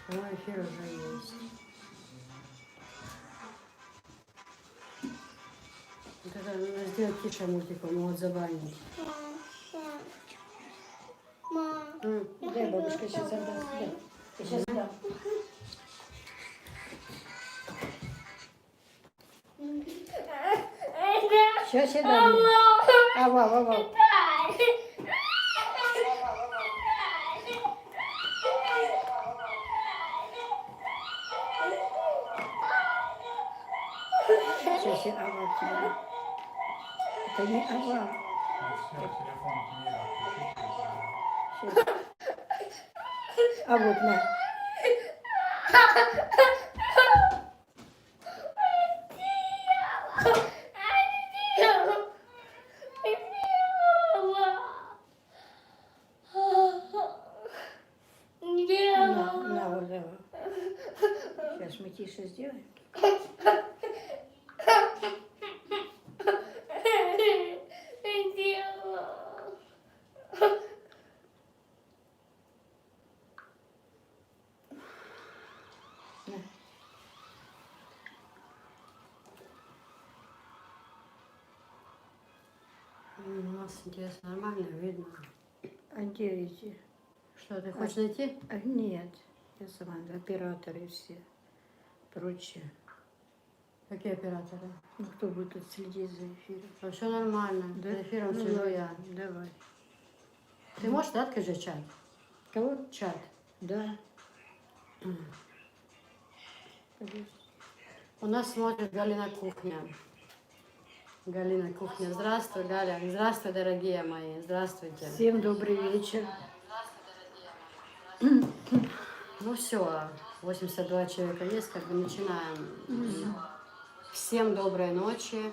Прямой эфир уже есть. Вот это надо сделать тише мультик, он могут забанить. Дай, бабушка сейчас отдаст. Дай. Я сейчас дам. Сейчас я дам. Ава. Сейчас я ава тебе. Это не ава. Сейчас. А вот на. На, вот, давай. Сейчас мы тише сделаем. У нас интересно, нормально видно. А где эти? Что, ты хочешь найти? А, нет, я сама, операторы все, прочее. Какие операторы? Ну, кто будет тут следить за эфиром? Все нормально. Да? За эфиром Ну, сижу ладно, я. Давай. Ты можешь, да, открыть чат? Кого? Чат. Да. Подожди. У нас смотрит Галина Кухня. Галина Кухня. Здравствуй, Галя. Здравствуй, дорогие мои. Здравствуйте. Всем добрый вечер. Ну все, 82 человека есть, как бы начинаем. Всем доброй ночи.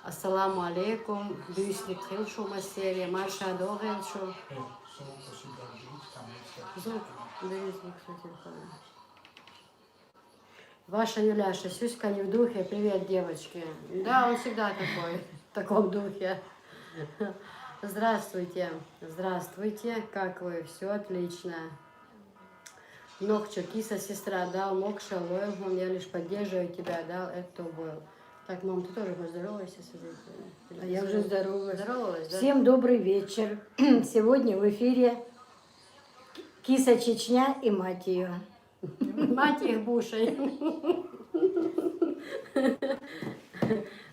Ассаламу алейкум. Бюслик хилшу мастерия. Марша догелшу. Звук. Бери звук с телефона. Ваша Юляша, Сюська не в духе. Привет, девочки. Да, он всегда такой, в таком духе. Здравствуйте. Здравствуйте. Как вы? Все отлично. Ногчо, киса, сестра, дал, мокша, лоем, я лишь поддерживаю тебя, дал, это был. Так, мам, ты тоже поздоровайся с зрителями. А я уже здоровалась. Здоровалась, да? Всем добрый вечер. Сегодня в эфире Киса Чечня и мать ее. Мать их бушей.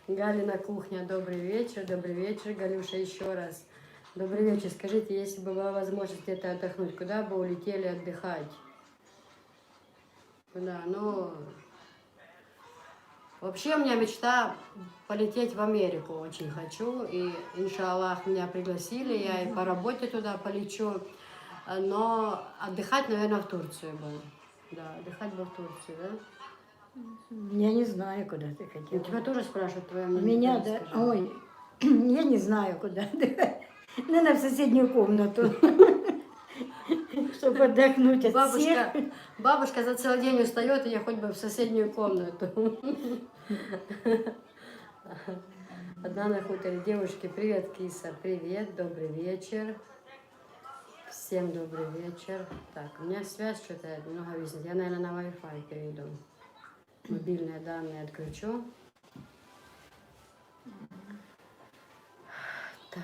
Галина Кухня, добрый вечер, Галюша, еще раз. Добрый вечер, скажите, если бы была возможность где-то отдохнуть, куда бы улетели отдыхать? Куда? Ну, вообще у меня мечта полететь в Америку, очень хочу, и, иншаллах, меня пригласили, я и по работе туда полечу, но отдыхать, наверное, в Турцию бы. Да, отдыхать бы в Турцию, да? Я не знаю, куда ты У хотела. тебя тоже спрашивают твое У мнение? меня, Ты да. расскажи. Ой, я не знаю, куда отдыхать. Наверное, в соседнюю комнату. Чтобы отдохнуть от всех. Бабушка за целый день устает, и я хоть бы в соседнюю комнату. Одна на хуторе. Девушки, привет, киса, привет, добрый вечер. Всем добрый вечер. Так, у меня связь что-то много виснет. Я, наверное, на Wi-Fi перейду. Мобильные данные отключу. Так.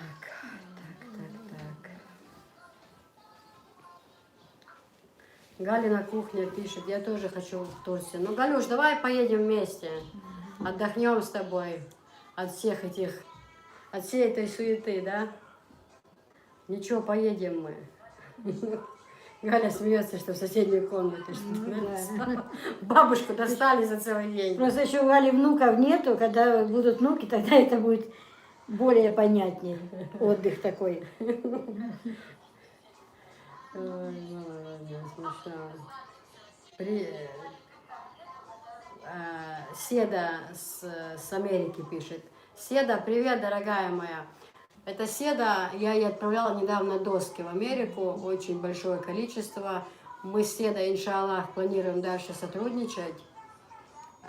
Галина Кухня пишет, я тоже хочу в Турцию. Ну, Галюш, давай поедем вместе. Отдохнем с тобой от всех этих, от всей этой суеты, да? Ничего, поедем мы. Галя смеется, что в соседнюю комнату. Бабушку достали за целый день. Просто еще у Гали внуков нету. Когда будут внуки, тогда это будет более понятнее. Отдых такой. Ой, ладно, смешно. Седа с Америки пишет. Седа, привет, дорогая моя. Это Седа, я ей отправляла недавно доски в Америку, очень большое количество. Мы с Седой, иншаллах, планируем дальше сотрудничать.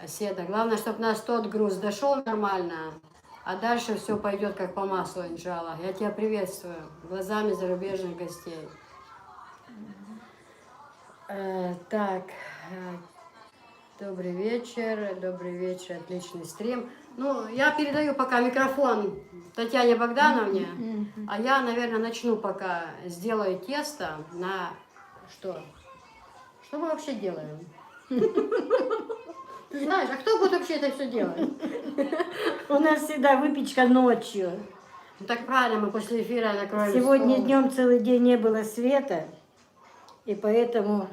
Седа, главное, чтобы наш тот груз дошел нормально, а дальше все пойдет как по маслу, иншаллах. Я тебя приветствую глазами зарубежных гостей. Так, добрый вечер, отличный стрим. Ну, я передаю пока микрофон Татьяне Богдановне, а я, наверное, начну пока, сделаю тесто на что? Что мы вообще делаем? Ты знаешь, а кто будет вообще это все делать? У нас всегда выпечка ночью. Ну так правильно, мы после эфира накроем Сегодня стол. днем целый день не было света, и поэтому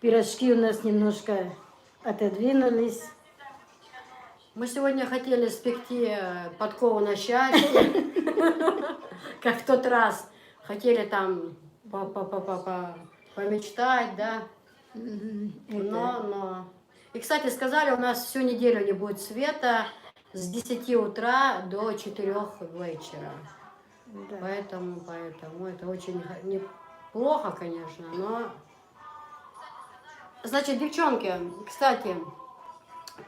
пирожки у нас немножко отодвинулись. Мы сегодня хотели спекти подкову на счастье, как в тот раз. Хотели там помечтать, да? Но. И, кстати, сказали, у нас всю неделю не будет света с 10 утра до 4 вечера. Да. Поэтому это очень неплохо, конечно, но... Значит, девчонки, кстати,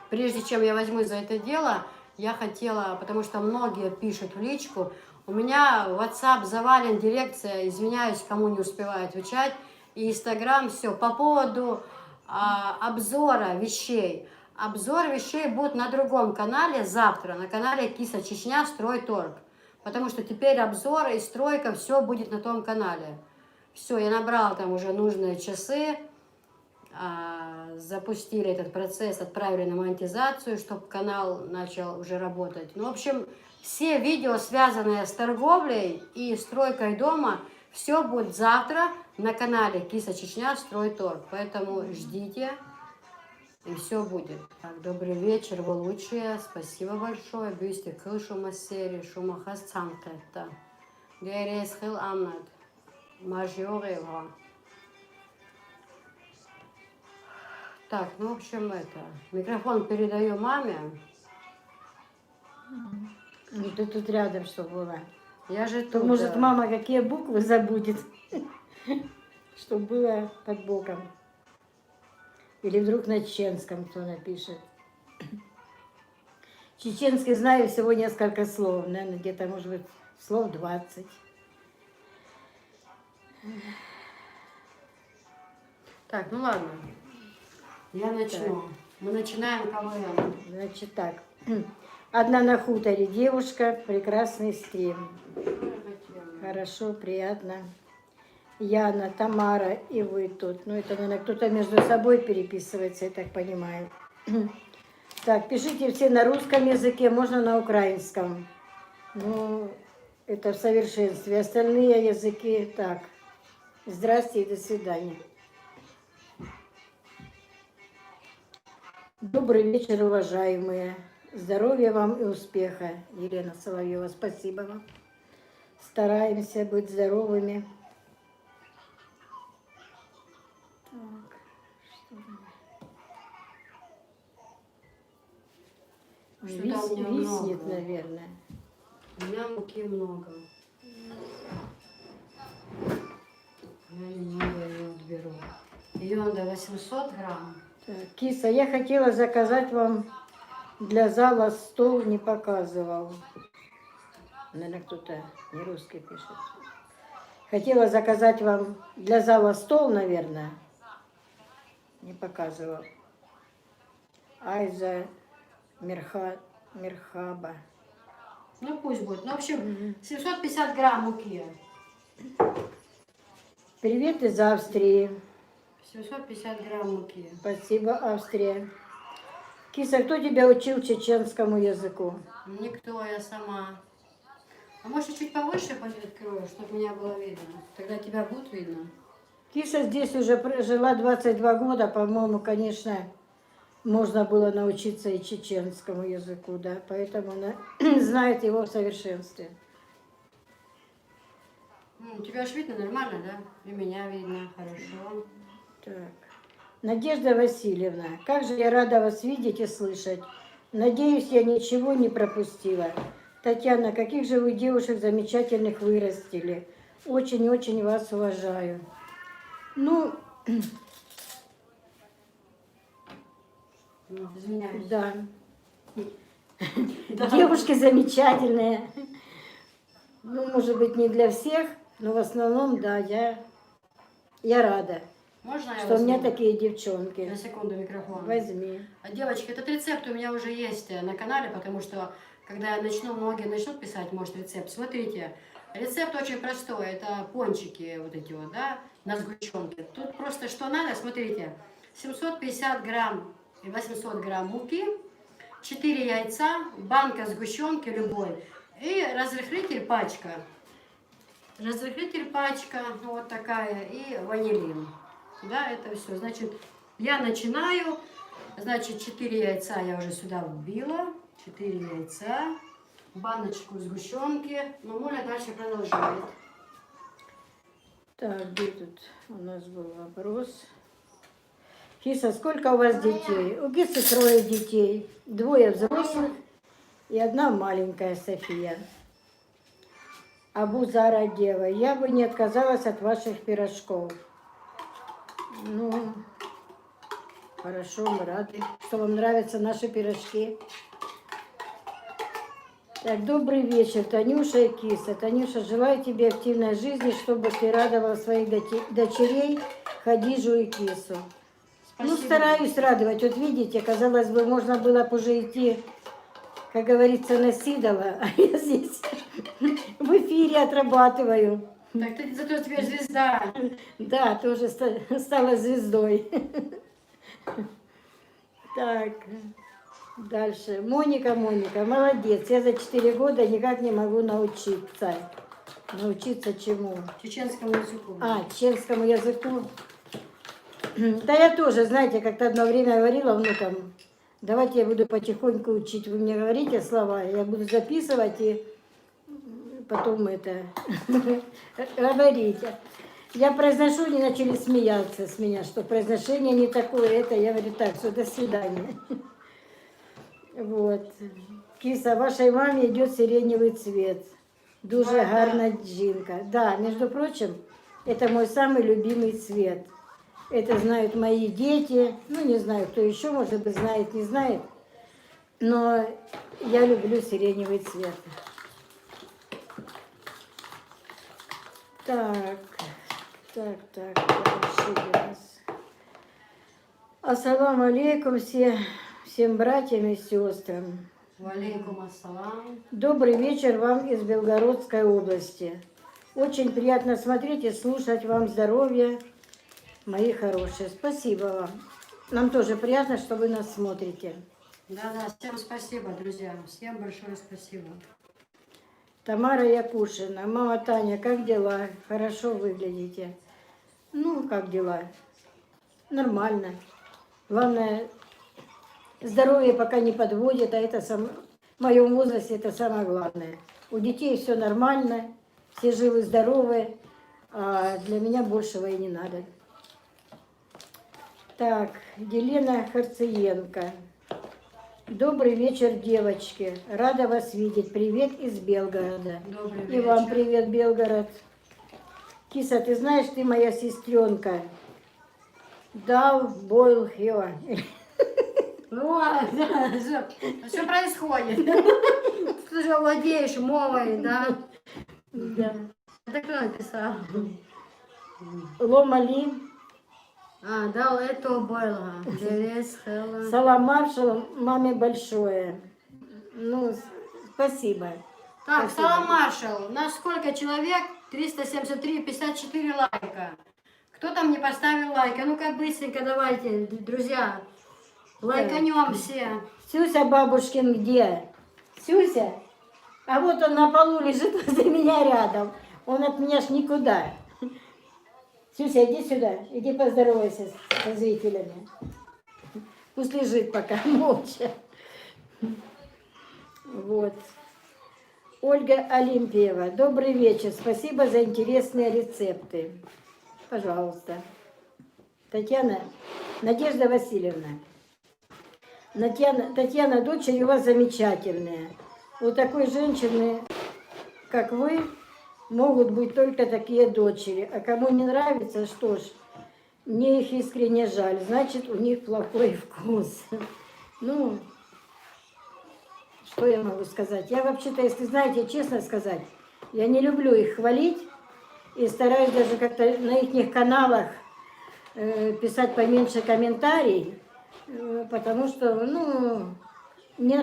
прежде чем я возьмусь за это дело, я хотела, потому что многие пишут в личку, у меня WhatsApp завален, дирекция, извиняюсь, кому не успеваю отвечать, и Instagram, все, по поводу обзора вещей. Обзор вещей будет на другом канале завтра, на канале Киса Чечня Стройторг. Потому что теперь обзор и стройка, все будет на том канале. Все, я набрала там уже нужные часы, запустили этот процесс, отправили на монетизацию, чтобы канал начал уже работать. Ну, в общем, все видео, связанные с торговлей и стройкой дома, все будет завтра на канале Киса Чечня Стройторг. Поэтому ждите, и все будет. Так, добрый вечер, вы лучшие. Спасибо большое. Бюсти кыл шума сери, шума хасцанкета. Герес хил амнат. Мажьорева. Так, ну, в общем, микрофон передаю маме. Ну, ты тут рядом, что была. Я же То, тут, может, да. мама какие буквы забудет, что было под боком. Или вдруг на чеченском кто напишет. Чеченский знаю всего несколько слов, наверное, где-то, может быть, слов 20. Так, ну ладно. Я начну. Мы начинаем КВН. Значит так. Одна на хуторе девушка, прекрасный стрим. Хорошо, приятно. Яна, Тамара и вы тут. Ну, это, наверное, кто-то между собой переписывается, я так понимаю. Так, пишите все на русском языке, можно на украинском. Ну, это в совершенстве. Остальные языки так. Здрасте и до свидания. Добрый вечер, уважаемые. Здоровья вам и успеха, Елена Соловьева. Спасибо вам. Стараемся быть здоровыми. Так, Что-то у меня виснет, много. наверное. У меня муки много. Я немного ее отберу. Ее надо 800 грамм. Так, Киса, я хотела заказать вам для зала стол, не показывал. Наверное, кто-то не русский пишет. Хотела заказать вам для зала стол, наверное. Не показывал. Айза Мерхаба. Ну пусть будет. Ну, в общем, 750 грамм муки. Привет из Австрии. 750 грамм муки. Спасибо, Австрия. Киса, кто тебя учил чеченскому языку? Никто, я сама. А может, чуть повыше открою, чтобы меня было видно? Тогда тебя будет видно. Киса здесь уже прожила 22 года, по-моему, конечно, можно было научиться и чеченскому языку, да, поэтому она знает его в совершенстве. Тебя ж видно нормально, да? И меня видно, хорошо. Так. Надежда Васильевна, как же я рада вас видеть и слышать. Надеюсь, я ничего не пропустила. Татьяна, каких же вы девушек замечательных вырастили. Очень-очень вас уважаю. Ну, Извиняюсь. да. Да. Девушки замечательные. Ну, может быть, не для всех, но в основном, да, я Я рада, Можно я что у меня возьму? такие девчонки. На секунду микрофон. Возьми. Девочки, этот рецепт у меня уже есть на канале, потому что, когда я начну, многие начнут писать, может, рецепт. Смотрите, рецепт очень простой. Это пончики вот эти вот, да, на сгущенке. Тут просто что надо, смотрите, 750 грамм и 800 грамм муки, 4 яйца, банка сгущенки любой и разрыхлитель пачка. Разрыхлитель пачка, вот такая, и ванилин. Да, это все. Значит, я начинаю. Значит, 4 яйца я уже сюда вбила. 4 яйца. Баночку сгущенки. Но Моля дальше продолжает. Так, где тут у нас был вопрос? Киса, сколько у вас детей? У Кисы 3 детей. 2 взрослых и 1 маленькая София. Абу Зара Дева. Я бы не отказалась от ваших пирожков. Ну, хорошо, мы рады, что вам нравятся наши пирожки. Так, добрый вечер, Танюша и Киса. Танюша, желаю тебе активной жизни, чтобы ты радовала своих дочерей, Хадижу и Кису. Ну, Спасибо. стараюсь радовать. Вот видите, казалось бы, можно было бы уже идти, как говорится, на Сидола, а я здесь в эфире отрабатываю. Так ты зато теперь звезда. Да, тоже стала звездой. Так, дальше. Моника, молодец. Я за 4 года никак не могу научиться. Научиться чему? Чеченскому языку. Чешскому языку. Да я тоже, знаете, как-то одно время говорила внукам, давайте я буду потихоньку учить. Вы мне говорите слова, я буду записывать и потом это говорить. Я произношу, они начали смеяться с меня, что произношение не такое, это. Я говорю, так, все, до свидания. Вот. Киса, вашей маме идет сиреневый цвет. Дуже гарна жінка. Да, между прочим, это мой самый любимый цвет. Это знают мои дети. Ну, не знаю, кто еще, может быть, знает, не знает. Но я люблю сиреневый цвет. Так, дальше у нас. Ассаламу алейкум всем братьям и сестрам. Валейкум ассалам. Добрый вечер вам из Белгородской области. Очень приятно смотреть и слушать. Вам здоровья, мои хорошие. Спасибо вам. Нам тоже приятно, что вы нас смотрите. Да, всем спасибо, друзья. Всем большое спасибо. Тамара Якушина. Мама Таня, как дела? Хорошо выглядите. Ну, как дела? Нормально. Главное, здоровье пока не подводит, а это в моем возрасте это самое главное. У детей все нормально, все живы, здоровы, а для меня большего и не надо. Так, Елена Харциенко. Добрый вечер, девочки. Рада вас видеть. Привет из Белгорода. Добрый И вечер. вам привет, Белгород. Киса, ты знаешь, ты моя сестренка. Дал, бойл, хё. Что происходит? Ты же владеешь мовой, да? Да. Это кто написал? Ломали. Дал это бойла. Девес, Хелла. Салам маршал, маме большое. Ну, спасибо. Так, Спасибо. салам маршал. У нас сколько человек? 373, 54 лайка. Кто там не поставил лайк? А ну-ка быстренько давайте, друзья. Лайканем все. Сюся бабушкин где? Сюся? А вот он на полу лежит возле меня рядом. Он от меня ж никуда. Сюся, иди сюда. Иди поздоровайся со зрителями. Пусть лежит пока, молча. Вот. Ольга Олимпиева. Добрый вечер. Спасибо за интересные рецепты. Пожалуйста. Татьяна, Надежда Васильевна. Татьяна, дочери у вас замечательные. У такой женщины, как вы, могут быть только такие дочери. А кому не нравится, что ж, мне их искренне жаль. Значит, у них плохой вкус. Ну, что я могу сказать? Я вообще-то, если знаете, честно сказать, я не люблю их хвалить. И стараюсь даже как-то на их каналах писать поменьше комментариев, потому что, ну, мне,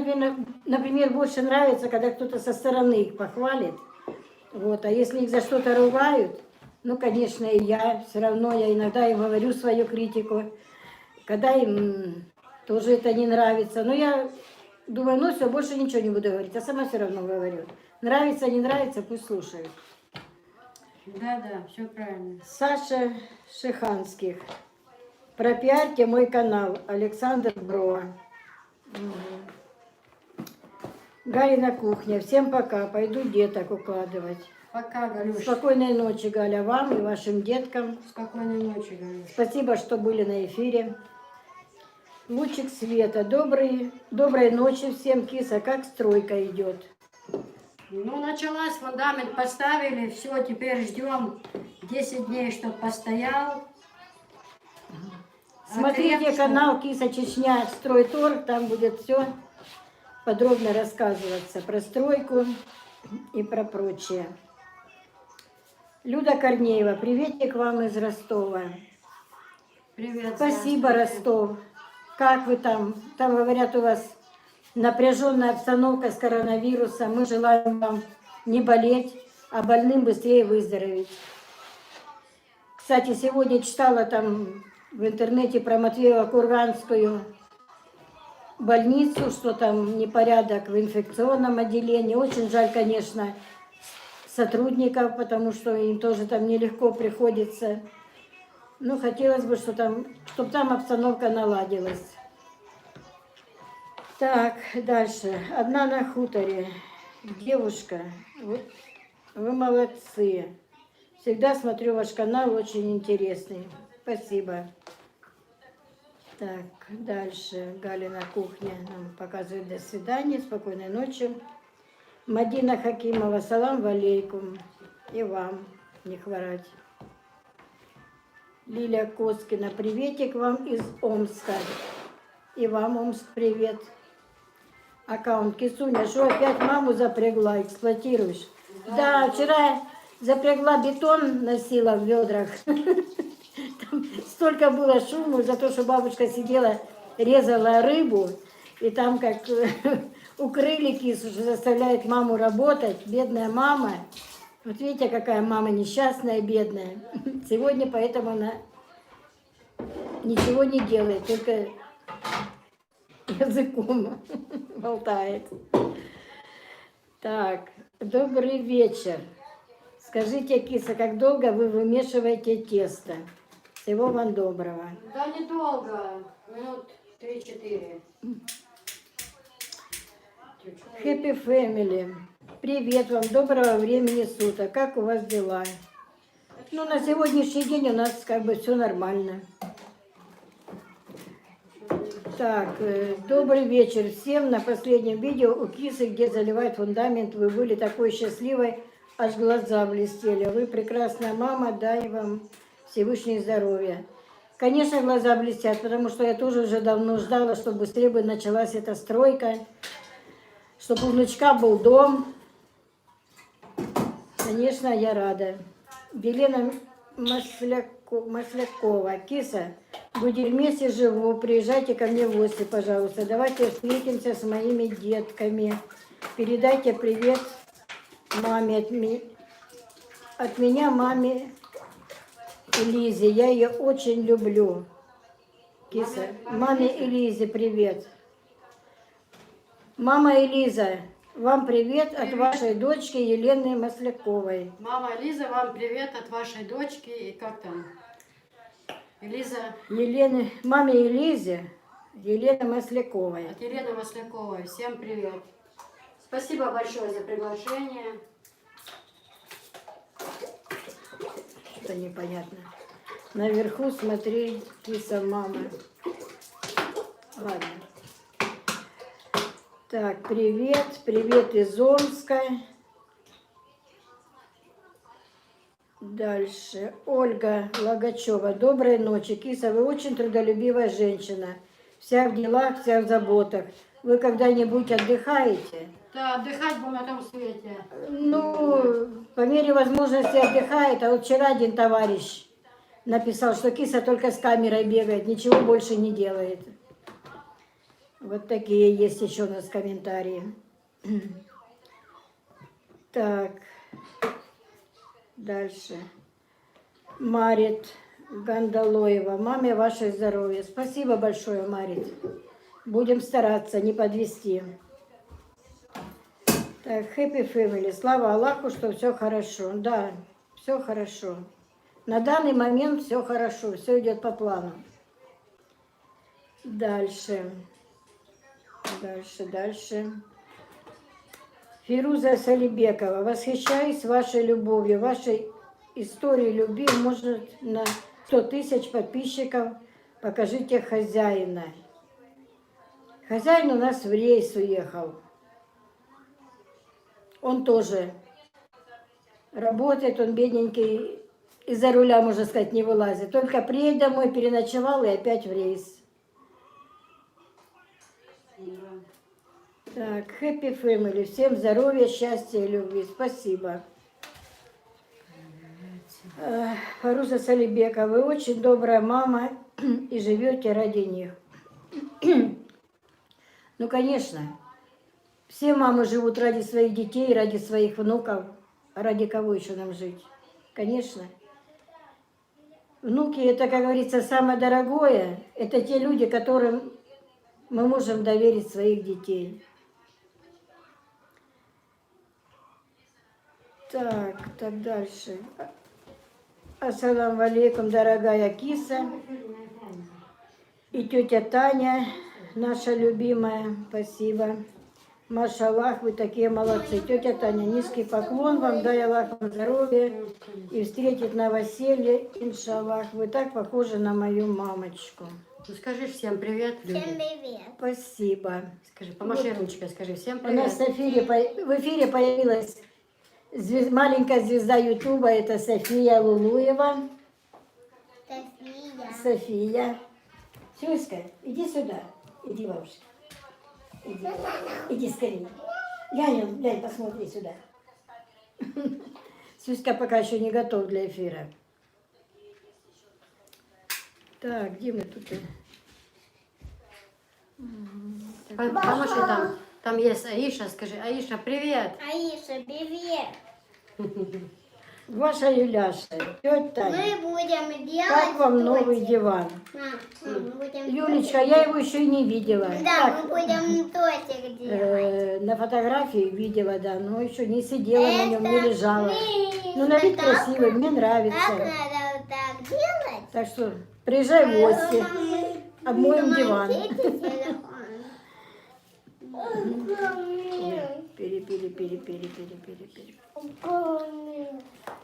например, больше нравится, когда кто-то со стороны их похвалит. Вот. А если их за что-то ругают, ну, конечно, и я все равно, я иногда им говорю свою критику, когда им тоже это не нравится. Но я думаю, ну все, больше ничего не буду говорить, а сама все равно говорю. Нравится, не нравится, пусть слушают. Да, все правильно. Саша Шиханских. Пропиарьте мой канал. Александр Бро. Галина кухня. Всем пока. Пойду деток укладывать. Пока, Галюш. Спокойной ночи, Галя, вам и вашим деткам. Спокойной ночи, Галюш. Спасибо, что были на эфире. Лучик света. Доброй ночи всем, киса. Как стройка идет? Ну, началась, фундамент поставили, все, теперь ждем 10 дней, чтобы постоял. Смотрите Окреп, канал Киса Чечня Стройторг, там будет все подробно рассказываться про стройку и про прочее. Люда Корнеева, приветик вам из Ростова. Привет. Спасибо, Ростов. Как вы там? Там, говорят, у вас напряженная обстановка с коронавирусом. Мы желаем вам не болеть, а больным быстрее выздороветь. Кстати, сегодня читала там в интернете про Матвеево-Курганскую больницу, что там непорядок в инфекционном отделении. Очень жаль, конечно, сотрудников, потому что им тоже там нелегко приходится. Ну, хотелось бы, чтобы там обстановка наладилась. Так, дальше. Одна на хуторе. Девушка, вы молодцы. Всегда смотрю ваш канал, очень интересный. Спасибо. Так, дальше. Галина кухня нам показывает до свидания, спокойной ночи. Мадина Хакимова, салам алейкум. И вам не хворать. Лилия Коскина, приветик вам из Омска. И вам, Омск, привет. Аккаунт Кисуня, что опять маму запрягла, эксплуатируешь? Да, вчера запрягла, бетон носила в ведрах. Там столько было шуму за то, что бабушка сидела, резала рыбу, и там как укрыли кису, что заставляет маму работать, бедная мама. Вот видите, какая мама несчастная, бедная. Сегодня поэтому она ничего не делает, только языком болтает. Так, добрый вечер. Скажите, киса, как долго вы вымешиваете тесто? Всего вам доброго. Да недолго, минут 3-4. Happy Family. Привет вам, доброго времени суток. Как у вас дела? Ну, на сегодняшний день у нас как бы все нормально. Так, добрый вечер всем. На последнем видео у кисы, где заливает фундамент, вы были такой счастливой, аж глаза блестели. Вы прекрасная мама, дай вам Всевышнее здоровье. Конечно, глаза блестят, потому что я тоже уже давно ждала, чтобы быстрее бы началась эта стройка, чтобы у внучка был дом. Конечно, я рада. Елена Маслякова. Киса, в Гудельмесе живу, приезжайте ко мне в гости, пожалуйста. Давайте встретимся с моими детками. Передайте привет маме от меня маме Элизе. Я ее очень люблю. Киса, маме Элизе привет. Мама Элиза, вам привет от вашей дочки Елены Масляковой. Мама Лиза, вам привет от вашей дочки. И как там? Лиза. Маме Элизе, Елены Масляковой. От Елены Масляковой. Всем привет. Спасибо большое за приглашение. Что непонятно. Наверху смотри, киса мама. Ладно. Так, привет из Омска. Дальше. Ольга Логачева. Доброй ночи. Киса, вы очень трудолюбивая женщина. Вся в делах, вся в заботах. Вы когда-нибудь отдыхаете? Да, отдыхать будем на том свете. Ну, по мере возможности отдыхает, а вот вчера один товарищ написал, что киса только с камерой бегает, ничего больше не делает. Вот такие есть еще у нас комментарии. Так, дальше. Марит Гандалоева. Маме ваше здоровье. Спасибо большое, Марит. Будем стараться не подвести. Так, Happy Family. Слава Аллаху, что все хорошо. Да, все хорошо. На данный момент все хорошо, все идет по плану. Дальше. Дальше. Фируза Салибекова. Восхищаюсь вашей любовью, вашей историей любви. Может, на 100 тысяч подписчиков покажите хозяина. Хозяин у нас в рейс уехал. Он тоже работает, он бедненький, из-за руля, можно сказать, не вылазит. Только приедет домой, переночевал и опять в рейс. Так, Happy Family. Всем здоровья, счастья и любви. Спасибо. Фаруза Салибека, вы очень добрая мама и живете ради них. Ну, конечно, все мамы живут ради своих детей, ради своих внуков. А ради кого еще нам жить? Конечно. Внуки, это, как говорится, самое дорогое. Это те люди, которым мы можем доверить своих детей. Так дальше. Ассаламу алейкум, дорогая киса. И тетя Таня, наша любимая. Спасибо. Машаллах, вы такие молодцы. Тетя Таня, низкий поклон вам, дай Аллах вам здоровья и встретить на веселье, иншаллах. Вы так похожи на мою мамочку. Ну скажи всем привет, люди. Всем привет. Спасибо. Скажи, помаши ручкой, скажи всем У нас привет. в эфире появилась маленькая звезда Ютуба, это София Лулуева. София. Сюська, иди сюда. Иди, бабушка. Иди скорее. Глянь, посмотри сюда. Сюська пока еще не готов для эфира. Так, где мы тут? Помаши там. Там есть Аиша, скажи, Аиша, привет. Аиша, привет. Ваша Юляша, тетя Таня, Мы будем делать как вам новый тортик. диван? Мам, мы будем Юлечка, я его еще и не видела. тортик. Так, Да, мы будем тортик делать. на фотографии видела, да, но еще не сидела на нем, не лежала. Ну, на вид красивый, мне Так нравится. надо вот так делать. Так что приезжай в гости, обмоем диван. Пере.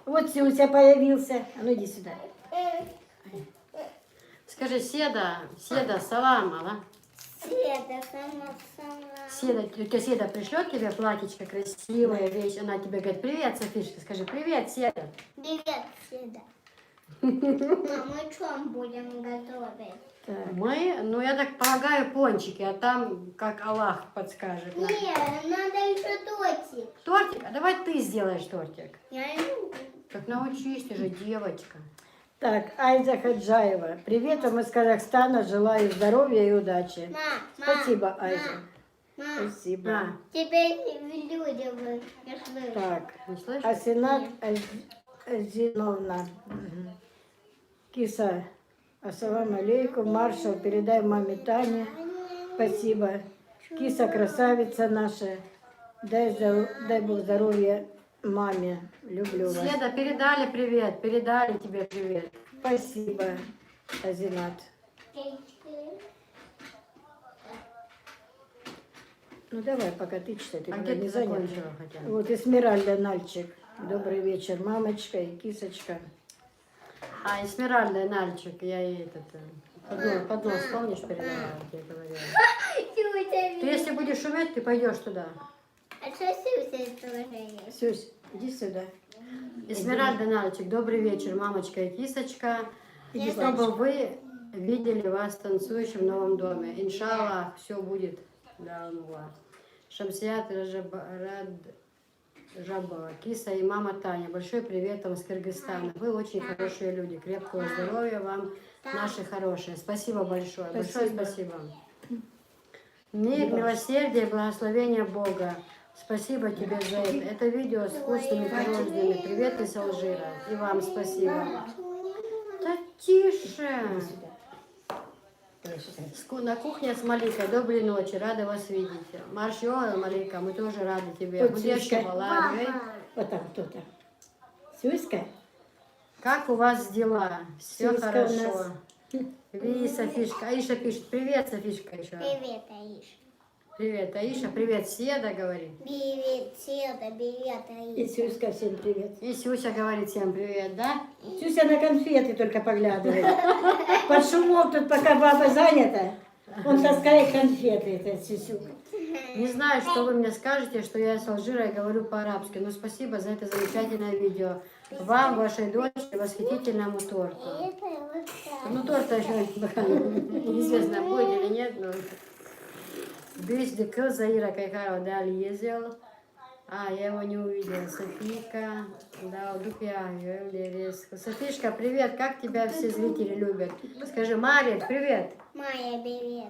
Вот Сюся появился. А ну иди сюда. Скажи, Седа, салам, ала. Седа, сама. Седа, тетя Седа пришлет тебе платьечко красивое, вещь. Она тебе говорит, привет, Софишка. Скажи, привет, Седа. Привет, Седа. Мам, мы что будем готовить? Так. Мы, ну я так полагаю, пончики, а там как Аллах подскажет. нам. Нет, надо еще тортик. Тортик? А давай ты сделаешь тортик. Я не буду. Так научись, ты же девочка. Так, Айза Хаджаева. Привет вам из Казахстана. Желаю здоровья и удачи. Мам, Спасибо, Айза. Мам, Спасибо. А, теперь люди вы. Я слышу. Так, не слышишь? Асинат Азиновна. Киса, ассаламу алейкум. Маршал, передай маме Тане. Спасибо. Киса, красавица наша. Дай Бог здоровья маме. Люблю вас. Седа, передали тебе привет. Спасибо, Азинат. Ну давай, пока ты читай, ты А пока где не ты занят. закончила хотя бы? Вот Эсмеральда Нальчик. Добрый вечер, мамочка и кисочка. А, Эсмеральда, Нальчик, я ей поднос, помнишь, передавала, я говорила. Ты если будешь шуметь, ты пойдешь туда. А что Сюся тоже есть? Сюсь, иди сюда. Эсмеральда, Нальчик, добрый вечер, мамочка и кисочка. И чтобы вы видели вас танцующим в новом доме. Иншаллах, все будет. Да, ну, Шамсият Раджабова, Киса и мама Таня. Большой привет вам из Кыргызстана. Вы очень хорошие люди. Крепкого здоровья вам, наши хорошие. Спасибо большое. Большое спасибо. Мир, милосердие, благословение Бога. Спасибо тебе за это. Это видео с вкусными пирожными. Привет из Алжира. И вам спасибо. Да тише. На кухне с Маликой. Доброй ночи. Рада вас видеть. Маршио, Малика, мы тоже рады тебе. Вот Будешь Сюська. шоколадной. Вот там кто-то. Сюська? Как у вас дела? Все Сюська у хорошо. нас. Ви, Софишка. Аиша пишет. Привет, Софишка еще. Привет, Аиш. Привет, Аиша. Привет, Седа говорит. Привет, Седа, привет, И Аиш. Сюська, всем привет. И Сюся говорит всем привет, да? Сюся на конфеты только поглядывает. Под шумок тут, пока баба занята, он таскает конфеты, этот Сюсюк. Не знаю, что вы мне скажете, что я с Алжира и говорю по-арабски, но спасибо за это замечательное видео. Вам, вашей дочери, восхитительному торту. Это вот так. Ну, торта еще неизвестно, будет или нет, но... Бюсти Кыл Заира Кайкарова Дали ездил. А, я его не увидела. Софийка. Да, Дупья. Софишка, привет. Как тебя все зрители любят? Скажи, Мария, привет. Майя, привет.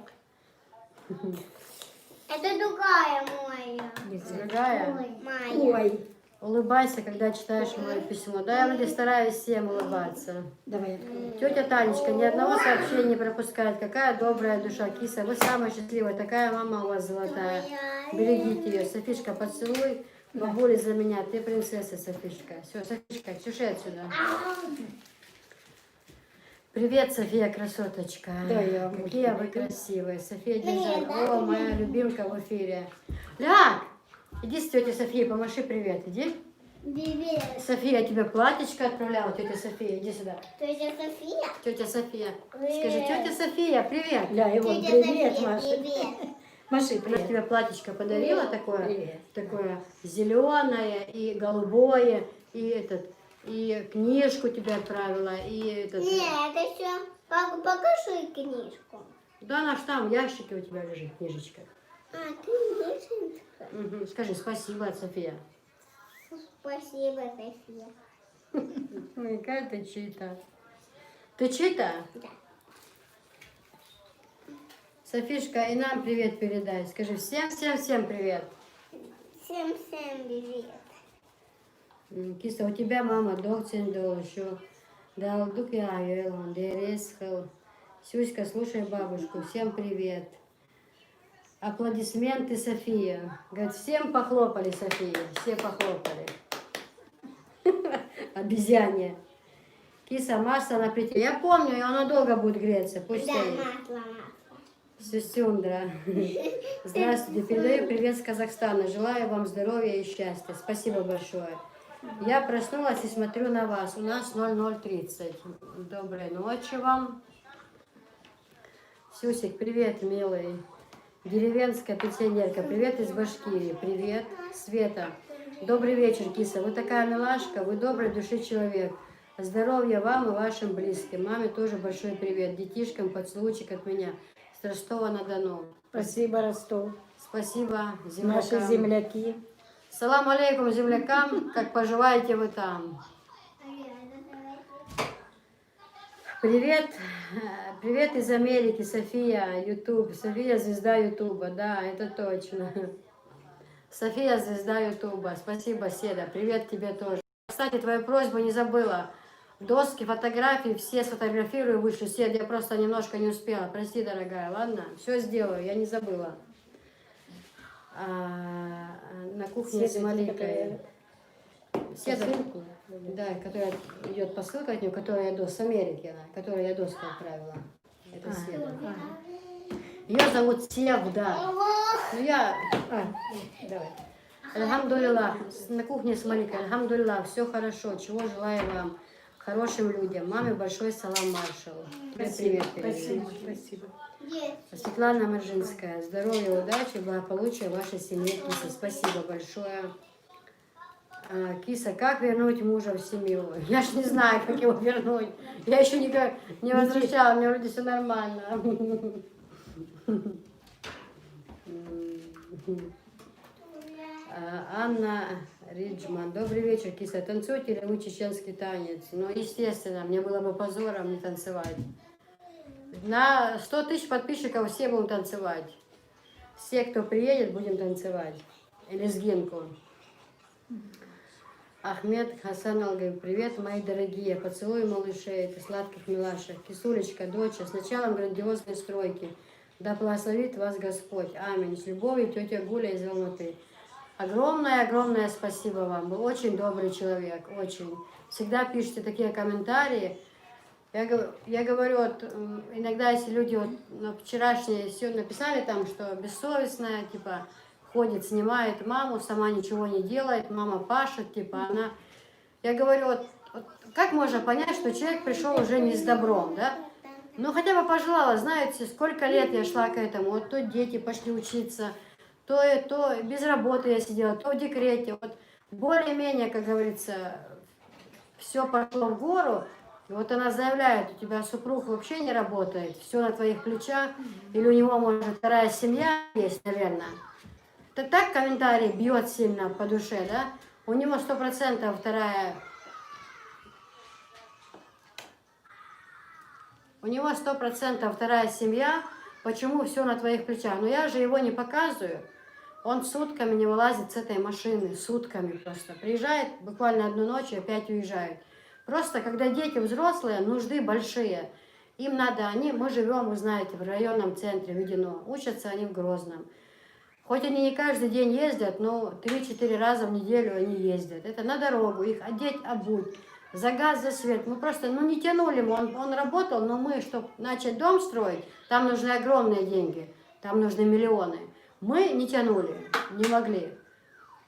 Это другая моя. Другая. Майя. Ой, Улыбайся, когда читаешь мое письмо. Да, я вроде стараюсь всем улыбаться. давай. Тетя Танечка ни одного сообщения не пропускает. Какая добрая душа, Киса. Вы самая счастливая. Такая мама у вас золотая. Берегите ее. Софишка, поцелуй бабули за меня. Ты принцесса, Софишка. Все, Софишка, чеши отсюда. Привет, София, красоточка. Да, я вам Какие вы красивые. София Держать. О, моя любимка в эфире. Ляг! Иди с тетей Софией, помаши привет. Иди. Привет. София, я тебе платьечко отправляла, тетя София. Иди сюда. Тетя София. Тетя София. Скажи, тетя София, привет. Ля, его Тетя привет, София, Маша. привет. Маши, Она привет. тебе платьечко подарила такое, Привет. такое зеленое и голубое, и книжку тебе отправила, и этот. Нет, это все. Покажи книжку. Да, она ж там в ящике у тебя лежит книжечка. А, книжечка. Мгм. Скажи спасибо, София. Спасибо, София. Ой, какая ты чита. Ты чита? Да. Софишка, и нам привет передай. Скажи всем привет. Всем привет. Киса, у тебя мама доктин еще. Да, дук я дересхал. Сюська, слушай бабушку. Всем привет. Аплодисменты, София. Говорит, всем похлопали, София. Все похлопали. Обезьяне. Киса, масло на плите. Я помню, и оно долго будет греться. Пусть Да, стоит. масло. Сюсюндра. Здравствуйте. Передаю привет с Казахстана. Желаю вам здоровья и счастья. Спасибо большое. Я проснулась и смотрю на вас. У нас 00:30. Доброй ночи вам. Сюсик, привет, милый. Деревенская пенсионерка, привет из Башкирии. Привет, Света. Добрый вечер, Киса. Вы такая милашка, вы доброй души человек. Здоровья вам и вашим близким. Маме тоже большой привет. Детишкам поцелуйчик от меня. С Ростова-на-Дону. Спасибо, Ростов. Спасибо, Наши землякам. земляки. Салам алейкум, землякам. Как поживаете вы там? Привет, привет из Америки, София, Ютуб. София, звезда Ютуба, да, это точно. София, звезда Ютуба. Спасибо, Седа. Привет тебе тоже. Кстати, твою просьбу не забыла. Доски, фотографии все сфотографирую, вышлю. Седа, я просто немножко не успела. Прости, дорогая, ладно? Все сделаю, я не забыла. На кухне с Маликой. Седа, Посылку. да, которая идет посылка от нее, которая я с Америки, она, которую я доску отправила. Это Седа. Ее зовут Севда. Ну я, Давай. альхамдулилlah, на кухне с Маликой, альхамдулилlah, все хорошо, чего желаю вам, хорошим людям. Маме большой салам маршалу. Спасибо, Привет, передаю. спасибо, спасибо. Светлана Мержинская, здоровья, удачи, благополучия вашей семье, Киса. Спасибо большое. Киса, как вернуть мужа в семью? Я ж не знаю, как его вернуть. Я еще никак не возвращала, мне вроде все нормально. Анна Риджман. Добрый вечер, киса. Танцуете ли вы чеченский танец? Ну, естественно, мне было бы позором не танцевать. На 100 тысяч подписчиков все будем танцевать. Все, кто приедет, будем танцевать. Лезгинку. Ахмед Хасан Алгай. Привет, мои дорогие. Поцелуй малышей, ты сладких милашек. Кисулечка, доча, с началом грандиозной стройки. Да благословит вас Господь. Аминь. С любовью, тетя Гуля из Алматы. Огромное спасибо вам. Вы очень добрый человек, очень. Всегда пишите такие комментарии. Я говорю, вот, иногда если люди вот, на вчерашнее все написали там, что бессовестная, типа, ходит, снимает маму, сама ничего не делает, мама пашет, типа, она... Я говорю, вот как можно понять, что человек пришел уже не с добром, да? Ну, хотя бы пожелала, знаете, сколько лет я шла к этому, вот то дети пошли учиться, то без работы я сидела, то в декрете, вот более-менее, как говорится, все пошло в гору. И вот она заявляет, у тебя супруг вообще не работает, все на твоих плечах, или у него, может, вторая семья есть, наверное. Так комментарий бьет сильно по душе, да? У него 100% вторая... У него 100% вторая семья, почему все на твоих плечах? Но я же его не показываю. Он сутками не вылазит с этой машины, сутками просто. Приезжает буквально одну ночь и опять уезжает. Просто, когда дети взрослые, нужды большие. Им надо, мы живем, вы знаете, в районном центре Ведено. Учатся они в Грозном. Хоть они не каждый день ездят, но 3-4 раза в неделю они ездят. Это на дорогу, их одеть, обуть, за газ, за свет. Мы просто, не тянули ему, он работал, но мы, чтобы начать дом строить, там нужны огромные деньги, там нужны миллионы. Мы не тянули, не могли.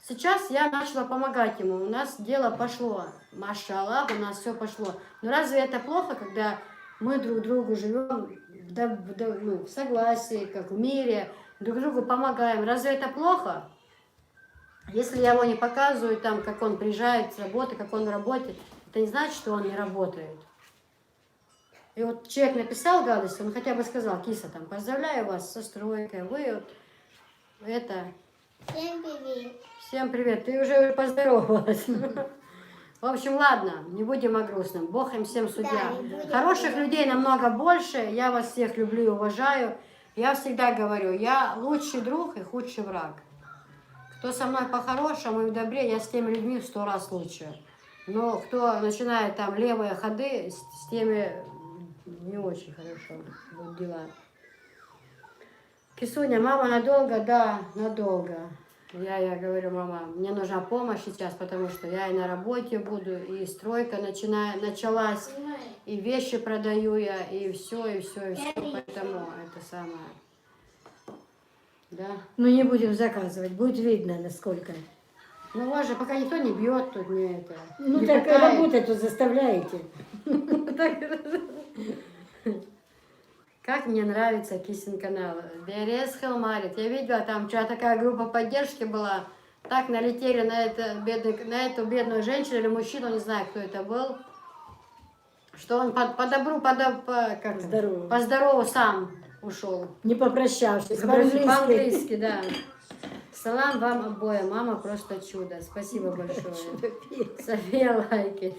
Сейчас я начала помогать ему, у нас дело пошло. Машаллах, у нас все пошло. Но разве это плохо, когда мы друг другу живем в согласии, как в мире, друг другу помогаем? Разве это плохо? Если я его не показываю, там, как он приезжает с работы, как он в работе, это не значит, что он не работает. И вот человек написал гадость, он хотя бы сказал, киса, там, поздравляю вас со стройкой, вы вот это... Всем привет. Всем привет, ты уже поздоровалась. В общем, ладно, не будем о грустном. Бог им всем судья. Хороших людей намного больше. Я вас всех люблю и уважаю. Я всегда говорю, я лучший друг и худший враг. Кто со мной по-хорошему и в добре, я с теми людьми в 100 раз лучше. Но кто начинает там левые ходы, с теми не очень хорошо вот дела. Кисуня, мама надолго? Да, надолго. Я говорю, мама, мне нужна помощь сейчас, потому что я и на работе буду, и стройка началась, и вещи продаю я, и все. Поэтому это самое. Да. Ну, не будем заказывать, будет видно, насколько. Ну, вас же пока никто не бьет тут, не это. Ну, не так пытает. работать тут заставляете. Как мне нравится Кисин канал. Дерез Хелмарит. Я видела, там вчера такая группа поддержки была. Так налетели на эту бедную женщину или мужчину, не знаю, кто это был. Что он по добру, по здорову сам ушел. Не попрощавшись. По-английски, да. Салам вам обоим. Мама просто чудо. Спасибо большое. София лайки.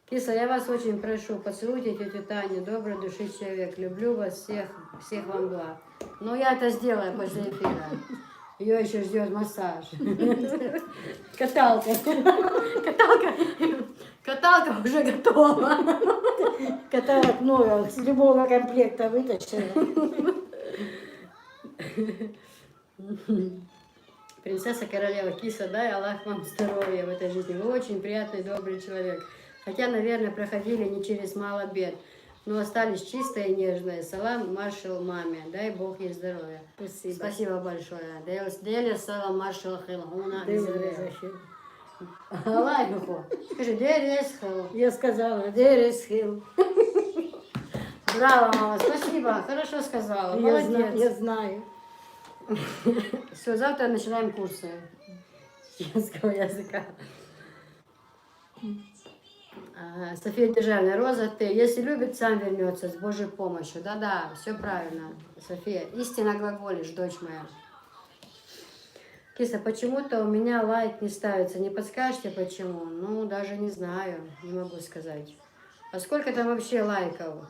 Киса, я вас очень прошу, поцелуйте тетю Таню, доброй души человек. Люблю вас всех вам благ. Но я это сделаю после эфира. Ее еще ждет массаж. Каталка. Каталка уже готова. Каталог много, с любого комплекта вытащила. Принцесса королева Киса, дай Аллах вам здоровья в этой жизни. Вы очень приятный, добрый человек. Хотя, наверное, проходили не через мало бед, но остались чистые и нежные. Салам маршал маме. Дай Бог ей здоровья. Спасибо. Спасибо большое. Дели салам маршал хилгуна. Алайху. Скажи, дерес хил. Я сказала, дерес хил. Браво, мама, спасибо. Хорошо сказала. Молодец. Я знаю. Все, завтра начинаем курсы чеченского языка. София Державная, Роза, ты, если любит, сам вернется с Божьей помощью. Да-да, все правильно, София. Истинно глаголишь, дочь моя. Киса, почему-то у меня лайк не ставится. Не подскажете почему? Ну, даже не знаю, не могу сказать. А сколько там вообще лайков?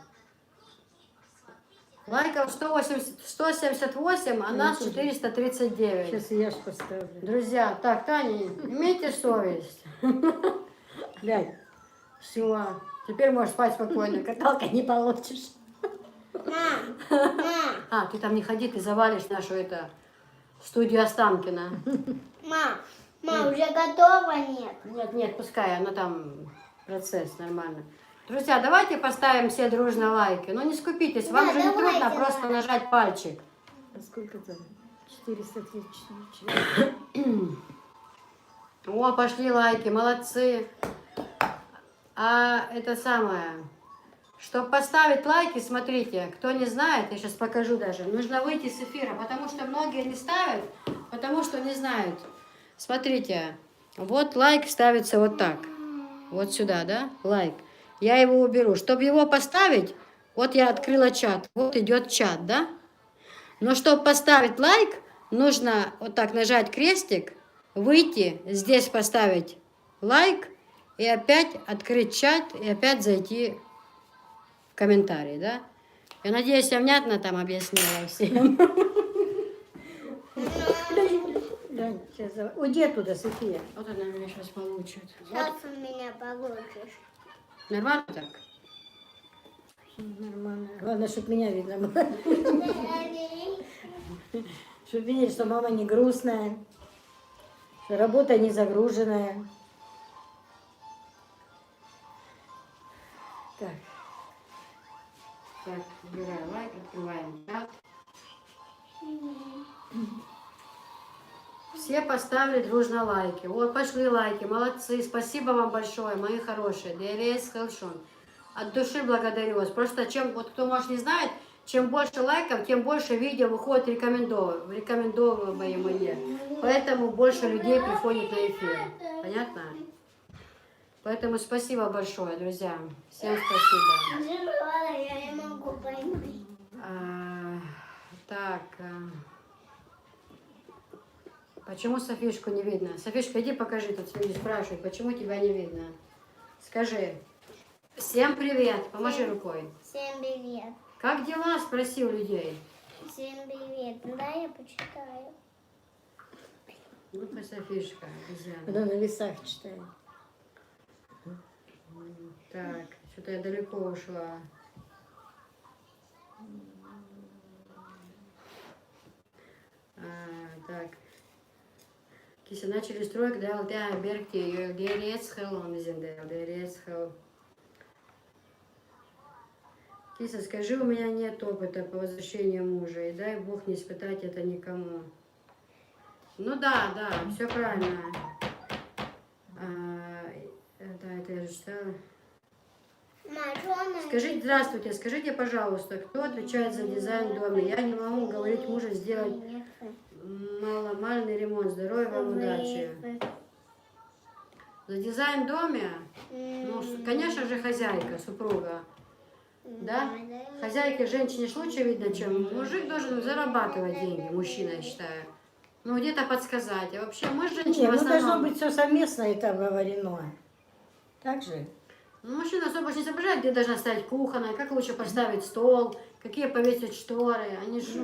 Лайков 178, а нас 439. Сейчас я ж поставлю. Друзья, так, Таня, имейте совесть. Глянь. Все, теперь можешь спать спокойно, каталка не получишь. Мам, А, ты там не ходи, ты завалишь нашу студию Останкина. мам, уже готова, нет? Нет, нет, пускай, она там процесс нормально. Друзья, давайте поставим все дружно лайки. Ну не скупитесь, вам Да, же не давайте трудно просто лайки. нажать пальчик. А сколько там? 434. О, пошли лайки, молодцы. А это самое, чтобы поставить лайки, смотрите, кто не знает, я сейчас покажу даже, нужно выйти с эфира, потому что многие не ставят, потому что не знают. Смотрите, вот лайк ставится вот так, вот сюда, да, лайк. Я его уберу. Чтобы его поставить, вот я открыла чат, вот идет чат, да? Но чтобы поставить лайк, нужно вот так нажать крестик, выйти, здесь поставить лайк, и опять открыть чат, и опять зайти в комментарии, да? Я надеюсь, я внятно там объяснила всем. Глянь, сейчас уйди оттуда, София. Вот она меня сейчас получит. Сейчас у меня получишь. Нормально так? Нормально. Главное, чтобы меня видно было. Чтобы видели, что мама не грустная, что работа не загруженная. Так. Так, убираю лайк, открываем чат. Все поставили дружно лайки. Вот, пошли лайки, молодцы. Спасибо вам большое, мои хорошие. Дерес Хелшон. От души благодарю вас. Просто чем, вот кто, может, не знает, чем больше лайков, тем больше видео выходит рекомендованные мне. Поэтому больше людей приходит на эфир. Понятно? Поэтому спасибо большое, друзья. Всем спасибо. Тяжелая, я не могу поймать. Так. Почему Софишку не видно? Софишка, иди покажи, тут люди спрашивают, почему тебя не видно. Скажи. Всем привет. Помаши рукой. Всем привет. Как дела? Спроси у людей. Всем привет. Да, я почитаю. Ну-ка, Софишка, обезьяна. Она на весах читает. Так, что-то я далеко ушла. Так. Kisa начали строить, да, да, Беркти, Дерецхел, он изендел, Дерецхел. Киса, скажи, у меня нет опыта по возвращению мужа, и дай Бог не испытать это никому. Ну да, все правильно. Да, это я же читала. Скажите, здравствуйте, скажите, пожалуйста, кто отвечает за дизайн дома? Я не могу говорить мужу сделать маломальный ремонт. Здоровья вам, удачи. За дизайн дома, ну, конечно же, хозяйка, супруга. Да? Хозяйке, женщине ж лучше видно, чем мужик должен зарабатывать деньги, мужчина, я считаю. Ну, где-то подсказать. А вообще, мы женщины Нет, в ну должно основном... быть все совместно и там говорено. Так же? Ну, мужчина особо не соображает, где должна стоять кухонная, как лучше поставить стол, какие повесить шторы. Они же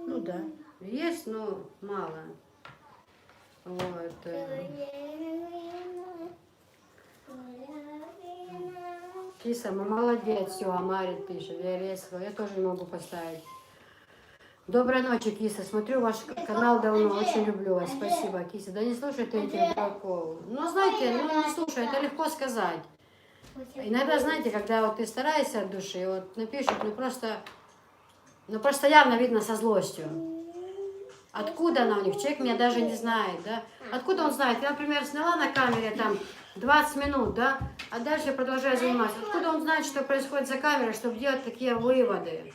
Ну да. есть, но мало. Вот. Киса, мы молодец, все, Амарит пишет, я тоже не могу поставить. Доброй ночи, Киса, смотрю ваш канал давно, очень люблю вас, спасибо, Киса. Да не слушай ты этих дураков. Ну, знаете, ну не слушай, это легко сказать. Иногда, знаете, когда вот ты стараешься от души, вот напишут, ну просто явно видно со злостью. Откуда она у них? Человек меня даже не знает, да? Откуда он знает? Я, например, сняла на камере там 20 минут, да? А дальше я продолжаю заниматься. Откуда он знает, что происходит за камерой, чтобы делать такие выводы?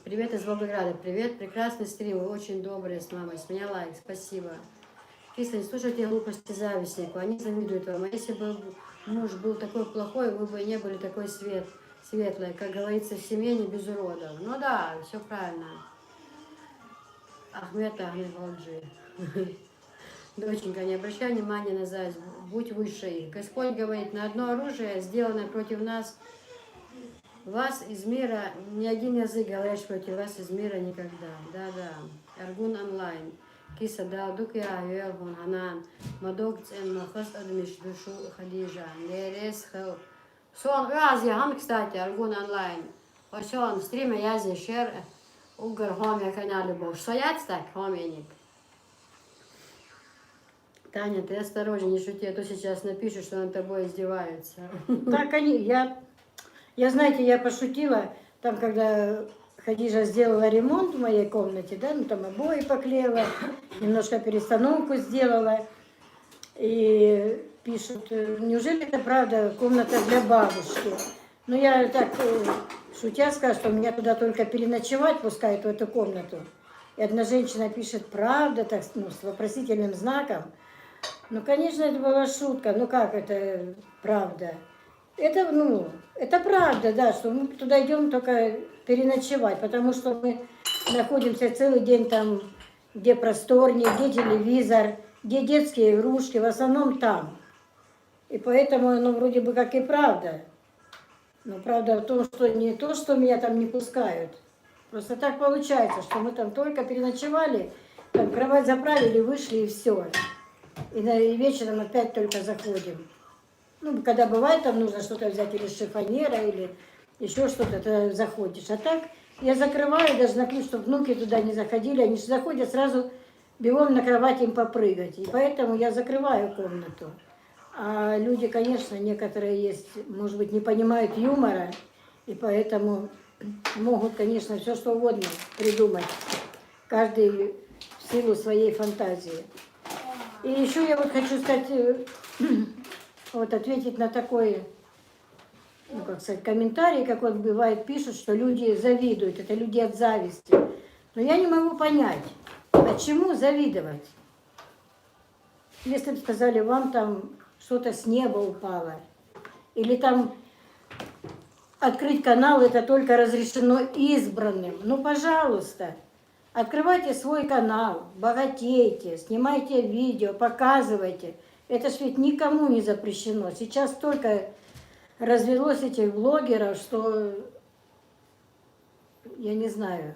Привет из Волгограда. Привет, прекрасный стрим. Вы очень добрые с мамой. С меня лайк. Спасибо. Киса, не слушайте глупости завистников. Они завидуют вам. А если бы муж был такой плохой, вы бы не были такой светлой. Как говорится, в семье не без уродов. Ну да, все правильно. Ахмед Ахмедолджи. Доченька, не обращай внимания на зависть, будь выше их. Господь говорит, на одно оружие, сделанное против нас, вас из мира, ни один язык, говорящий против вас из мира никогда. Да-да. Аргун онлайн. Киса да дук я вон ханан. Мадок цен махас адмиш душу хадижа. Лерес хэл. Сон Азия, хам, кстати, Аргун онлайн. Ошон, стриме язи шер, угар хоме канале бош. Сояц так, хоменик. Таня, ты осторожнее, не шути, а то сейчас напишут, что над тобой издеваются. Так они, я, знаете, я пошутила, там, когда Хадижа сделала ремонт в моей комнате, да, ну там обои поклеила, немножко перестановку сделала, и пишут, неужели это правда комната для бабушки? Ну, я так, шутя сказала, что меня туда только переночевать пускают в эту комнату. И одна женщина пишет, правда, так, ну, с вопросительным знаком. Ну, конечно, это была шутка. Ну, как это правда? Это, ну, это правда, да, что мы туда идем только переночевать, потому что мы находимся целый день там, где просторнее, где телевизор, где детские игрушки, в основном там. И поэтому, ну, вроде бы как и правда. Но правда в том, что не то, что меня там не пускают. Просто так получается, что мы там только переночевали, там кровать заправили, вышли и все. И вечером опять только заходим. Ну, когда бывает, там нужно что-то взять или шифонера, или еще что-то, ты заходишь. А так я закрываю даже на ключ, чтобы внуки туда не заходили. Они же заходят сразу бегом на кровать им попрыгать. И поэтому я закрываю комнату. А люди, конечно, некоторые есть, может быть, не понимают юмора, и поэтому могут, конечно, все что угодно придумать. Каждый в силу своей фантазии. И еще я вот хочу сказать, вот ответить на такой, ну, как сказать, комментарий, как вот бывает, пишут, что люди завидуют, это люди от зависти. Но я не могу понять, а чему завидовать? Если бы сказали, вам там что-то с неба упало, или там открыть канал, это только разрешено избранным. Ну, пожалуйста, открывайте свой канал, богатейте, снимайте видео, показывайте. Это ж ведь никому не запрещено. Сейчас столько развелось этих блогеров, что, я не знаю,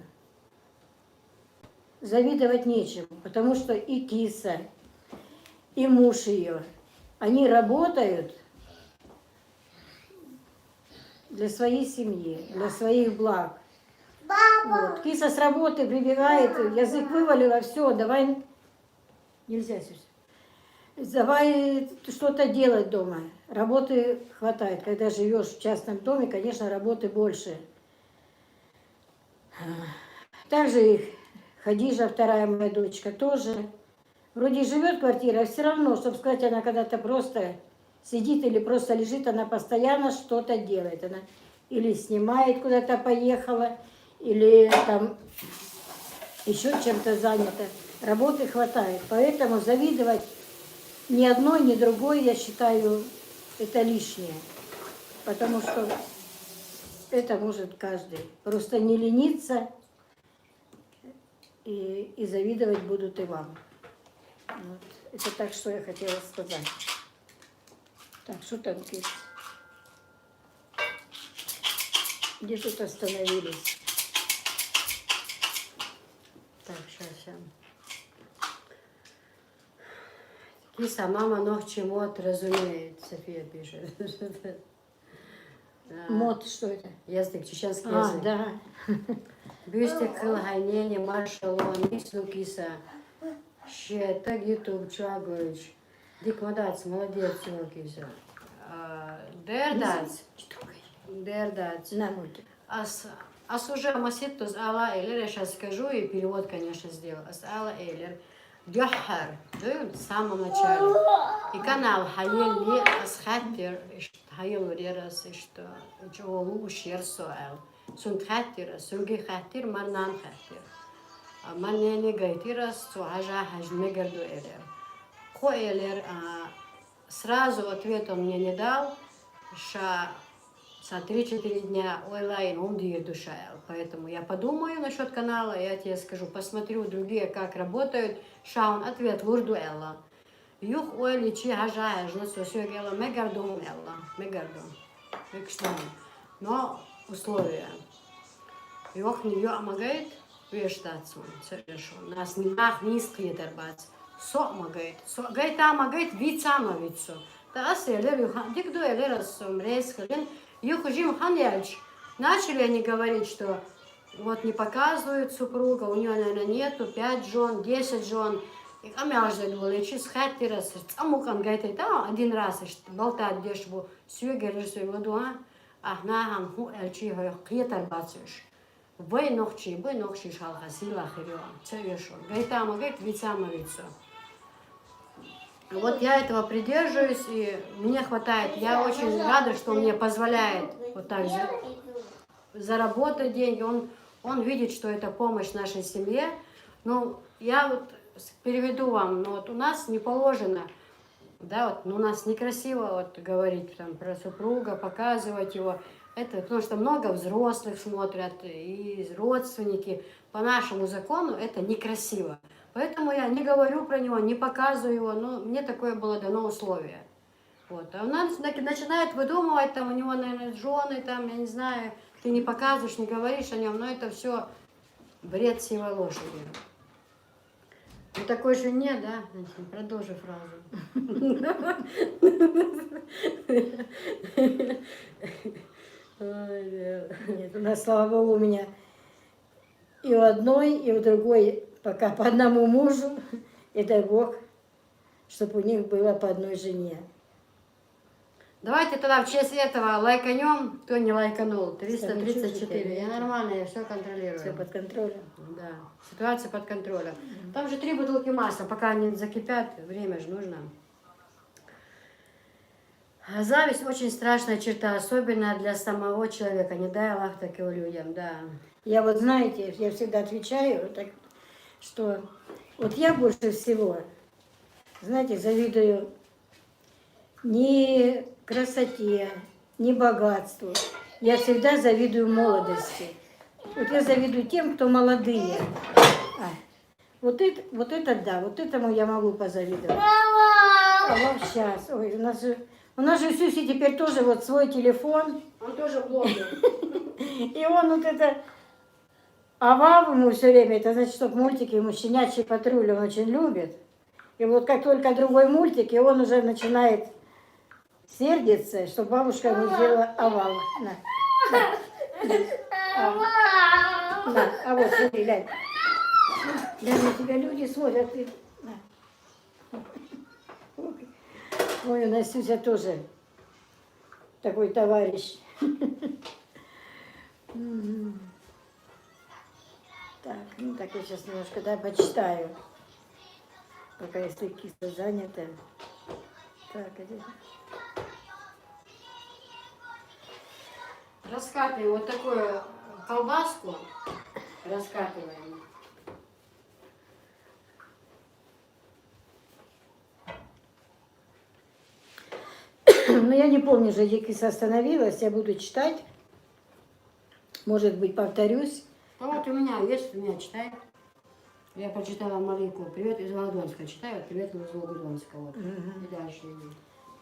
завидовать нечему. Потому что и киса, и муж ее, они работают для своей семьи, для своих благ. Вот. Киса с работы прибегает, язык вывалила, все, давай, нельзя сейчас. Давай что-то делать дома. Работы хватает. Когда живешь в частном доме, конечно, работы больше. Также и Хадижа, вторая моя дочка, тоже. Вроде живет квартира, а все равно, чтобы сказать, она когда-то просто сидит или просто лежит, она постоянно что-то делает. Она или снимает, куда-то поехала, или там еще чем-то занята. Работы хватает. Поэтому завидовать ни одной, ни другой, я считаю, это лишнее. Потому что это может каждый. Просто не лениться, и завидовать будут и вам. Вот. Это так, что я хотела сказать. Так, что там, Кит? Где тут остановились? Так, сейчас. Киса, мама ногчи мод разумеет, София пишет. Мод, что это? Язык, чеченский А, язык. да. Бюстик хылгайнени маршалон, мислю киса. Ще, так ютуб, чуагуич. Дикмадац, молодец, всего киса. Дердац. Дердац. На мультик. Ас уже маситтус ала эйлер, я сейчас скажу, и перевод, конечно, сделал. Ас ала эйлер. Джохар, в самом начале. И канал Хайели Асхаттер, Хайел Рерас, что Джоулу Шер Соэл. Сун Хаттер, Сунги Хаттер, Марнан Хаттер. Маннени Гайтирас, Цуажа Хажмегарду Элер. Хоэлер сразу ответ он мне не дал, что За 3-4 дня онлайн он дает душа. Поэтому я подумаю насчет канала, я тебе скажу, посмотрю другие, как работают. Шаун ответ лурду элла. Юх ойли чи хажая, жнецо сёгела, мегардум элла. Мегардум. Но условия. Юх не амагает, вештацу. Нас нах низкие тербац. Со амагает. Со гайта амагает, вица амавицу. Та аселер юхан. Дик до элерас мрейсхалин. Юхужим ханельч. Начали они говорить, что вот не показывают супруга, у нее, наверное, нету 5 жен, 10 жен. И камяждали были, чиз хаттирас, амукан гайтай, там один раз болтать дешбу, сюгер, сюгладуа, ахнахам ху элчи хиетар бацуш. Бой нохчи шалхасила хирио, цевешо. Гайтама гайт, вицама вицо. Вот я этого придерживаюсь, и мне хватает. Я очень рада, что мне позволяет вот так же заработать деньги. Он видит, что это помощь нашей семье. Ну, я вот переведу вам, но вот у нас не положено, да, вот, ну, у нас некрасиво вот говорить там про супруга, показывать его. Это потому что много взрослых смотрят и родственники. По нашему закону это некрасиво. Поэтому я не говорю про него, не показываю его, но мне такое было дано условие. Вот. А он начинает выдумывать, там у него, наверное, жены, там, я не знаю, ты не показываешь, не говоришь о нем, но это все бред сивой лошади. Ну такой же нет, да? Продолжи фразу. Нет, у нас, слава богу, у меня и у одной, и у другой пока по одному мужу, и дай бог, чтобы у них было по одной жене. Давайте тогда в честь этого лайканем, кто не лайканул. 334. Я нормально, я все контролирую. Все под контролем. Да, ситуация под контролем. Там же 3 бутылки масла, пока они закипят, время же нужно. Зависть очень страшная черта, особенно для самого человека. Не дай Аллах таким людям, да. Я вот, знаете, я всегда отвечаю, так, что вот я больше всего, знаете, завидую ни красоте, ни богатству. Я всегда завидую молодости. Вот я завидую тем, кто молодые. Вот это да, вот этому я могу позавидовать. А вот сейчас, ой, у нас же Сюси теперь тоже вот свой телефон. Он тоже блогер. И он вот это... А вал ему все время, это значит, что мультики ему «Щенячий патруль» он очень любит. И вот как только другой мультик, и он уже начинает сердиться, что бабушка ему сделала овал. А вот, смотри, глянь. Глянь, на тебя люди смотрят. Ты... Ой, у нас Сюся тоже такой товарищ. Так, ну так я сейчас немножко, да, почитаю. Пока если киса занята. Так, где? Раскатываем вот такую колбаску. Раскатываем. Ну, я не помню, же, где киса остановилась. Я буду читать. Может быть, повторюсь. Ну вот у меня есть, читай. Я прочитала молитву. Привет из Волгодонска. Читаю, вот привет из Волгодонска. Вот. И дальше иди.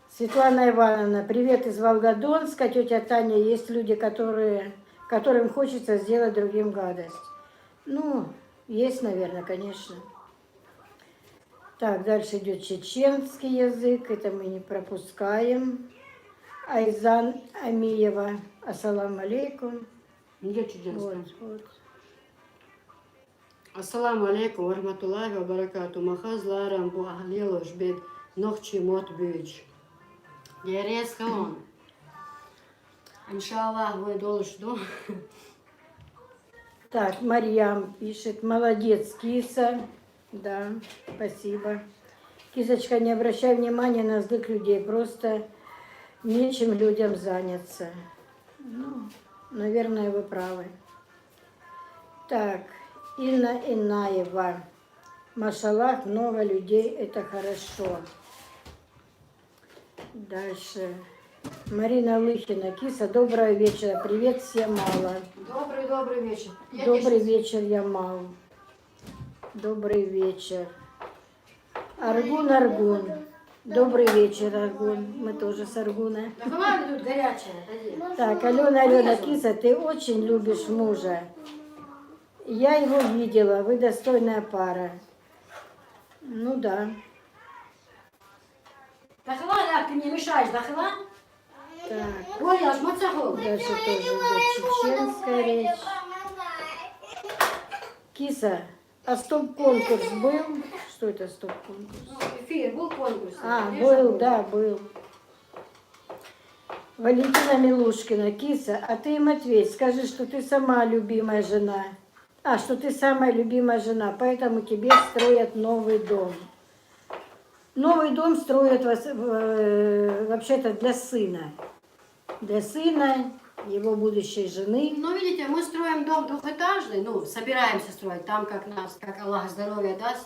Светлана Ивановна, привет из Волгодонска. Тетя Таня, есть люди, которым хочется сделать другим гадость. Ну, есть, наверное, конечно. Так, дальше идет чеченский язык. Это мы не пропускаем. Айзан Амиева. Ассаламу алейкум. Где чудесно. Вот. Ассаламу алейкум, варахматуллахи ва баракату. Махазларам бу ахлилуш бед нохчи мот бюч. Дерез халон. Иншаллах, вы должны. Так, Марьям пишет. Молодец, киса. Да, спасибо. Кисочка, не обращай внимания на злых людей. Просто нечем людям заняться. Ну, наверное, вы правы. Так, Инна Инаева. Машаллах, много людей, это хорошо. Дальше. Марина Лыхина, киса, доброго вечера. Привет всем, мало. Добрый вечер. Добрый вечер, я мал. Добрый вечер. Аргун, Аргун. Добрый вечер, Аргун. Мы тоже с Аргуна. Да хватит тут горячая. Отойди. Так, Алена, киса, ты очень любишь мужа. Я его видела, вы достойная пара. Ну да. Да хватит, ты мне мешаешь, да хватит? Так, Ой, аж мацаху. дальше тоже идет чеченская речь. Киса, а стоп-конкурс был? Что это стоп-конкурс? Ну, эфир, был конкурс. А, Конечно, был, да, был. Валентина Милушкина, киса, а ты им ответь, скажи, что ты сама любимая жена. А, что ты самая любимая жена, поэтому тебе строят новый дом. Новый дом строят вообще-то для сына. Для сына, его будущей жены. Ну, видите, мы строим дом двухэтажный, ну, собираемся строить, там как нас, как Аллах здоровья даст.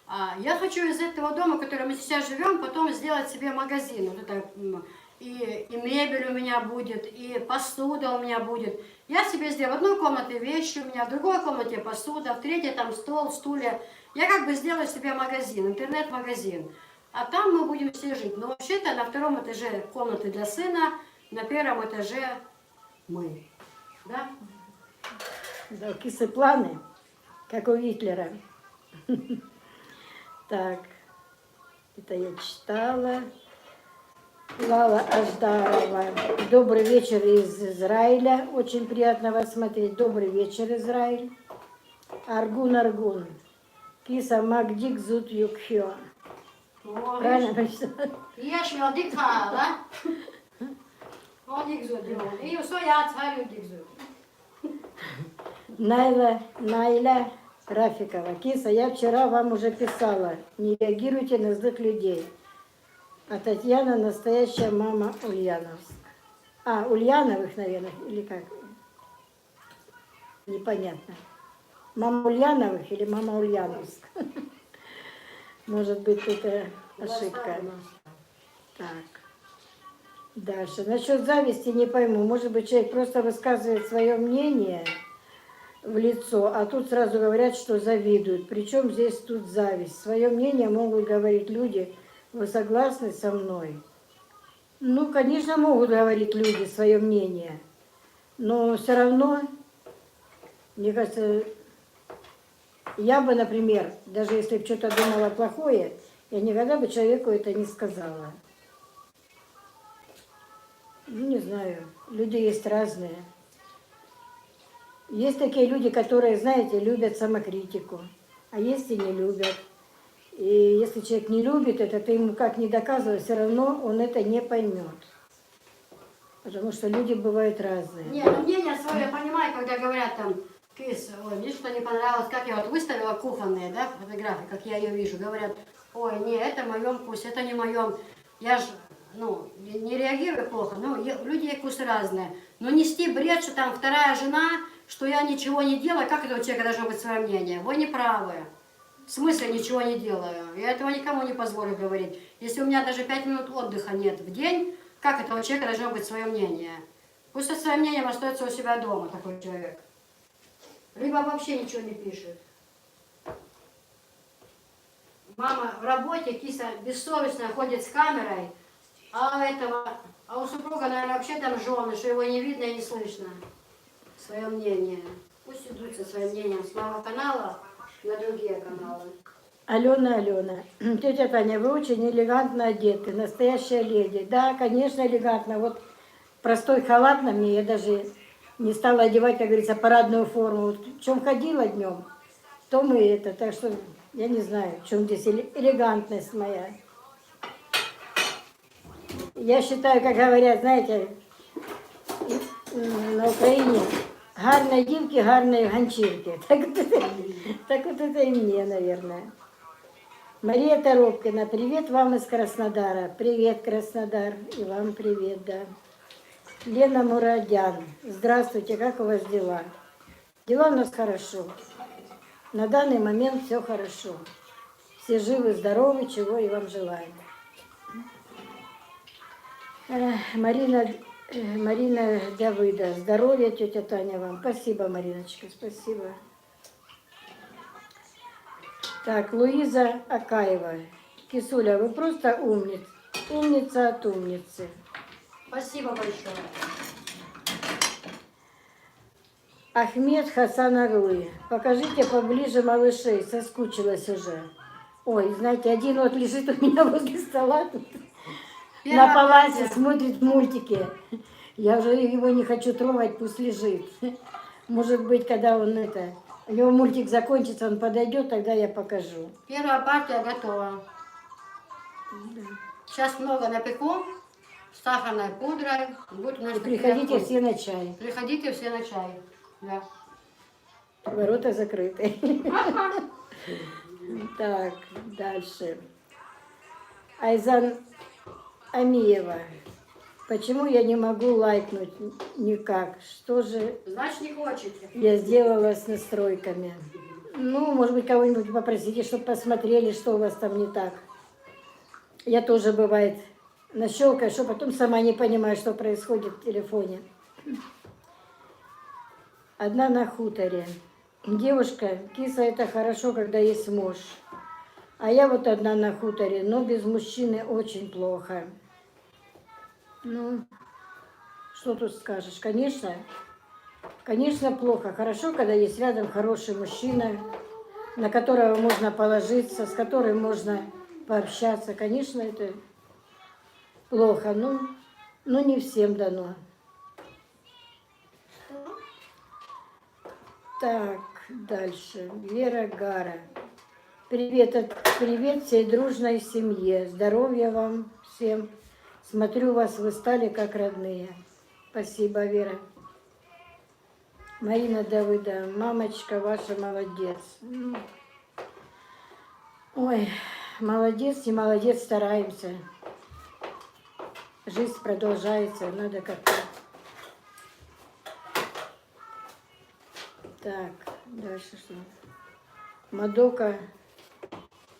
А я хочу из этого дома, в котором мы сейчас живем, потом сделать себе магазин. Вот это, и мебель у меня будет, и посуда у меня будет. Я себе сделаю в одной комнате вещи у меня, в другой комнате посуда, в третьей там стол, стулья. Я как бы сделаю себе магазин, интернет-магазин. А там мы будем все жить. Но вообще-то на втором этаже комнаты для сына, на первом этаже мы. Да? Да, кисы планы, как у Гитлера. Так, это я читала. Лала Аждарова. Добрый вечер из Израиля. Очень приятно вас смотреть. Добрый вечер, Израиль. Аргун, Аргун. Киса Магдик Зут Юкхё. Правильно прочитала? Ешь мел дикха, да? Он дикзут, и все я царю дикзут. Найла Рафикова. Киса, я вчера вам уже писала. Не реагируйте на злых людей. А Татьяна настоящая мама Ульяновск. А, Ульяновых, наверное, или как? Непонятно. Мама Ульяновых или мама Ульяновск? Может быть, это ошибка. Так. Дальше. Насчет зависти не пойму. Может быть, человек просто высказывает свое мнение в лицо, а тут сразу говорят, что завидуют. Причем здесь тут зависть. Свое мнение могут говорить люди. Вы согласны со мной? Ну, конечно, могут говорить люди свое мнение. Но все равно, мне кажется, я бы, например, даже если бы что-то думала плохое, я никогда бы человеку это не сказала. Ну, не знаю, люди есть разные. Есть такие люди, которые, знаете, любят самокритику, а есть и не любят. И если человек не любит это, ты ему как не доказывай, все равно он это не поймет. Потому что люди бывают разные. Не, ну мнение свое я понимаю, когда говорят там, Кис, ой, мне что не понравилось, как я вот выставила кухонные, да, фотографии, как я ее вижу, говорят, ой, не, это в моем вкусе, это не в моем. Я же, ну, не реагирую плохо, ну, у людей вкусы разные. Но нести бред, что там вторая жена, что я ничего не делаю, как это у человека должно быть свое мнение? Вы не правы. В смысле ничего не делаю? Я этого никому не позволю говорить. Если у меня даже 5 минут отдыха нет в день, как это у человека должно быть свое мнение? Пусть со своим мнением остается у себя дома такой человек. Либо вообще ничего не пишет. Мама в работе, киса бессовестно ходит с камерой, а у супруга, наверное, вообще там жены, что его не видно и не слышно. Свое мнение. Пусть идут со своим мнением с моего канала на другие каналы. Алена, тетя Таня, вы очень элегантно одеты, настоящая леди. Да, конечно, элегантно. Вот простой халат на мне, я даже не стала одевать, как говорится, парадную форму. Вот в чем ходила днем, то мы это. Так что я не знаю, в чем здесь элегантность моя. Я считаю, как говорят, знаете, на Украине, гарные девки, гарные ганчірки. Так вот это и мне, наверное. Мария Торопкина, привет вам из Краснодара. Привет, Краснодар. И вам привет, да. Лена Мурадян, здравствуйте, как у вас дела? Дела у нас хорошо. На данный момент все хорошо. Все живы, здоровы, чего и вам желаем. Марина Давыда. Здоровья, тетя Таня, вам. Спасибо, Мариночка, спасибо. Так, Луиза Акаева. Кисуля, вы просто умница. Умница от умницы. Спасибо большое. Ахмед Хасанаглы. Покажите поближе малышей. Соскучилась уже. Ой, знаете, один вот лежит у меня возле стола тут. На палате смотрит мультики. Я уже его не хочу трогать, пусть лежит. Может быть, когда он у него мультик закончится, он подойдет, тогда я покажу. Первая партия готова. Сейчас много напеку с сахарной пудрой. Будет у нас И приходите такой. все на чай. Приходите все на чай. Да. Ворота закрыты. Так, дальше. Айзан Амиева. Почему я не могу лайкнуть никак? Что же Значит, не хочете. я сделала с настройками? Ну, может быть, кого-нибудь попросите, чтобы посмотрели, что у вас там не так. Я тоже, бывает, нащелкаю, что потом сама не понимаю, что происходит в телефоне. Одна на хуторе. Девушка, киса, это хорошо, когда есть муж. А я вот одна на хуторе, но без мужчины очень плохо. Ну, что тут скажешь? Конечно, плохо. Хорошо, когда есть рядом хороший мужчина, на которого можно положиться, с которым можно пообщаться. Конечно, это плохо, но не всем дано. Так, дальше. Вера Гара. Привет всей дружной семье. Здоровья вам всем. Смотрю вас, вы стали как родные. Спасибо, Вера. Марина Давыда. Мамочка ваша молодец. Ой, молодец, не молодец, стараемся. Жизнь продолжается, надо как-то. Так, дальше что? Мадока.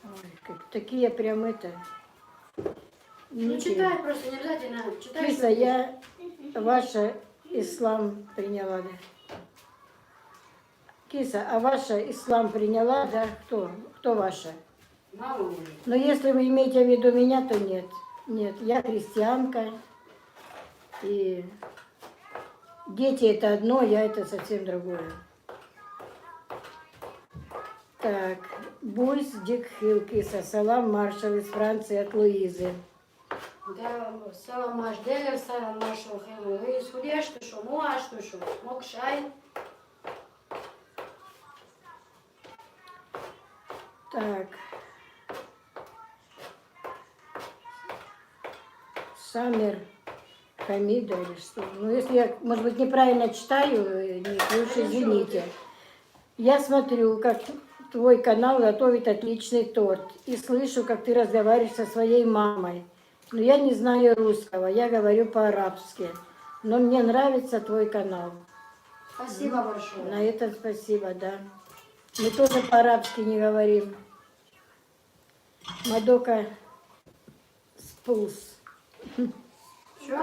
Ой, такие прям это. Ну, читай просто, не обязательно. Читай, Киса, я ваша ислам приняла, да? Киса, а ваша ислам приняла, да? Кто ваша? Мало. Но если вы имеете в виду меня, то нет. Нет, я христианка. И дети это одно, я это совсем другое. Так, Буйс Дикхил, Киса, салам маршал из Франции от Луизы. Да, салам Машделер, салам Маршал Хэмл. Вы исхудешь, ты что, муаш, ты что, мок шай. Так. Самир Хамида или что? Ну, если я, может быть, неправильно читаю, Ник, вы уж извините. Я смотрю, как твой канал готовит отличный торт. И слышу, как ты разговариваешь со своей мамой. Но я не знаю русского, я говорю по-арабски. Но мне нравится твой канал. Спасибо большое. На этом спасибо, да. Мы тоже по-арабски не говорим. Мадока Спулс. Что? Что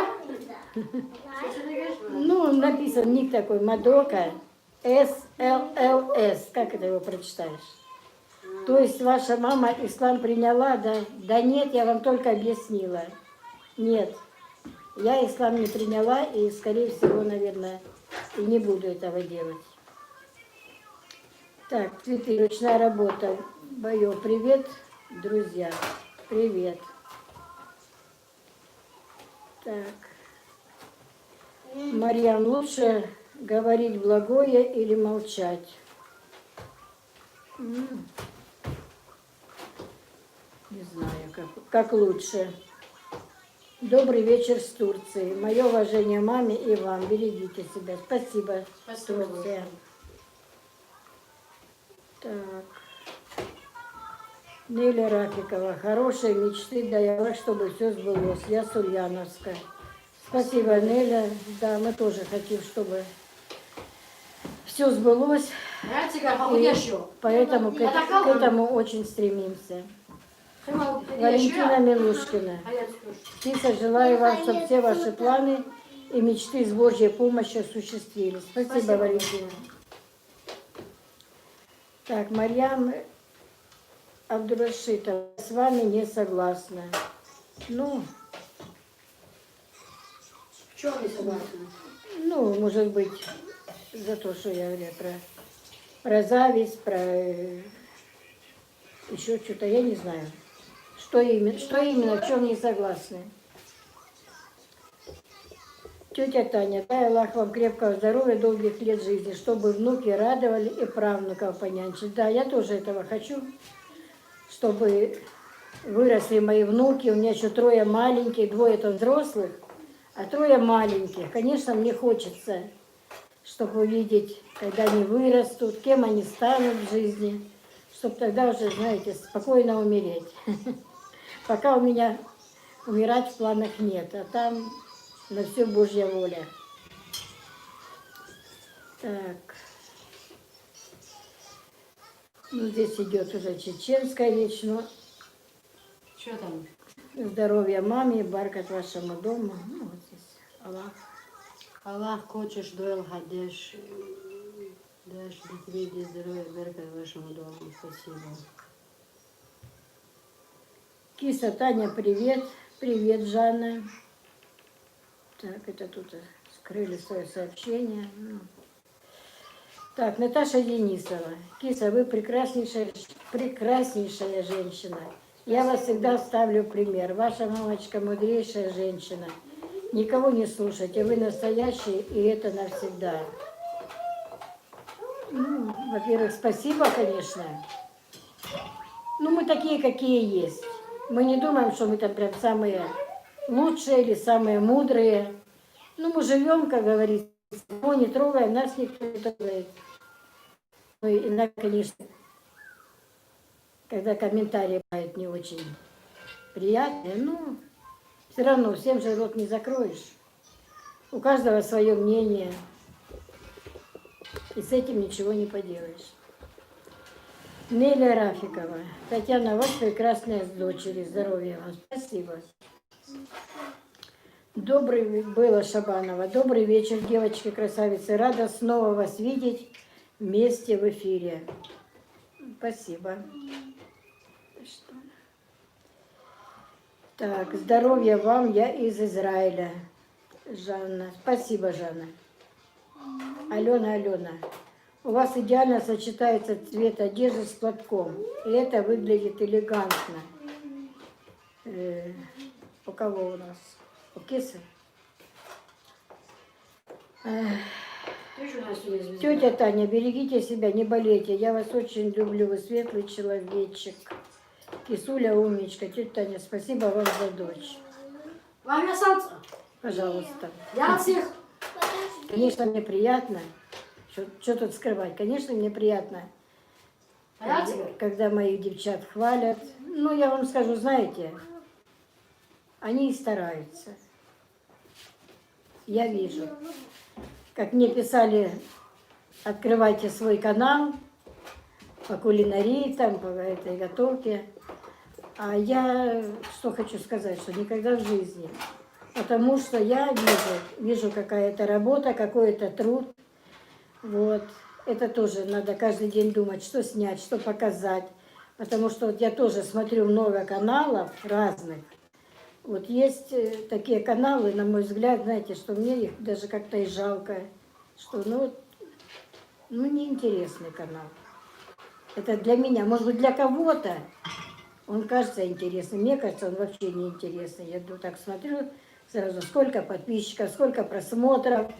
ты говоришь? Ну, написан ник такой, Мадока SLLS. Как это его прочитаешь? То есть ваша мама ислам приняла, да? Да нет, я вам только объяснила. Нет, я ислам не приняла и, скорее всего, наверное, и не буду этого делать. Так, цветы, ручная работа. Бою, привет, друзья. Привет. Так. Марьям, лучше говорить благое или молчать? Не знаю, как лучше. Добрый вечер с Турции. Мое уважение маме и вам. Берегите себя. Спасибо, Спасибо Турция. Так. Неля Рафикова. Хорошие мечты, дай Аллах, чтобы все сбылось. Я с Ульяновска. Спасибо, Неля. Да, мы тоже хотим, чтобы все сбылось. Братика, И похудешь еще. поэтому к этому очень стремимся. Валентина Милушкина. А я скажу. Киса, желаю вам, чтобы все ваши планы и мечты с Божьей помощью осуществились. Спасибо, Валентина. Так, Марьям Абдурашитова, с вами не согласна. Ну, В чем не согласна? может быть, за то, что я говорю про зависть, про еще что-то, я не знаю. Что именно, в чем не согласны. Тетя Таня, дай Аллах вам крепкого здоровья, долгих лет жизни, чтобы внуки радовали и правнуков понянчить. Да, я тоже этого хочу, чтобы выросли мои внуки. У меня еще 3 маленьких, 2 там взрослых, а 3 маленьких. Конечно, мне хочется, чтобы увидеть, когда они вырастут, кем они станут в жизни, чтобы тогда уже, знаете, спокойно умереть. Пока у меня умирать в планах нет, а там на все Божья воля. Так. Ну, здесь идет уже чеченская речь, но Что там? здоровья маме, баркат вашему дому. Ну, вот здесь Аллах. Аллах хочешь, дуэл гадеш. Дашь тебе здоровья, берка вашему дому. Спасибо. Киса, Таня, привет. Привет, Жанна. Так, это тут скрыли свое сообщение. Ну. Так, Наташа Денисова. Киса, вы прекраснейшая женщина. Я вас всегда ставлю в пример. Ваша мамочка мудрейшая женщина. Никого не слушайте, вы настоящие, и это навсегда. Ну, во-первых, спасибо, конечно. Ну, мы такие, какие есть. Мы не думаем, что мы там прям самые лучшие или самые мудрые. Ну, мы живем, как говорится, мы не трогаем, нас никто не трогает. Ну, и иногда, конечно, когда комментарии бывают не очень приятные, ну, все равно всем же рот не закроешь. У каждого свое мнение, и с этим ничего не поделаешь. Неля Рафикова. Татьяна, у вас прекрасная дочери. Здоровья вам. Спасибо. Была Шабанова. Добрый вечер, девочки-красавицы. Рада снова вас видеть вместе в эфире. Спасибо. Так, здоровья вам, я из Израиля. Жанна. Спасибо, Жанна. Алена. У вас идеально сочетается цвет одежды с платком. И это выглядит элегантно. У кого у нас? У Кисы? Тетя Таня, берегите себя, не болейте. Я вас очень люблю, вы светлый человечек. Кисуля умничка. Тетя Таня, спасибо вам за дочь. Вам солнце. Пожалуйста. Я всех. Конечно, мне приятно. Что тут скрывать? Конечно, мне приятно, когда моих девчат хвалят. Ну, я вам скажу, знаете, они и стараются. Я вижу. Как мне писали, открывайте свой канал по кулинарии, там, по этой готовке. А я что хочу сказать, что никогда в жизни. Потому что я вижу какая-то работа, какой-то труд. Вот. Это тоже надо каждый день думать, что снять, что показать. Потому что вот я тоже смотрю много каналов разных. Вот есть такие каналы, на мой взгляд, знаете, что мне их даже как-то и жалко. Что, неинтересный канал. Это для меня, может быть, для кого-то он кажется интересным. Мне кажется, он вообще не интересный. Я так смотрю сразу, сколько подписчиков, сколько просмотров.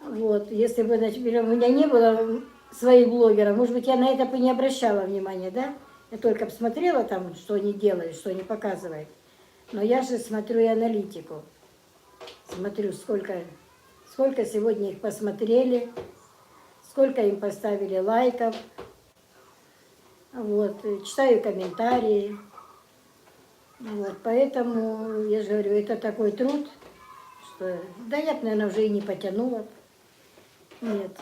Вот, если бы, например, у меня не было своих блогеров, может быть, я на это бы не обращала внимания, да? Я только посмотрела там, что они делают, что они показывают. Но я же смотрю и аналитику. Смотрю, сколько сегодня их посмотрели, сколько им поставили лайков. Вот, читаю комментарии. Вот, поэтому, я же говорю, это такой труд, что, да я бы, наверное, уже и не потянула. Нет.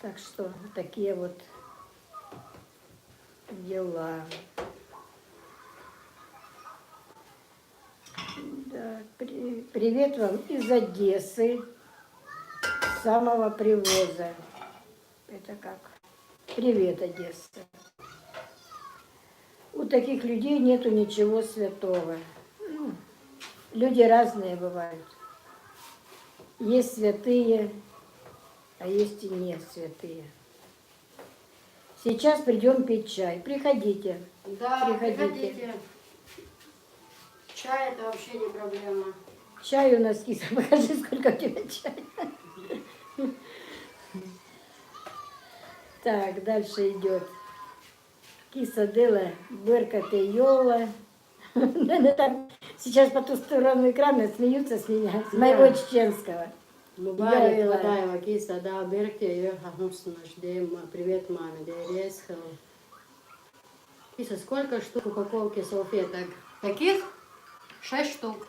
Так что такие вот дела. Да, привет вам из Одессы, с самого привоза. Это как? Привет, Одесса. У таких людей нету ничего святого. Ну, люди разные бывают. Есть святые, а есть и не святые. Сейчас придем пить чай. Приходите. Да, Приходите. приходите. Чай это вообще не проблема. Чай у нас, киса, покажи, сколько у тебя чая. Так, дальше идет. Киса дела, бырка ты йола. Сейчас по ту сторону экрана смеются с меня, с моего чеченского. Мубарик, Йойла. Ладаева, Киса, да, Берке, Йоха, Хумсунаш, привет маме, Дересхал. Киса, сколько штук упаковки салфеток? Таких? 6 штук.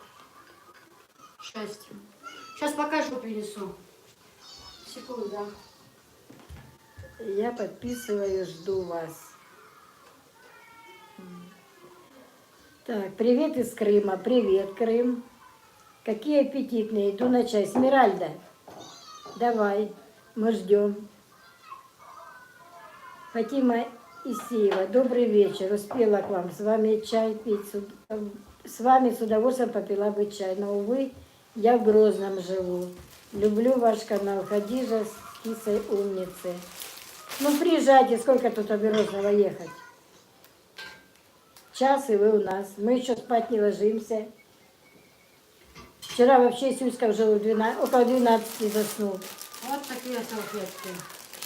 6. Сейчас покажу, принесу. Секунда. Я подписываю, жду вас. Так, привет из Крыма. Привет, Крым. Какие аппетитные. Иду на чай. Смиральда, давай, мы ждем. Фатима Исеева, добрый вечер. Успела к вам. С вами чай пить. С вами с удовольствием попила бы чай. Но, увы, я в Грозном живу. Люблю ваш канал. Хадижа с Кисой умницы. Ну, приезжайте, сколько тут до Грозного ехать? Час, и вы у нас. Мы еще спать не ложимся. Вчера вообще Сюська уже около 12 заснул. Вот такие салфетки.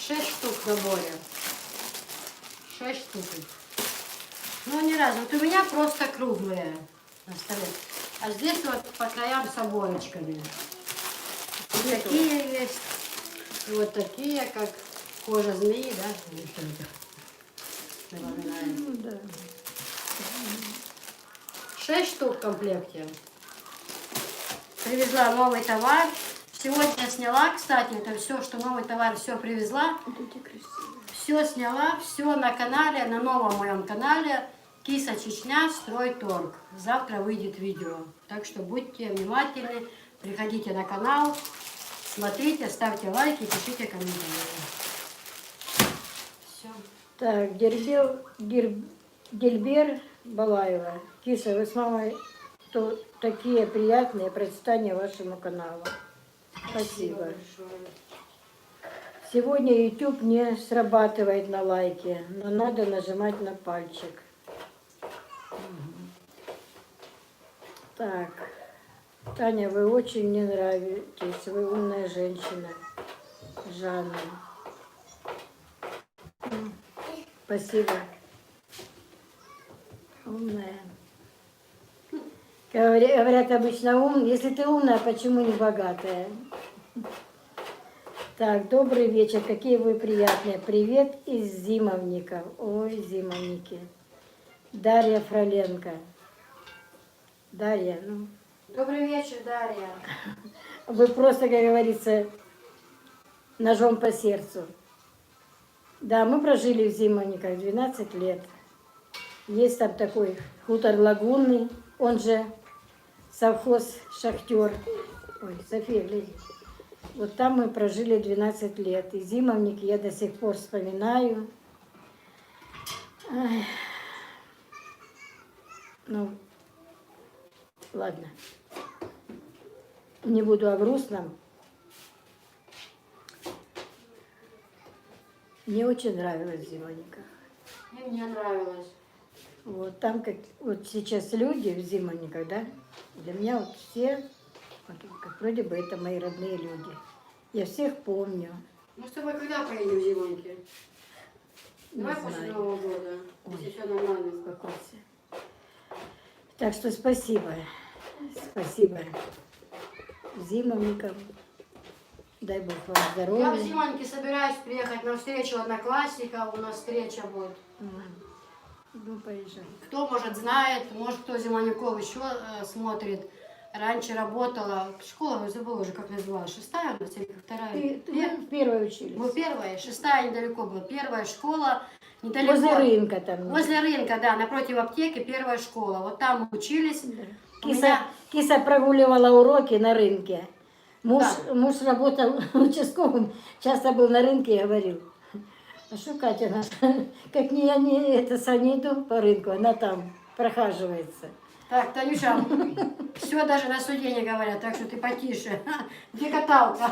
6 штук в наборе. 6 штук. Ну, ни разу. Вот у меня просто круглые на столе. А здесь вот по краям с оборочками. И такие есть. И вот такие, как кожа змеи, да? Или что это? Напоминает. Ну, да. 6 штук в комплекте. Привезла новый товар. Сегодня сняла, кстати, это все, что новый товар, все привезла. Все сняла, все на канале, на новом моем канале. Киса Чечня, Стройторг. Завтра выйдет видео. Так что будьте внимательны, приходите на канал, смотрите, ставьте лайки, пишите комментарии. Все. Так, Дельбер Балаева. Киса, вы с мамой такие приятные прочитания вашему каналу. Спасибо. большое. Сегодня YouTube не срабатывает на лайки, но надо нажимать на пальчик. Так, Таня, вы очень мне нравитесь, вы умная женщина. Жанна. Спасибо. Умная. Говорят обычно если ты умная, почему не богатая? Так, добрый вечер, какие вы приятные. Привет из Зимовников. Ой, Зимовники. Дарья Фроленко. Дарья, ну. Добрый вечер, Дарья. Вы просто, как говорится, ножом по сердцу. Да, мы прожили в Зимовниках 12 лет. Есть там такой хутор Лагунный, он же совхоз Шахтер. Ой, София, гляди. Вот там мы прожили 12 лет. И Зимовники я до сих пор вспоминаю. Ай. Ну, ладно. Не буду о грустном. Мне очень нравилось в Зимовниках. И мне нравилось. Вот там, как вот сейчас люди в Зимовниках, да, для меня вот все, вот, как вроде бы это мои родные люди. Я всех помню. Мы с тобой когда поедем в Зимоньки? Не Давай после знаю. Нового года, если все нормально. Успокойся. Так что спасибо. Спасибо Зимовникам. Дай Бог вам Я в здоровья. Зимоньке собираюсь приехать на встречу одноклассников. У нас встреча будет. Ну, поезжай. Кто, может, знает, может, кто Зимоняков еще смотрит. Раньше работала, школа, я забыла уже, как называлась, 6-я у нас или 2-я? Ты в первой учились? Мы 1-я, 6-я недалеко была. 1-я школа, недалеко. Возле рынка там. Возле рынка, да, напротив аптеки, 1-я школа. Вот там мы учились. Да. У меня- Киса прогуливала уроки на рынке. Муж, Да. муж работал участковым, часто был на рынке и говорил, а что Катя наша, как не я не иду по рынку, она там прохаживается. Так, Танюша, все даже на суде не говорят, так что ты потише. Где каталка?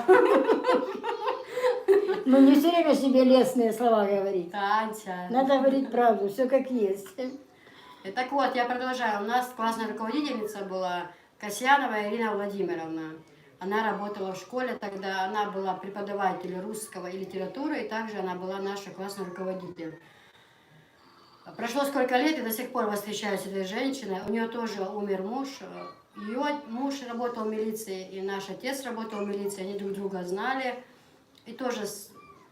Ну не все время себе лестные слова говорить. Танца. Надо говорить правду, все как есть. И так вот, я продолжаю. У нас классная руководительница была Касьянова Ирина Владимировна. Она работала в школе тогда, она была преподаватель русского и литературы, и также она была наша классный руководитель. Прошло сколько лет, и до сих пор встречаюсь с этой женщиной. У нее тоже умер муж. Ее муж работал в милиции, и наш отец работал в милиции. Они друг друга знали. И тоже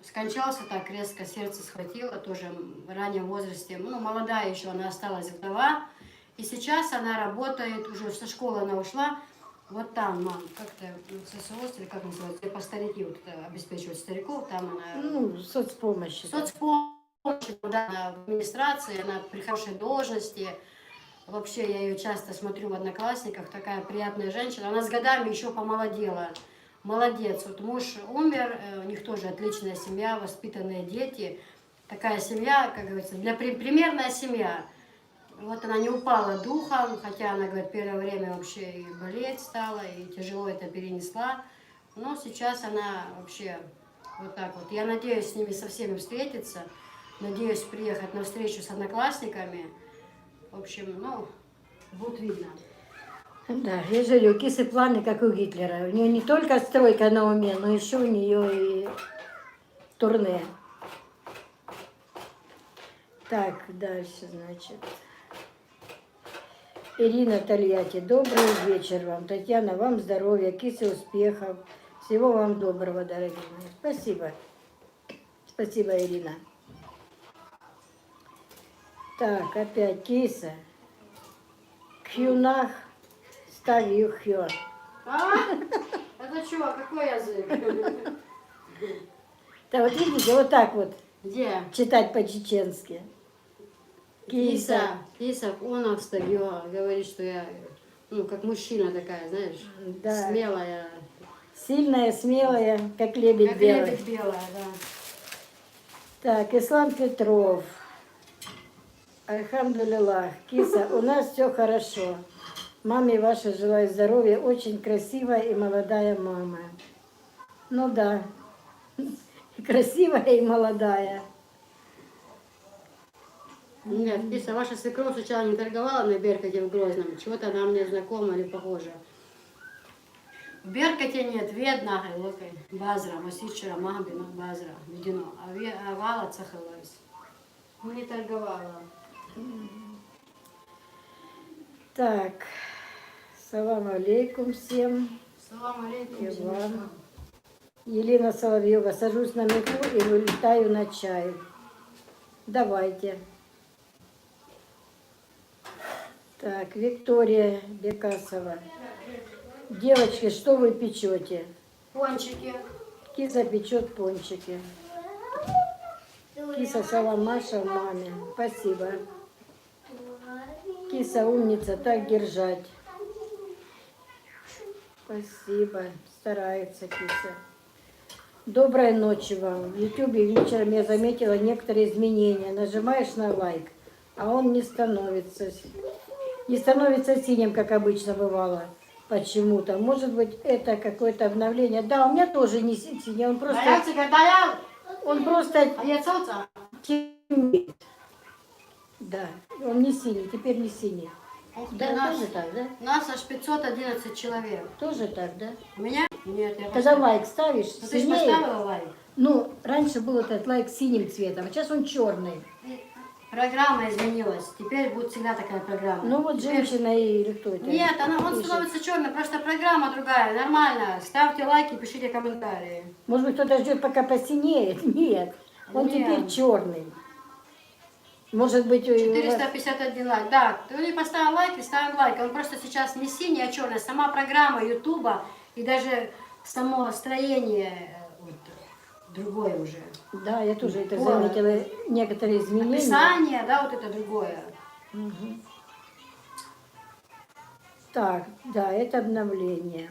скончался так резко, сердце схватило, тоже в раннем возрасте. Ну, молодая еще, она осталась вдова. И сейчас она работает, уже со школы она ушла. Вот там, мам, как-то ССО, или как называется, по старики вот это обеспечивать стариков, там она... Ну, соцпомощь. Соцпомощь, да, она в администрации, она при хорошей должности. Вообще, я ее часто смотрю в Одноклассниках, такая приятная женщина. Она с годами еще помолодела. Молодец. Вот муж умер, у них тоже отличная семья, воспитанные дети. Такая семья, как говорится, примерная семья. Вот она не упала духом, хотя она, говорит, первое время вообще и болеть стала, и тяжело это перенесла. Но сейчас она вообще вот так вот. Я надеюсь с ними со всеми встретиться, надеюсь приехать на встречу с одноклассниками. В общем, ну, будет видно. Да, я же говорю, у Кисы планы, как у Гитлера. У нее не только стройка на уме, но еще у нее и турне. Так, дальше, значит. Ирина Тольятти, добрый вечер вам. Татьяна, вам здоровья, Кисе успехов. Всего вам доброго, дорогие мои. Спасибо. Спасибо, Ирина. Так, опять Киса. Кюнах. Ставью хё. А? Это что, какой язык? Да вот видите, вот так вот Где? читать по-чеченски. Киса, он встаёт, говорит, что я, ну, как мужчина такая, знаешь, Да. смелая. Сильная, смелая, как лебедь Как белый. лебедь белая, да. Так, Ислам Петров. Альхамдулиллах. Киса, у нас все хорошо. Маме вашей желаю здоровья. Очень красивая и молодая мама. Ну да. Красивая и молодая. Нет, Киса, ваша свекровь сначала не торговала на Беркуте в Грозном. Чего-то она мне знакома или похожа. В Беркуте нет, видно, базра, масичера, магбина, базра, видено. А вала цахалась. Не торговала. Так. Салам алейкум всем. Салам алейкум. И Дениска. вам. Елена Соловьева. Сажусь на метро и вылетаю на чай. Давайте. Так, Виктория Бекасова. Девочки, что вы печете? Пончики. Киса печет пончики. Киса салам Маша маме. Спасибо. Киса умница, так держать. Спасибо. Старается Киса. Доброй ночи вам. В Ютубе вечером я заметила некоторые изменения. Нажимаешь на лайк, а он не становится синим, как обычно бывало. Почему-то. Может быть, это какое-то обновление. Да, у меня тоже не синий, он просто А я цоца? темнеет. Да, он не синий, теперь не синий. Ух ты, Да, нас, тоже так, да? нас аж 511 человек. Тоже так, да? У меня? Нет, я Когда лайк ставишь, Ну, ты же синее. поставила лайк. Ну, раньше был этот лайк синим цветом, а сейчас он черный. Программа изменилась. Теперь будет всегда такая программа. Ну вот Теперь- женщина или кто это? Нет, он пишет. становится черным, просто программа другая, нормально. Ставьте лайки, пишите комментарии. Может быть, кто-то ждет, пока посинеет? Нет, он Нет. теперь черный. Может быть, у вас- 451 лайк. Да, ты не поставил лайк и ставим лайк. Он просто сейчас не синий, а черный. Сама программа Ютуба и даже само строение вот, другое уже. Да, я тоже это Вот. заметила, некоторые изменения. Описание, да, вот это другое. Мгм. Так, да, это обновление.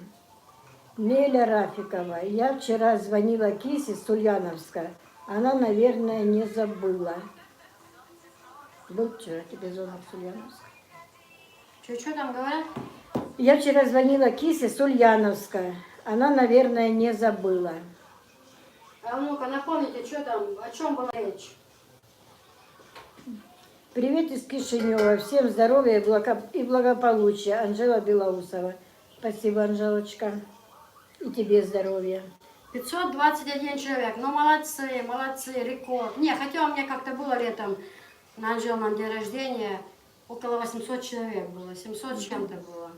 Неля Рафикова. Я вчера звонила Кисе с Ульяновска. Она, наверное, не забыла. Был вчера тебе звонок с Ульяновска? Что там говорят? Я вчера звонила Кисе с Ульяновска. Она, наверное, не забыла. А ну-ка, напомните, что там, о чем была речь? Привет из Кишинева. Всем здоровья и благополучия. Анжела Белоусова. Спасибо, Анжелочка. И тебе здоровья. 521 человек. Ну, молодцы, молодцы, рекорд. Не, хотя у меня как-то было летом на Анжелном день рождения около 800 человек было, 700 с чем-то было.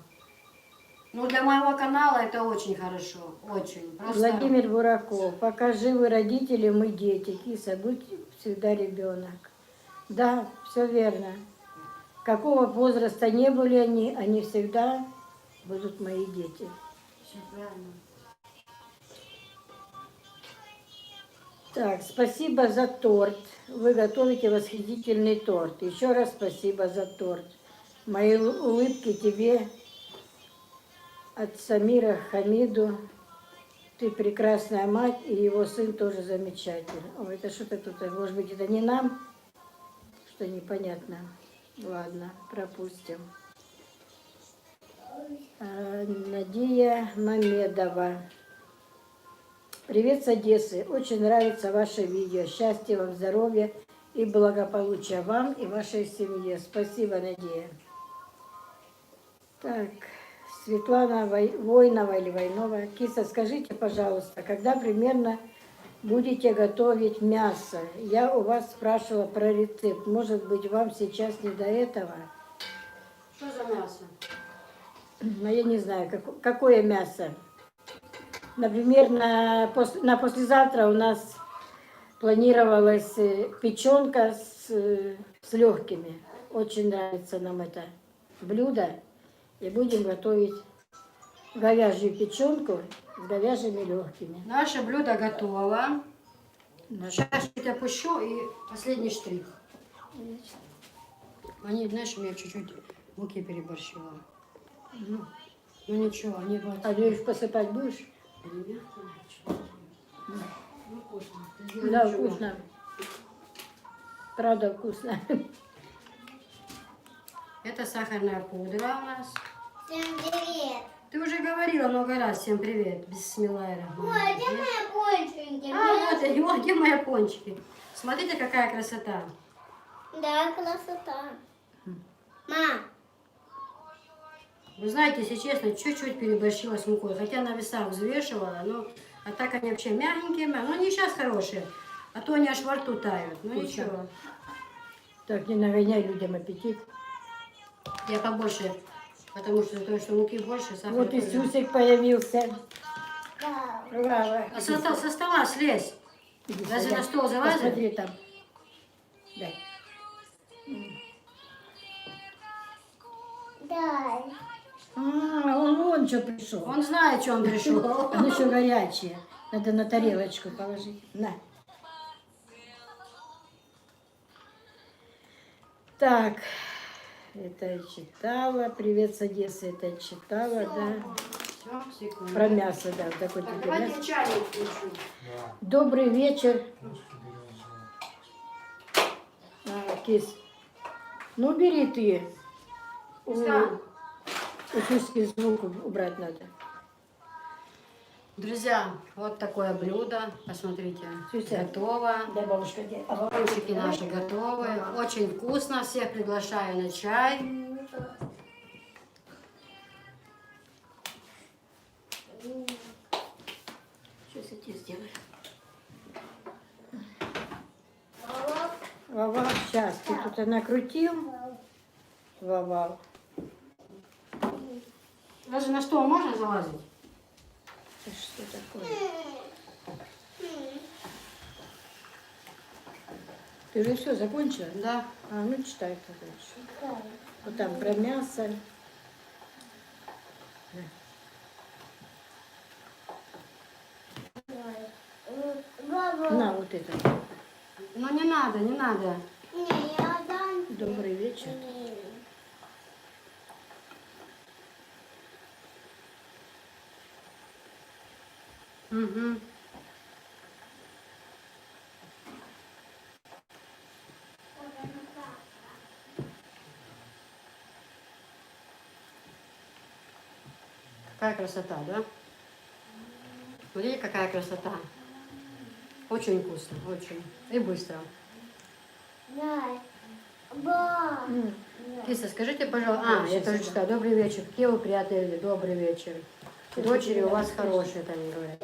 Ну, для моего канала это очень хорошо, очень. Просто... Владимир Бураков. Пока живы родители, мы дети. Киса, будь всегда ребенок. Да, все верно. Какого возраста не были они всегда будут мои дети. Всё правильно. Так, спасибо за торт. Вы готовите восхитительный торт. Еще раз спасибо за торт. Мои улыбки тебе от Самира Хамиду. Ты прекрасная мать, и его сын тоже замечательный. Ой, это что-то тут, может быть, это не нам? Что непонятно. Ладно, пропустим. Надия Мамедова. Привет с Одессы. Очень нравится ваше видео. Счастья вам, здоровья и благополучия вам и вашей семье. Спасибо, Надия. Так, Светлана Войнова или Войнова. Киса, скажите, пожалуйста, когда примерно будете готовить мясо? Я у вас спрашивала про рецепт. Может быть, вам сейчас не до этого? Что за мясо? Но я не знаю, какое мясо. Например, на послезавтра у нас планировалась печенка с легкими. Очень нравится нам это блюдо. И будем готовить говяжью печенку с говяжьими легкими. Наше блюдо готово. Сейчас я опущу и последний штрих. Они, знаешь, у меня чуть-чуть муки переборщила. Ну ничего, они вот... А ты их посыпать будешь? Они мягкие. Ну, вкусно. Да, вкусно. Правда, вкусно. Это сахарная пудра у нас. Всем привет. Ты уже говорила много раз. Всем привет. Бисмиллахи Ой, рахмани где мои пончики? вот, где мои пончики. Смотрите, какая красота. Да, красота. Мам, Вы знаете, если честно, чуть-чуть переборщила с мукой. Хотя на весах взвешивала, но... А так они вообще мягенькие. Ну, они сейчас хорошие. А то они аж во рту тают. Ну, Вкусно. ничего. Так, не нагоняй людям аппетит. Я побольше, потому что то, что муки больше, сахара Вот и тоже. Сюсик появился. да. Браво. А со стола слезь. Иди Разве сюда. на стол залазит? Посмотри там. Дай. Дай. Он вон что пришел. Он знает, что он пришел. Оно еще горячее. Надо на тарелочку положить. На. Так. Это я читала. Привет с Одессы. Это я читала, да. Все, секунду. Про мясо, да. Такой Так, тебе давайте мясо. я чайник включу. Добрый вечер. Кис. Ну, бери ты. Встань. Физический звук убрать надо. Друзья, вот такое блюдо. Посмотрите. Сюся. Готово. Дай бабушка, где? Пончики наши готовы. Очень вкусно. Всех приглашаю на чай. Сейчас я тебе сделаю. Мама, Вова, сейчас ты тут накрутил. Вова. Даже на стол можно залазить? Это что такое? Ты уже все закончила? Да. А, ну читай тогда. Вот там про мясо. Баба. На, вот это. Ну не надо, не надо. Не, я дам. Добрый вечер. Угу. Какая красота, да? Смотрите, какая красота. Очень вкусно, очень. И быстро. Да. Ба. Киса, скажите, пожалуйста... я тоже читаю. Добрый вечер. Какие вы приятные люди. Добрый вечер. Дочери у вас хорошие, там говорят.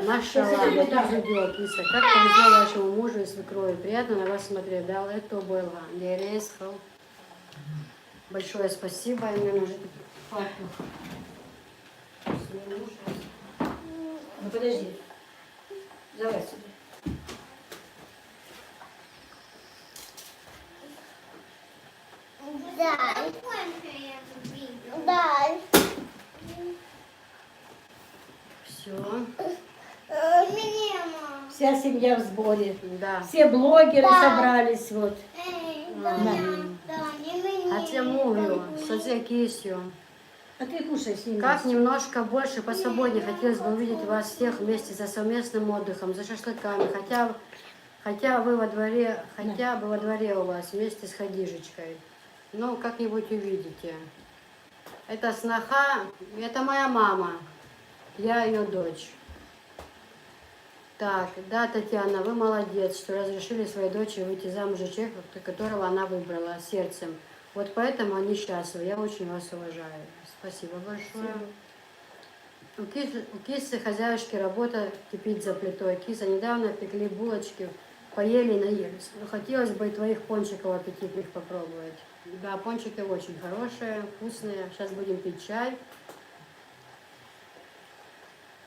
Машалла, я тоже видела, Киса. Как повезло вашему мужу и свекрови. Приятно на вас смотреть. Да, это было. Лересхал. Большое спасибо. И мне нужно... Ну подожди. Давай сюда. Дай. Дай. Все. Мама. Вся семья в сборе. Да. Все блогеры Да. собрались вот. Да, не мне. Хотя мовлю, созе кисью. А ты кушай с ними. Как немножко больше посвободнее хотелось бы увидеть вас всех вместе за совместным отдыхом, за шашлыками, хотя бы во дворе у вас вместе с Хадижечкой. Ну, как-нибудь увидите. Это сноха, это моя мама, я ее дочь. Так, да, Татьяна, вы молодец, что разрешили своей дочери выйти замуж за человека, которого она выбрала сердцем. Вот поэтому они счастливы. Я очень вас уважаю. Спасибо большое. У Кисы хозяюшки работа кипит за плитой. Киса, недавно пекли булочки, поели и наелись. Но хотелось бы и твоих пончиков аппетитных попробовать. Да, пончики очень хорошие, вкусные. Сейчас будем пить чай.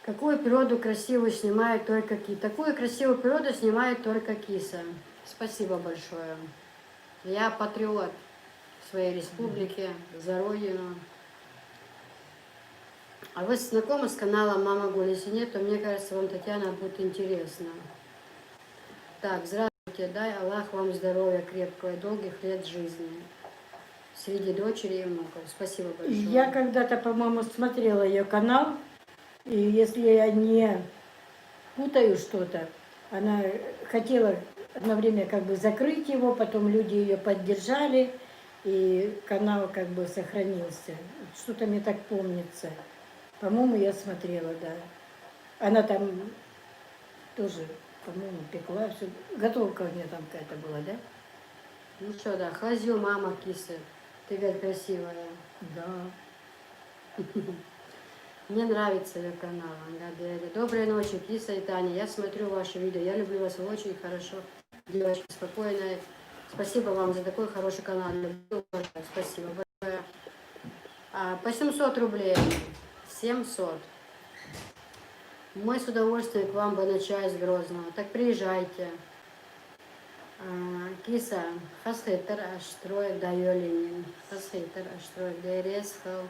Какую природу красивую снимает только Киса? Такую красивую природу снимает только Киса. Спасибо большое. Я патриот своей республики, за родину. А вы знакомы с каналом Мама Гуля? Если нет, то мне кажется, вам, Татьяна, будет интересно. Так, здравствуйте, дай Аллах вам здоровья крепкого и долгих лет жизни. Среди дочери и внуков. Спасибо большое. Я когда-то, по-моему, смотрела ее канал, и если я не путаю что-то, она хотела одно время как бы закрыть его, потом люди ее поддержали, и канал как бы сохранился. Что-то мне так помнится. По-моему, я смотрела, да. Она там тоже, по-моему, пекла все. Готовка у нее там какая-то была, да? Ну что, да, хазю, мама Кисы. Ты говоришь, красивая. Да. Мне нравится ее канал. Доброй ночи, Киса и Таня. Я смотрю ваши видео. Я люблю вас очень хорошо. Девочки, спокойная. Спасибо вам за такой хороший канал. Спасибо большое. По 700 рублей. 700. Мы с удовольствием к вам бы на чай с Грозного. Так приезжайте. Киса, хасхетер аштроек дайолинин. Хасхетер аштроек дайресхал.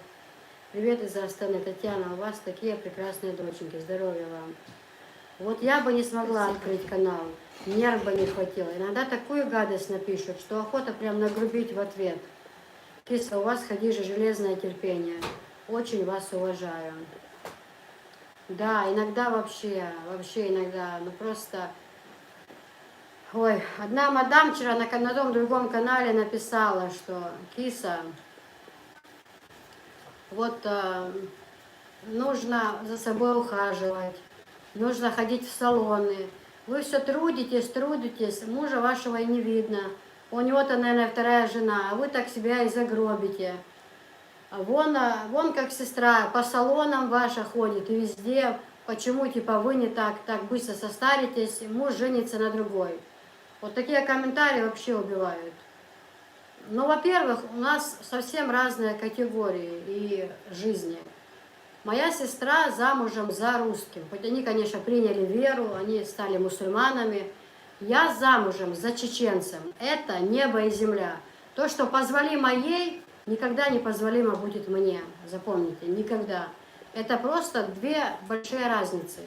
Привет из Астаны, Татьяна, у вас такие прекрасные доченьки, здоровья вам. Вот я бы не смогла открыть канал, нерв бы не хватило. Иногда такую гадость напишут, что охота прям нагрубить в ответ. Киса, у вас, Хадижа, железное терпение. Очень вас уважаю. Да, иногда вообще иногда, ну просто... Ой, одна мадам вчера на том другом канале написала, что Киса... Вот нужно за собой ухаживать, нужно ходить в салоны. Вы все трудитесь, мужа вашего и не видно. У него-то, наверное, вторая жена, а вы так себя и загробите. Вон как сестра по салонам ваша ходит и везде. Почему, типа, вы не так быстро состаритесь, муж женится на другой. Вот такие комментарии вообще убивают. Ну, во-первых, у нас совсем разные категории и жизни. Моя сестра замужем за русским. Хоть они, конечно, приняли веру, они стали мусульманами. Я замужем за чеченцем. Это небо и земля. То, что позволимо ей, никогда не позволимо будет мне. Запомните, никогда. Это просто две большие разницы.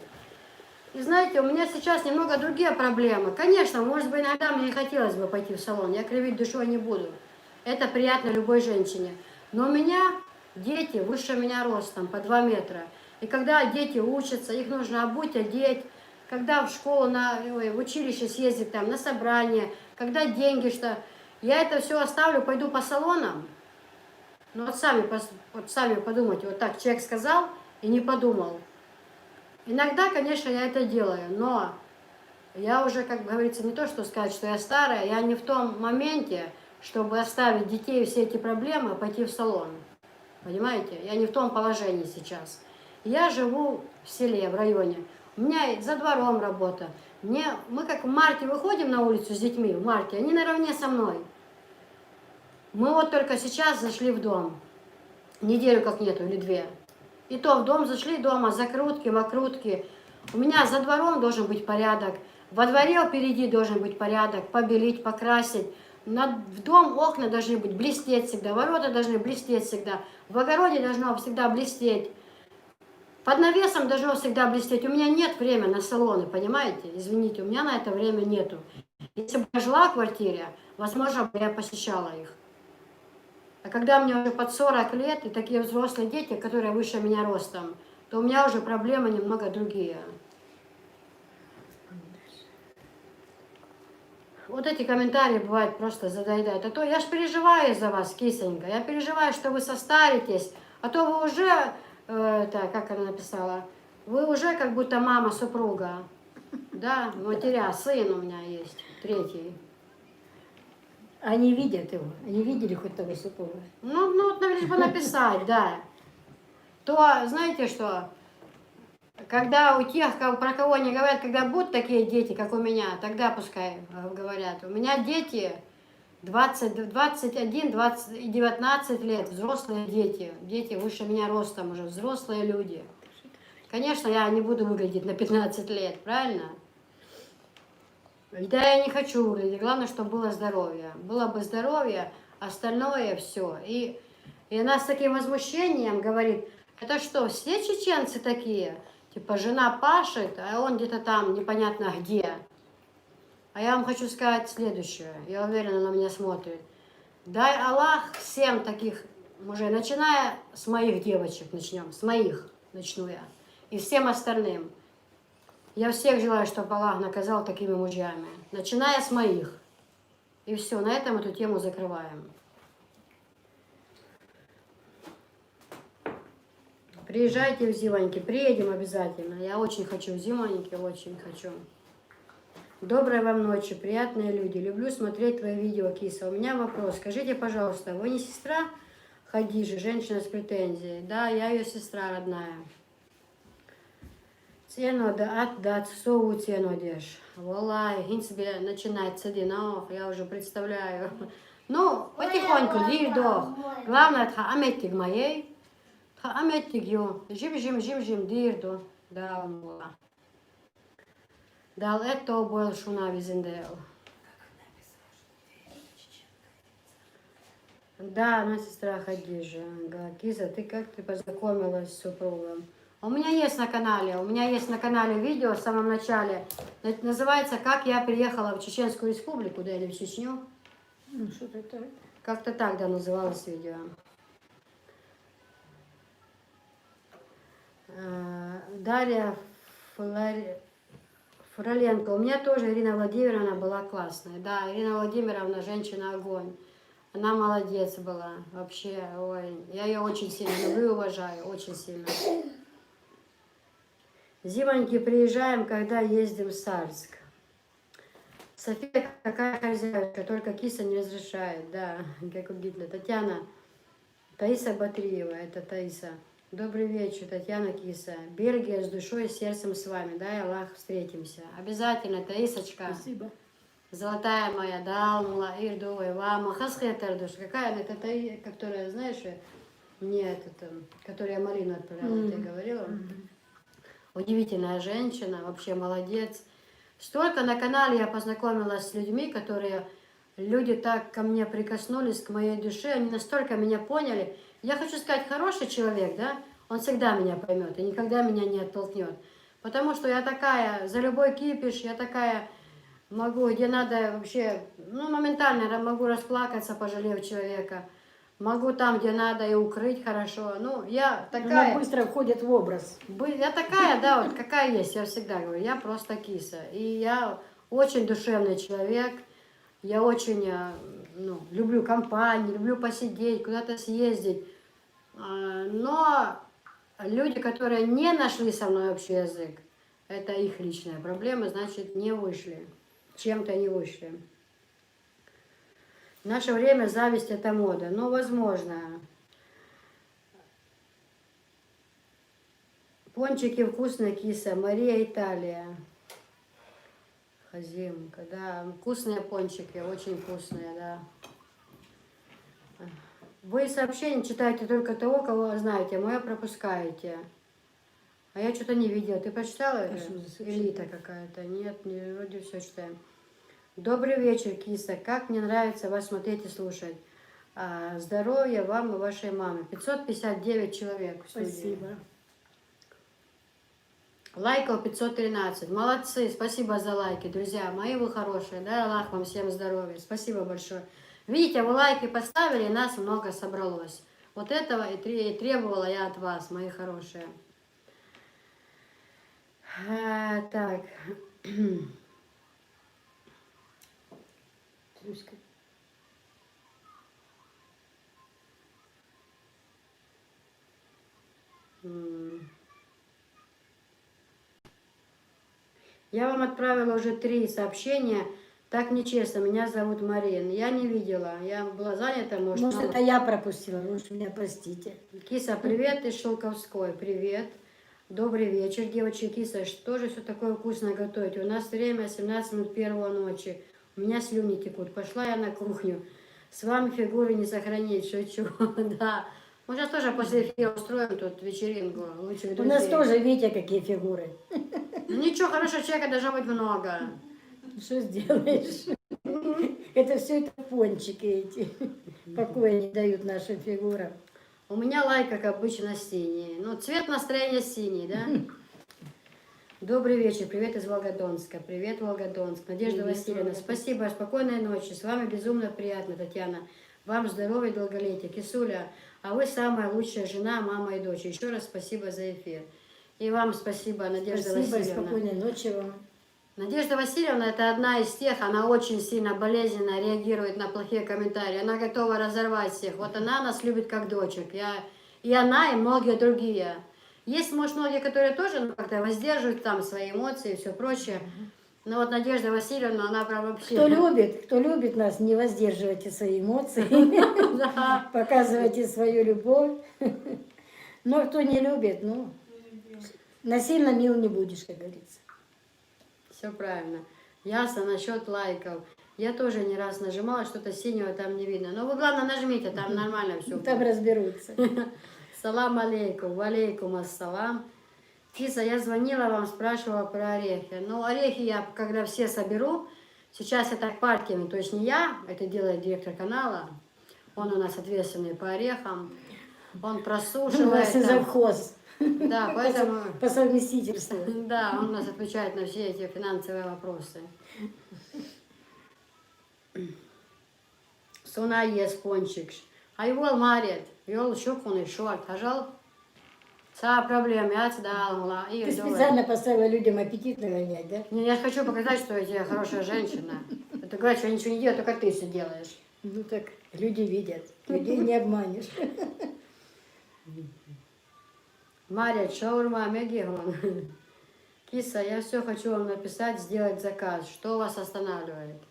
И знаете, у меня сейчас немного другие проблемы. Конечно, может быть, иногда мне не хотелось бы пойти в салон. Я кривить душой не буду. Это приятно любой женщине. Но у меня дети выше меня ростом, по 2 метра. И когда дети учатся, их нужно обуть, одеть, когда в школу, в училище съездить там на собрание, когда деньги, что я это все оставлю, пойду по салонам. Ну вот сами подумайте, вот так человек сказал и не подумал. Иногда, конечно, я это делаю, но я уже, как говорится, не то, что сказать, что я старая, я не в том моменте, чтобы оставить детей все эти проблемы, пойти в салон. Понимаете? Я не в том положении сейчас. Я живу в селе, в районе. У меня за двором работа. Мы как в марте выходим на улицу с детьми, в марте, они наравне со мной. Мы вот только сейчас зашли в дом. Неделю как нету, или 2. И то в дом зашли, дома закрутки, мокрутки. У меня за двором должен быть порядок. Во дворе впереди должен быть порядок. Побелить, покрасить. В дом окна должны быть блестеть всегда. Ворота должны блестеть всегда. В огороде должно всегда блестеть. Под навесом должно всегда блестеть. У меня нет времени на салоны, понимаете? Извините, у меня на это время нету. Если бы я жила в квартире, возможно, бы я посещала их. А когда мне уже под 40 лет и такие взрослые дети, которые выше меня ростом, то у меня уже проблемы немного другие. Вот эти комментарии бывают просто задоедают. А то я ж переживаю за вас, кисонька. Я переживаю, что вы состаритесь. А то вы уже, как она написала, вы уже как будто мама, супруга. Да, матеря, сын у меня есть, 3. Они видят его, они видели хоть того супруга. Ну, вот, лишь бы написать, да. То, знаете что, когда у тех, про кого не говорят, когда будут такие дети, как у меня, тогда пускай говорят. У меня дети 20, 21, 20 и 19 лет, взрослые дети. Дети выше меня ростом уже, взрослые люди. Конечно, я не буду выглядеть на 15 лет, правильно? Да, я не хочу выглядеть. Главное, чтобы было здоровье. Было бы здоровье, остальное все. И она с таким возмущением говорит, это что, все чеченцы такие? Типа жена пашет, а он где-то там непонятно где. А я вам хочу сказать следующее. Я уверена, она на меня смотрит. Дай Аллах всем таких мужей, начиная с моих девочек, начнем, с моих начну я. И всем остальным. Я всех желаю, чтобы Аллах наказал такими мужьями. Начиная с моих. И все, на этом эту тему закрываем. Приезжайте в Зимоньки, приедем обязательно. Я очень хочу в Зимоньки, очень хочу. Доброй вам ночи, приятные люди. Люблю смотреть твои видео, киса. У меня вопрос. Скажите, пожалуйста, вы не сестра Хадижи, женщина с претензией? Да, я ее сестра родная. Цену да сову цену дешь. Валай, гинцбе начинает садинов, я уже представляю. Ну, потихоньку, дирдох. Главное, это аметтиг моей. Аметтиг ю. Жим дирду. Да, он Дал это был шуна визендел. Да, она сестра Хадижа. Киза, как ты познакомилась с супругом? У меня есть на канале видео в самом начале. Называется «Как я приехала в Чеченскую республику», да, или в Чечню. Ну, что-то так. Как-то так, да, называлось видео. Дарья Фроленко. У меня тоже Ирина Владимировна была классная. Да, Ирина Владимировна, женщина огонь. Она молодец была. Вообще, ой, я ее очень сильно люблю и уважаю, очень сильно. Зимоньки приезжаем, когда ездим в Сарск. София, какая хозяйка, только киса не разрешает. Да, как убедительно. Татьяна, Таиса Батриева, это Таиса. Добрый вечер, Татьяна Киса. Бельгия с душой и сердцем с вами. Дай Аллах, встретимся. Обязательно, Таисочка. Спасибо. Золотая моя, Далмула, Ирдовая, Вама, Хасхетардуш. Какая это Таиса, которая, знаешь, мне которая Марину отправляла, я говорила. Удивительная женщина, вообще молодец. Столько на канале я познакомилась с людьми, люди так ко мне прикоснулись, к моей душе, они настолько меня поняли. Я хочу сказать, хороший человек, да, он всегда меня поймет и никогда меня не оттолкнет. Потому что я такая, за любой кипиш, я такая могу, где надо вообще, моментально могу расплакаться, пожалев человека. Могу там, где надо, и укрыть хорошо. Ну, я Она такая, быстро входит в образ. я такая, да, вот какая есть, я всегда говорю, я просто киса. И я очень душевный человек, я очень, ну, люблю компании, люблю посидеть, куда-то съездить. Но люди, которые не нашли со мной общий язык, это их личная проблема, значит, не вышли, чем-то не вышли. В наше время зависть – это мода. Ну, возможно. Пончики вкусные, киса. Мария, Италия. Хазимка, да. Вкусные пончики, очень вкусные, да. Вы сообщения читаете только того, кого знаете, мое пропускаете. А я что-то не видела. Ты прочитала это? что за сообщение? Элита какая-то. Нет, не, вроде все читаем. Добрый вечер, киса. Как мне нравится вас смотреть и слушать. Здоровья вам и вашей маме. 559 человек в студии. Спасибо. Лайков 513. Молодцы, спасибо за лайки, друзья. Мои вы хорошие, да, Аллах вам всем здоровья. Спасибо большое. Видите, вы лайки поставили, и нас много собралось. Вот этого и требовала я от вас, мои хорошие. Так. Люська. Я вам отправила уже 3 сообщения. Так нечестно. Меня зовут Марин. Я не видела. Я была занята, может, Может, мало. это я пропустила, может, меня простите. Киса, привет из Шелковской. Привет. Добрый вечер, девочки. Киса, что же все такое вкусное готовить? У нас время 17 минут 1 ночи. У меня слюни текут. Пошла я на кухню. С вами фигуры не сохранить. Шучу. Да. Мы сейчас тоже после эфира устроим тут вечеринку лучших У друзей. нас тоже, видите, какие фигуры. Ну ничего, хорошего человека должно быть много. Что сделаешь? Это все это пончики эти. Покоя не дают нашим фигурам. У меня лайк, как обычно, синий. Ну, цвет настроения синий, да? Добрый вечер, привет из Волгодонска. Привет, Волгодонск. Надежда Привет, Васильевна, Волгодонск. спасибо, спокойной ночи. С вами безумно приятно, Татьяна. Вам здоровья и долголетия. Кисуля, а вы самая лучшая жена, мама и дочь. Еще раз спасибо за эфир. И вам спасибо, Надежда Спасибо и Васильевна. спокойной ночи вам. Надежда Васильевна – это одна из тех, она очень сильно болезненно реагирует на плохие комментарии. Она готова разорвать всех. Вот она нас любит как дочек. И она, и многие другие. Есть, может, многие, которые тоже ну, как-то воздерживают там свои эмоции и все прочее. Но вот Надежда Васильевна, она прям вообще... Кто любит нас, не воздерживайте свои эмоции, Да. показывайте свою любовь. Но кто не любит, ну, насильно мил не будешь, как говорится. Все правильно. Ясно насчет лайков. Я тоже не раз нажимала, что-то синего там не видно. Но вы, главное, нажмите, там нормально все. Там разберутся. Салам алейкум, валейкум ассалам. Киса, я звонила вам, спрашивала про орехи. Ну, орехи я, когда все соберу, сейчас я так партиями, то есть не я, это делает директор канала, он у нас ответственный по орехам, он У просушивает. нас и там. завхоз. Да, поэтому... По совместительству. Да, он у нас отвечает на все эти финансовые вопросы. Суна ест пончик. Айвол марит, йол шукун и шорт. Ажал? Са проблем, я цдалмала. Ты специально поставила людям аппетит нагонять, да? Я же хочу показать, что я хорошая женщина. Это говорят, что я ничего не делаю, только ты все делаешь. Ну так, люди видят. Людей не обманешь. Мария, шаурма, мегион. Киса, я все хочу вам написать, сделать заказ. Что вас останавливает?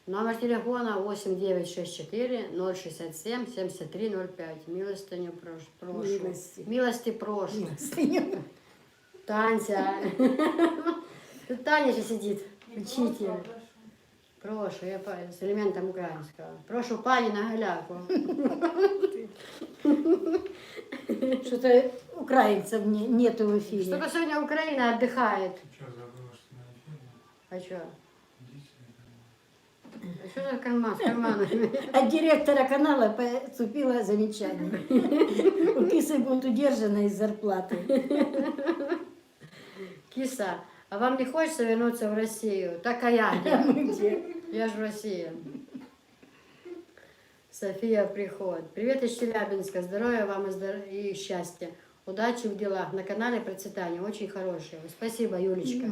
Номер телефона 8964 067 7305. Милостыню прошу. Милости. Милости прошу. Милостыню. Танця. Тут Таня же сидит, учитель. Прошу, я с элементом украинского. Прошу пани на галяку. Что-то украинцев нету в эфире. Что-то сегодня Украина отдыхает. Что, забыла, что на эфире? А что? Иди сюда. Что за карман с карманами? От директора канала поступило замечание. У Кисы будут удержаны из зарплаты. Киса, а вам не хочется вернуться в Россию? Так а я где? Мы где? Я же в России. София Приход. Привет из Челябинска. Здоровья вам и счастья. Удачи в делах. На канале Процветание. Очень хорошие. Спасибо, Юлечка.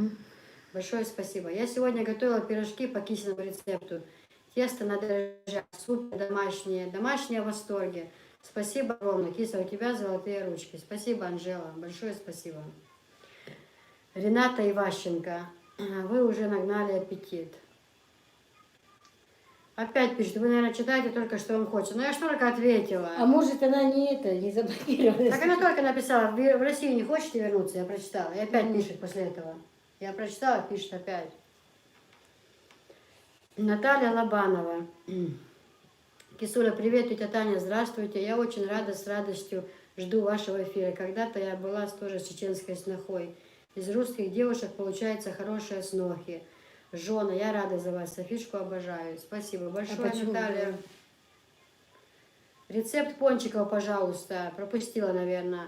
Большое спасибо. Я сегодня готовила пирожки по кисиному рецепту. Тесто на дрожжах. Супер домашние. Домашние в восторге. Спасибо огромное. Киса, у тебя золотые ручки. Спасибо, Анжела. Большое спасибо. Рената Иващенко. Вы уже нагнали аппетит. Опять пишет, вы, наверное, читаете только, что вам хочется. Но я же только ответила. А может она не заблокировалась? Так она только написала, в Россию не хочете вернуться? Я прочитала. И опять пишет после этого. Я прочитала, пишет опять. Наталья Лобанова. Кисуля, привет, тетя Таня, здравствуйте. Я очень рада, с радостью жду вашего эфира. Когда-то я была тоже с чеченской снохой. Из русских девушек получаются хорошие снохи. Жена, я рада за вас. Софишку обожаю. Спасибо большое, Наталья. Рецепт пончиков, пожалуйста. Пропустила, наверное.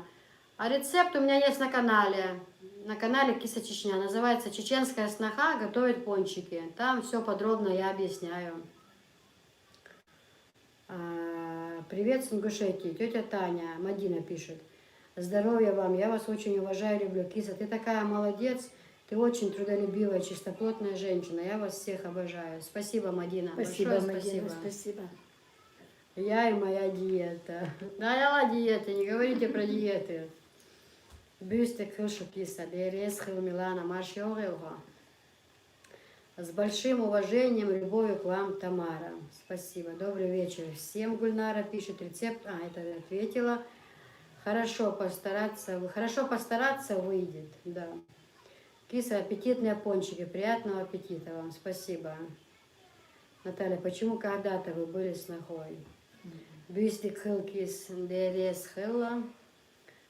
А рецепт у меня есть на канале. На канале Киса Чечня. Называется «Чеченская сноха готовит пончики». Там все подробно я объясняю. Привет с Ингушетии. Тетя Таня. Мадина пишет. Здоровья вам. Я вас очень уважаю, люблю. Киса, ты такая молодец. Ты очень трудолюбивая, чистоплотная женщина. Я вас всех обожаю. Спасибо, Мадина. Спасибо, Большое Мадина, спасибо. Я и моя диета. Да, я диета, не говорите про диеты. Бюстик хилшу Киса, ДРС хил Милана, Маш Йорелга. С большим уважением, любовью к вам, Тамара. Спасибо. Добрый вечер всем. Гульнара пишет рецепт. Это я ответила. Хорошо постараться выйдет. Да. Киса, аппетитные пончики. Приятного аппетита вам. Спасибо. Наталья, почему когда-то вы были снохой? Бюстик хил кис, ДРС хилла.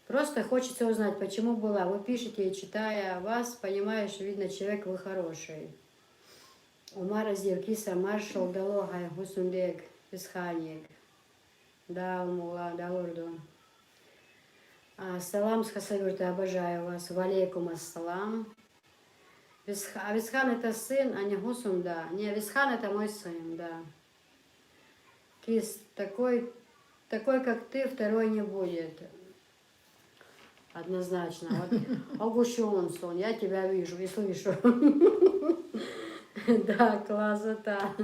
Просто хочется узнать, почему была. Вы пишете, и читая вас, понимаешь, видно, человек вы хороший. Умара Зевкиса, маршал Далога, Гусундек, Писханик. Да, умула, да, лорду. Салам с Хасавюрта, обожаю вас. Валейкум ассалам. Висхан это сын, а не Гусум, да. Не, Висхан это мой сын, да. Кис, такой, как ты, второй не будет. Однозначно. Вот, Аугушонсон, я тебя вижу и слышу. Да, класс-то.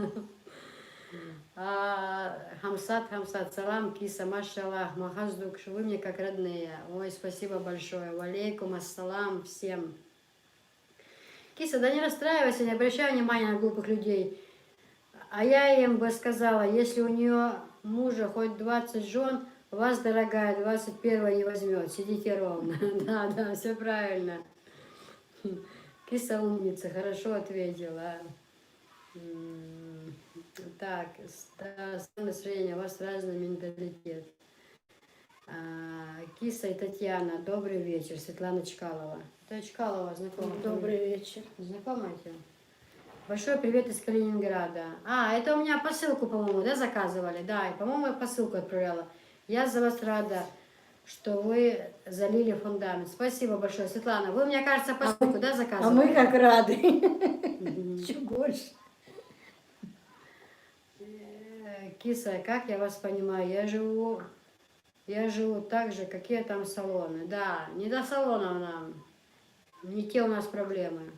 Хамсат, салам, Киса, машаллах, махаздук, вы мне как родные. Ой, спасибо большое. Валейкум ассалам всем. Киса, да не расстраивайся, не обращай внимания на глупых людей. А я им бы сказала, если у нее мужа хоть 20 жен, вас, дорогая, 21 не возьмет. Сидите ровно. Да, все правильно. Киса умница, хорошо ответила. Так, настроение, у вас разный менталитет. Киса и Татьяна, добрый вечер. Светлана Чкалова. Это Чкалова, знакомая? Добрый вечер. Знакомая тебе? Большой привет из Калининграда. Это у меня посылку, по-моему, да, заказывали? Да, и, по-моему, я посылку отправляла. Я за вас рада, что вы залили фундамент. Спасибо большое, Светлана. Вы, мне кажется, посылку, да, заказывали? А мы как рады. Чуть больше. Киса, как я вас понимаю, я живу так же, какие там салоны. Да, не до салонов нам, не те у нас проблемы.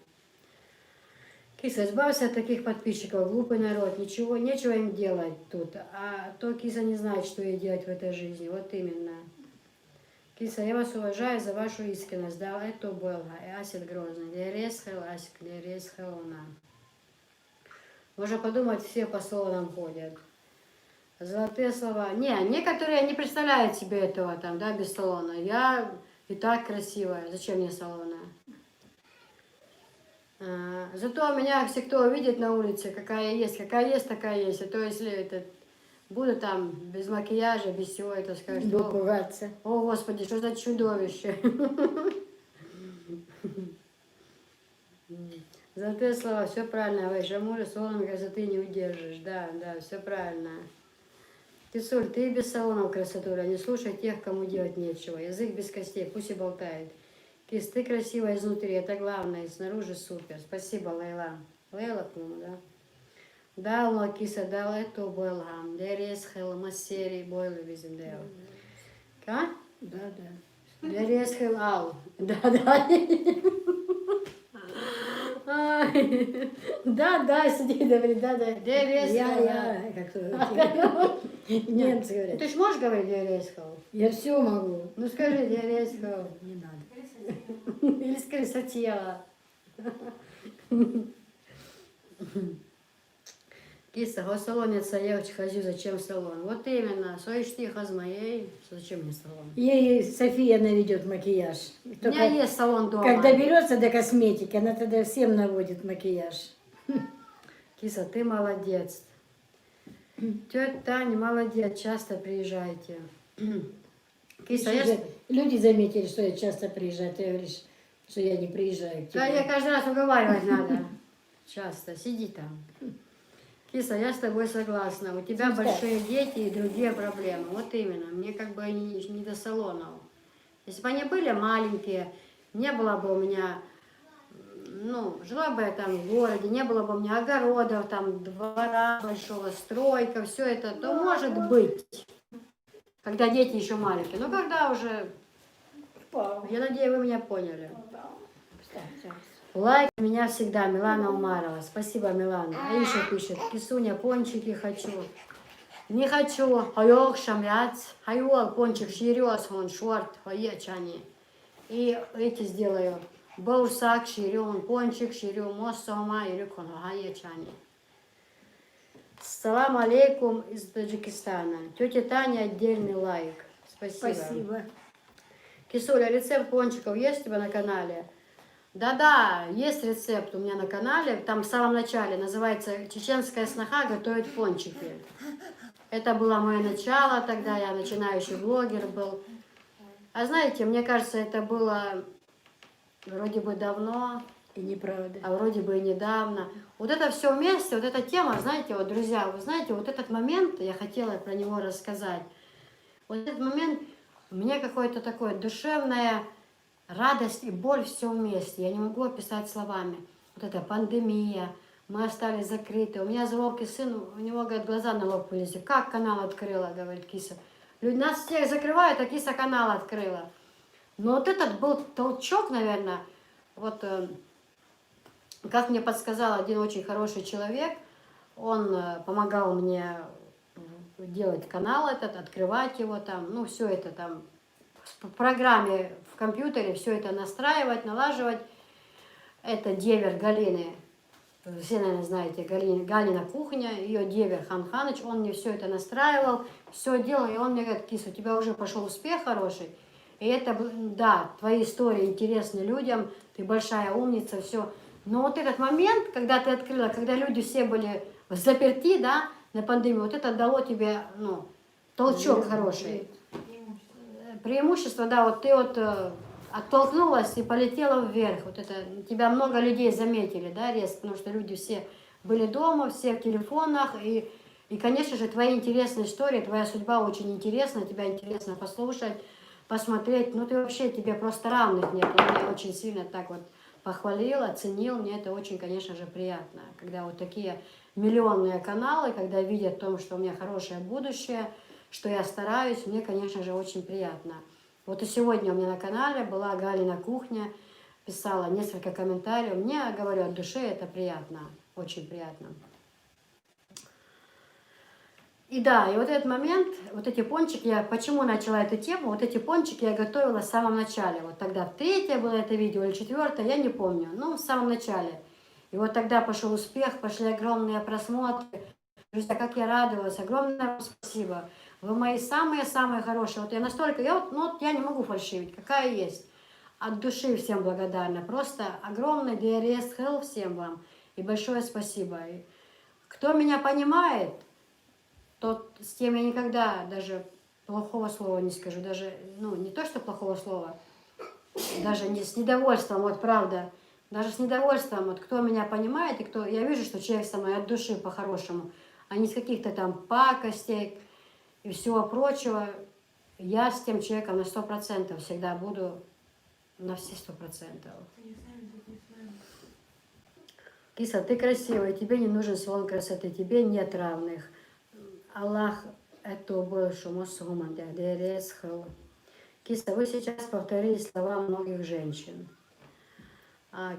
Киса, избавься от таких подписчиков, глупый народ, нечего им делать тут. А то Киса не знает, что ей делать в этой жизни, вот именно. Киса, я вас уважаю за вашу искренность, да, это было, Асид Грозный, Лересхел, Асик, Лересхелна. Можно подумать, все по салонам ходят. Золотые слова. Некоторые не представляют себе этого там, да, без салона. Я и так красивая, зачем мне салона? Зато меня все, кто увидит на улице, какая есть, такая есть. А то если буду там без макияжа, без всего, это скажут, Пугаться. о Господи, что за чудовище. Золотые слова, все правильно, Вайша мужа, салоном красоты не удержишь. Да, все правильно. Кисуль, ты без салонов красотура, не слушай тех, кому делать нечего. Язык без костей, пусть и болтает. Кис, ты красивая изнутри, это главное, и снаружи супер. Спасибо, Лейла. Лейла, по-моему, да? Dalla kisa dalla to boilham. Der is heel maseri boilen bizim deel. Ka? Да, да. Der is heel al. Да, да. Ай. Да, да, сиди, говори, да, да. Der is Я, как то немцы говорят. Ты ж можешь говорить der is heel? Я все могу. Ну скажи der is heel. Не надо. Или скажи сатьела. Киса, в салоница, я очень хожу, зачем салон? Вот именно, слышишь ты, моей, зачем мне салон? Ей София наведет макияж. У Только меня есть салон дома. когда берется до косметики, она тогда всем наводит макияж. Киса, ты молодец. Тетя Таня, молодец, часто приезжайте. Киса, я... Люди заметили, что я часто приезжаю. Ты говоришь, что я не приезжаю к Да, тебе. я каждый раз уговаривать надо. Часто, сиди там. Киса, я с тобой согласна. У тебя Сестра. большие дети и другие проблемы. Вот именно. Мне как бы не до салонов. Если бы они были маленькие, не было бы у меня, ну, жила бы я там в городе, не было бы у меня огородов, там, двора большого, стройка, все это, то может быть, когда дети еще маленькие. Но когда уже, я надеюсь, вы меня поняли. Лайк меня всегда, Милана Умарова. Спасибо, Милана. Аиша пишет, Кисуня, пончики хочу. Не хочу. Хайок шамляц. Хайол, пончик, ширёс, он шорт, хаечани. И эти сделаю. Боусак, ширён, пончик, ширё, моссома, и рюкон, хаечани. Салам алейкум из Таджикистана. Тетя Таня, отдельный лайк. Спасибо. Спасибо. Кисуля, рецепт пончиков есть у тебя на канале? Да-да, есть рецепт у меня на канале, там в самом начале, называется «Чеченская сноха готовит пончики». Это было мое начало, тогда я начинающий блогер был. А знаете, мне кажется, это было вроде бы давно, И неправда. а вроде бы и недавно. Вот это все вместе, вот эта тема, знаете, вот, друзья, вы знаете, вот этот момент, я хотела про него рассказать. Вот этот момент, у меня какое-то такое душевное... Радость и боль все вместе. Я не могу описать словами. Вот эта пандемия. Мы остались закрыты. У меня звонкий сын, у него, говорит, глаза на лоб вылезли. Как канал открыла, говорит Киса. Люди нас всех закрывают, а Киса канал открыла. Но вот этот был толчок, наверное, вот как мне подсказал один очень хороший человек, он помогал мне делать канал этот, открывать его там, ну все это там, в программе, в компьютере все это настраивать, налаживать. Это девер Галины, все, наверное, знаете, Галина кухня, ее девер Хан Ханыч, он мне все это настраивал, все делал, и он мне говорит, Кис, у тебя уже пошел успех хороший, и это, да, твои истории интересны людям, ты большая умница, все. Но вот этот момент, когда ты открыла, когда люди все были заперти, да, на пандемию, вот это дало тебе, ну, толчок хороший. Преимущество, да, вот ты вот оттолкнулась и полетела вверх. Вот это тебя много людей заметили, да, резко, потому что люди все были дома, все в телефонах, и конечно же, твои интересные истории, твоя судьба очень интересна, тебя интересно послушать, посмотреть. Ну, ты вообще, тебе просто равных нет. Он меня очень сильно так вот похвалил, оценил, мне это очень, конечно же, приятно, когда вот такие миллионные каналы, когда видят о том, что у меня хорошее будущее, что я стараюсь, мне, конечно же, очень приятно. Вот и сегодня у меня на канале была Галина кухня, писала несколько комментариев. Мне, говорю, от души это приятно, очень приятно. И да, и вот этот момент, вот эти пончики, я почему начала эту тему, вот эти пончики я готовила в самом начале. Вот тогда в третье было это видео или четвертое, я не помню, но в самом начале. И вот тогда пошел успех, пошли огромные просмотры. Друзья, как я радовалась, огромное вам спасибо. Вы мои самые-самые хорошие. Вот я настолько, я не могу фальшивить, какая есть. От души всем благодарна. Просто огромный DRS Hell всем вам. И большое спасибо. И кто меня понимает, тот с тем я никогда даже плохого слова не скажу. Даже, ну, не то, что плохого слова, даже не с недовольством, вот правда. Даже с недовольством, вот кто меня понимает, и кто, я вижу, что человек со мной от души по-хорошему, а не с каких-то там пакостей и всего прочего. Я с тем человеком на 100% всегда буду, на все 100%. Киса, ты красивая, тебе не нужен салон красоты, тебе нет равных. Аллах это больше мусульман, Киса, вы сейчас повторили слова многих женщин.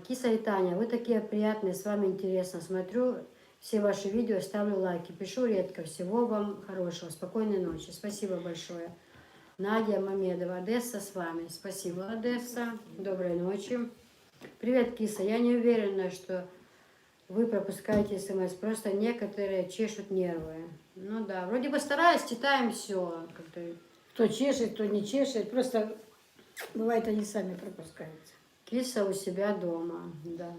Киса и Таня, вы такие приятные, с вами интересно. Смотрю все ваши видео, ставлю лайки. Пишу редко. Всего вам хорошего. Спокойной ночи. Спасибо большое. Надя Мамедова, Одесса с вами. Спасибо, Одесса. Доброй ночи. Привет, Киса. Я не уверена, что вы пропускаете смс. Просто некоторые чешут нервы. Ну да, вроде бы стараюсь, читаем все. Кто чешет, кто не чешет. Просто бывает, они сами пропускаются. Киса у себя дома, да.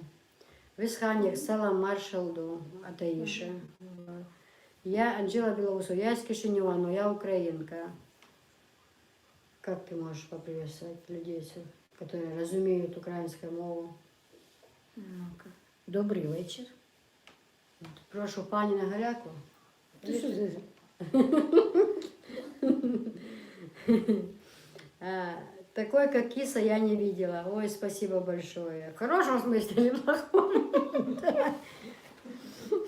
Висханник, салам маршалду, Атаиша. Я Анжела Белоусова, я из Кишинева, но я украинка. Как ты можешь поприветствовать людей, которые разумеют украинскую мову? Ну-ка. Добрий вечір. Прошу пані на гаряку. Ти що за... Такой, как киса, я не видела. Ой, спасибо большое. В хорошем смысле или в плохом?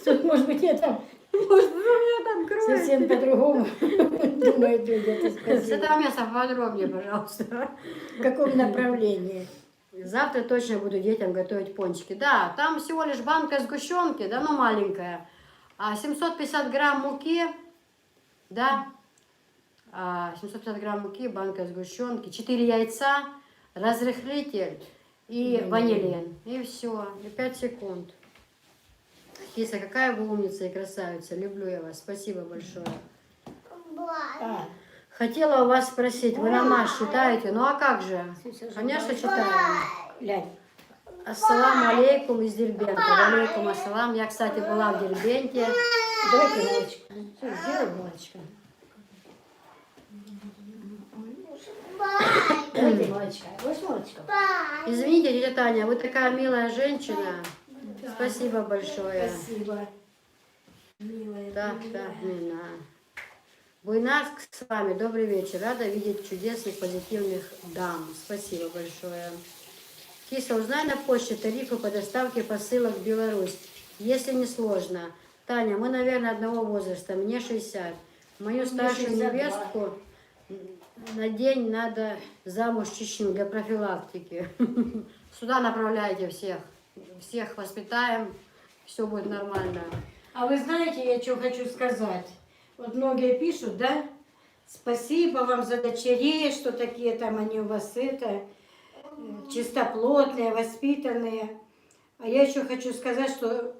Тут, может быть, я там Может, вы меня там кроете? совсем по-другому думают люди. Это С спасибо. этого места подробнее, пожалуйста. В каком направлении? Завтра точно буду детям готовить пончики. Да, там всего лишь банка сгущенки, да, ну маленькая. 750 грамм муки, да, 750 грамм муки, банка сгущенки, 4 яйца, разрыхлитель и ванилин. И все, и 5 секунд. Киса, какая вы умница и красавица. Люблю я вас. Спасибо большое. А, Хотела у вас спросить, вы намаз читаете? Ну а как же? Конечно, читаем. глянь. Ассаламу алейкум из Дербента. Алейкум ассалам. Я, кстати, была в Дербенте. Давайте молочко. Всё, сделай молочко. Давайте молочко. Будешь молочко? Извините, тетя Таня, вы такая милая женщина. Спасибо большое. Спасибо. Милая. Так, Нина. Буйнас с вами. Добрый вечер. Рада видеть чудесных, позитивных дам. Спасибо большое. Киса, узнай на почте тарифы по доставке посылок в Беларусь, если не сложно. Таня, мы, наверное, одного возраста. Мне 60. Мою старшую 62. невестку на день надо замуж в Чечню для профилактики. Сюда направляйте всех. Всех воспитаем. Все будет нормально. А вы знаете, я что хочу сказать? Вот многие пишут, да? Спасибо вам за дочерей, что такие там они у вас чистоплотные, воспитанные. А я еще хочу сказать, что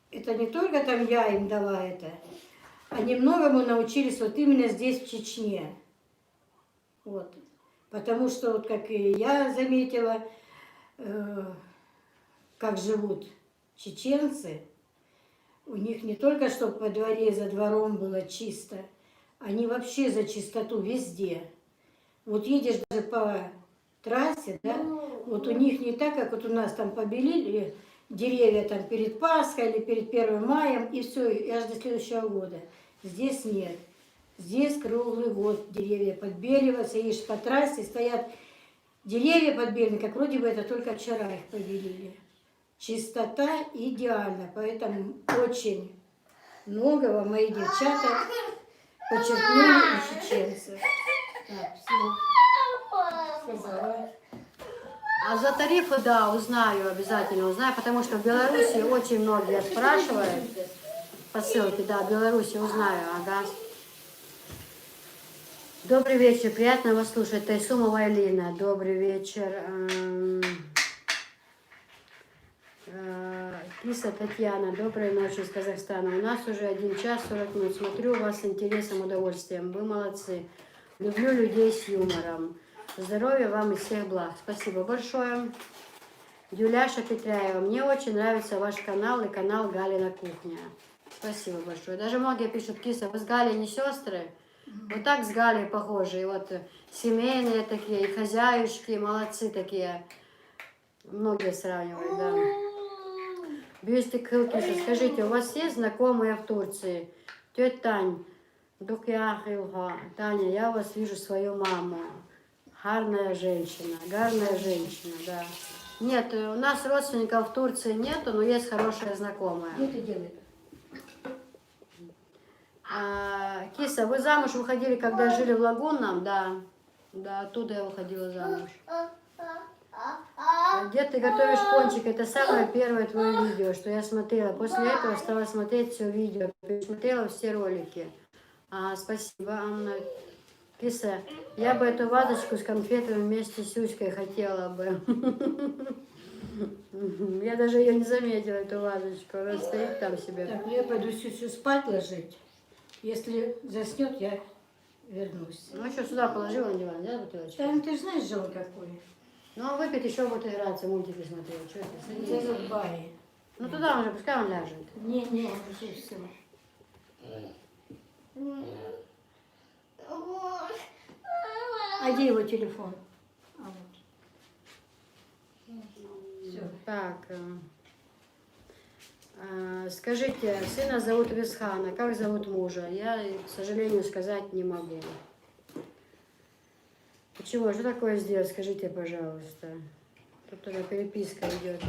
это не только там я им дала это, они многому научились вот именно здесь, в Чечне. Вот. Потому что, вот как и я заметила, как живут чеченцы, у них не только, чтобы во дворе, за двором было чисто, они вообще за чистоту везде. Вот едешь даже по трассе, да, вот у них не так, как вот у нас там побелили деревья там перед Пасхой или перед 1 маем, и все, и аж до следующего года. Здесь нет. Здесь круглый год деревья подбеливаются, едешь по трассе, стоят деревья подбелены, как вроде бы это только вчера их побелили. Чистота идеальна, поэтому очень многого мои девчата подчеркнули у чеченцев. Так, все. Сказала. А за тарифы, да, узнаю, обязательно узнаю, потому что в Беларуси очень многие спрашивают. Посылки, да, в Беларуси узнаю, ага. Добрый вечер, приятно вас слушать. Тайсумова Алина, добрый вечер. Киса Татьяна, доброй ночи из Казахстана. У нас уже 1 час 40 минут. Смотрю вас с интересом, удовольствием. Вы молодцы. Люблю людей с юмором. Здоровья вам и всех благ. Спасибо большое. Юляша Петряева, мне очень нравится ваш канал и канал Галина Кухня. Спасибо большое. Даже многие пишут, Киса, вы с Галей не сестры? Вот так с Галей похожи. И вот семейные такие, и хозяюшки, молодцы такие. Многие сравнивают, да. Бюстик Хилкиса, скажите, у вас есть знакомые в Турции? Тетя Тань, Таня, я у вас вижу свою маму. Гарная женщина, да. Нет, у нас родственников в Турции нету, но есть хорошая знакомая. Что ты делаешь? Киса, вы замуж выходили, когда жили в Лагунном? Да. Да, оттуда я выходила замуж. Где ты готовишь пончик? Это самое первое твое видео, что я смотрела. После этого стала смотреть все видео, пересмотрела все ролики. Спасибо, Анна. Киса, я бы эту вазочку с конфетами вместе с Юськой хотела бы. Я даже ее не заметила, эту вазочку. Она стоит там себе. Так, ну я пойду Сюсю спать ложить. Если заснет, я вернусь. Ну что, сюда положила на диван, да, бутылочку? Да, ну ты же знаешь, же он какой. Ну, он выпьет, еще будет играться, мультики смотреть. Что это, Я садись. в баре. Ну, туда уже, пускай он ляжет. Не, уже все. А где его телефон? А вот. Все. Так, скажите, сына зовут Висхана, как зовут мужа? Я, к сожалению, сказать не могу. Почему? Что такое сделать? Скажите, пожалуйста. Тут уже переписка идет.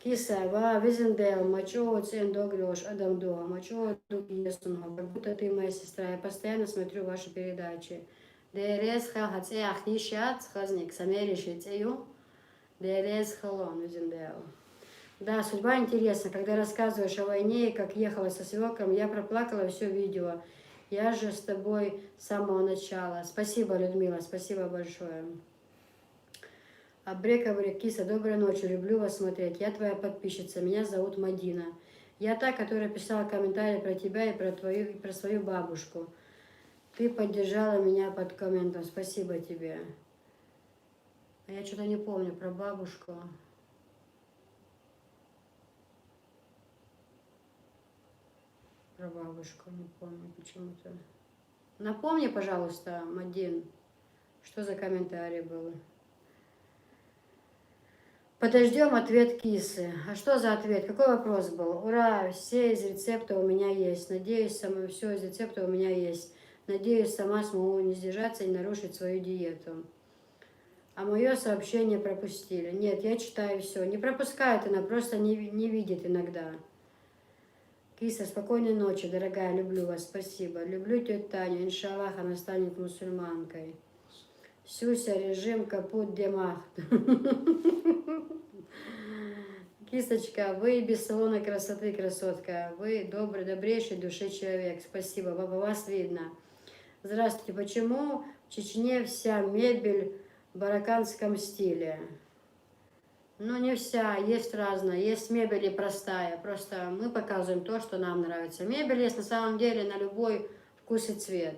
Киса, ва визендел, мачо цен доглёш, адамдо, мачо дугесуно, как будто ты моя сестра. Я постоянно смотрю ваши передачи. Дерез хахацеах нишат, хазник, самеришицею, дерез халон визендел. Да, судьба интересна. Когда рассказываешь о войне и как ехала со свекром, я проплакала все видео. Я же с тобой с самого начала. Спасибо, Людмила, спасибо большое. Абрека Киса, доброй ночи, люблю вас смотреть. Я твоя подписчица, меня зовут Мадина. Я та, которая писала комментарии про тебя и про свою бабушку. Ты поддержала меня под комментом, спасибо тебе. А я что-то не помню про бабушку. Про бабушку не помню почему-то. Напомни, пожалуйста, Мадин, что за комментарий был. Подождем ответ Кисы. А что за ответ? Какой вопрос был? Ура, все из рецепта у меня есть. Надеюсь, все из рецепта у меня есть. Надеюсь, сама смогу не сдержаться и не нарушить свою диету. А мое сообщение пропустили. Нет, я читаю все. Не пропускает она, просто не видит иногда. Киса, спокойной ночи, дорогая, люблю вас, спасибо. Люблю тетю Таню, иншаллах, она станет мусульманкой. Сюся, режим капут демах. Кисочка, вы без салона красоты, красотка. Вы добрый, добрейший души человек. Спасибо, по вас видно. Здравствуйте. Почему в Чечне вся мебель в бараканском стиле? Ну, не вся, есть разная. Есть мебель и простая. Просто мы показываем то, что нам нравится. Мебель есть на самом деле на любой вкус и цвет.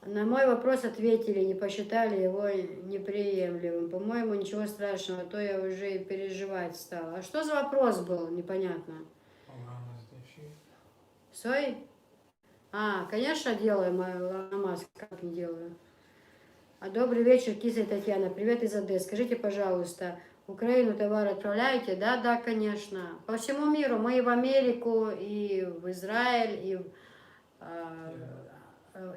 На мой вопрос ответили, не посчитали его неприемлемым. По-моему, ничего страшного, а то я уже и переживать стала. А что за вопрос был? Непонятно. Сой? Конечно, делаю мою намаз, как не делаю. Добрый вечер, Киса и Татьяна. Привет из Одессы. Скажите, пожалуйста, в Украину товар отправляете? Да, да, конечно. По всему миру. Мы и в Америку, и в Израиль, и в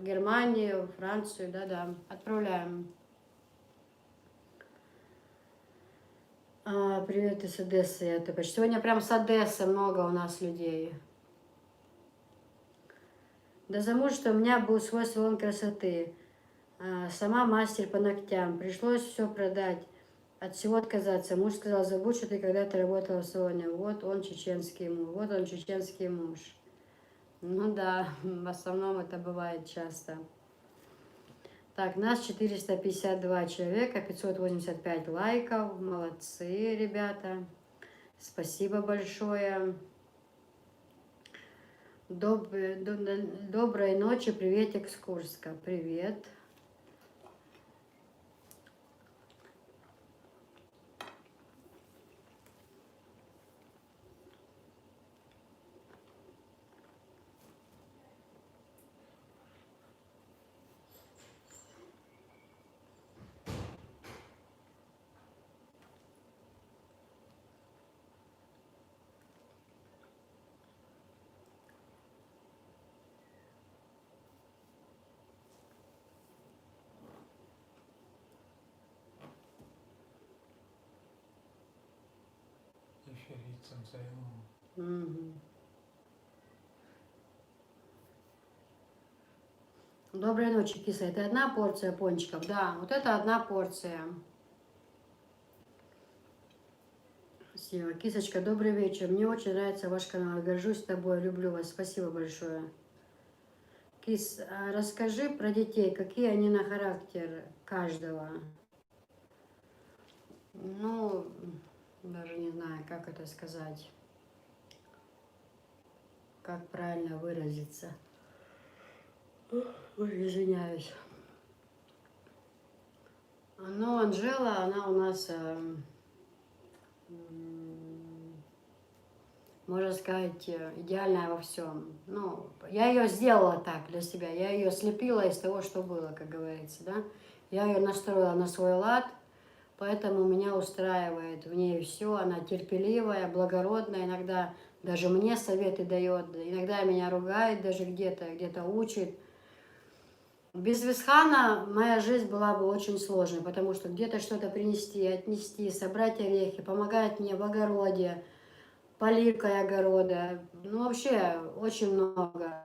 Германию, Францию, да, отправляем. Привет из Одессы, это почти. Сегодня прям с Одессы много у нас людей. До замужества у меня был свой салон красоты. Сама мастер по ногтям. Пришлось все продать, от всего отказаться. Муж сказал, забудь, что ты когда-то работала в салоне. Вот он чеченский муж. Ну да, в основном это бывает часто. Так, нас 452 человека, 585 лайков. Молодцы, ребята. Спасибо большое. Доброй ночи, приветик с Курска. Привет. эфирицам займу. Мгм. Доброй ночи, киса. Это одна порция пончиков? Да, вот это одна порция. Спасибо. Кисочка, добрый вечер. Мне очень нравится ваш канал. Я горжусь тобой, люблю вас. Спасибо большое. Кис, а расскажи про детей, какие они на характер каждого. Ну, даже не знаю, как это сказать. Как правильно выразиться. Ой, извиняюсь. Ну, Анжела, она у нас, можно сказать, идеальная во всем. Ну, я ее сделала так для себя. Я ее слепила из того, что было, как говорится, да. Я ее настроила на свой лад, поэтому меня устраивает в ней все. Она терпеливая, благородная, иногда даже мне советы дает, иногда меня ругает даже где-то учит. Без Висхана моя жизнь была бы очень сложной, потому что где-то что-то принести, отнести, собрать орехи, помогает мне в огороде, поливкой огорода, ну вообще очень много.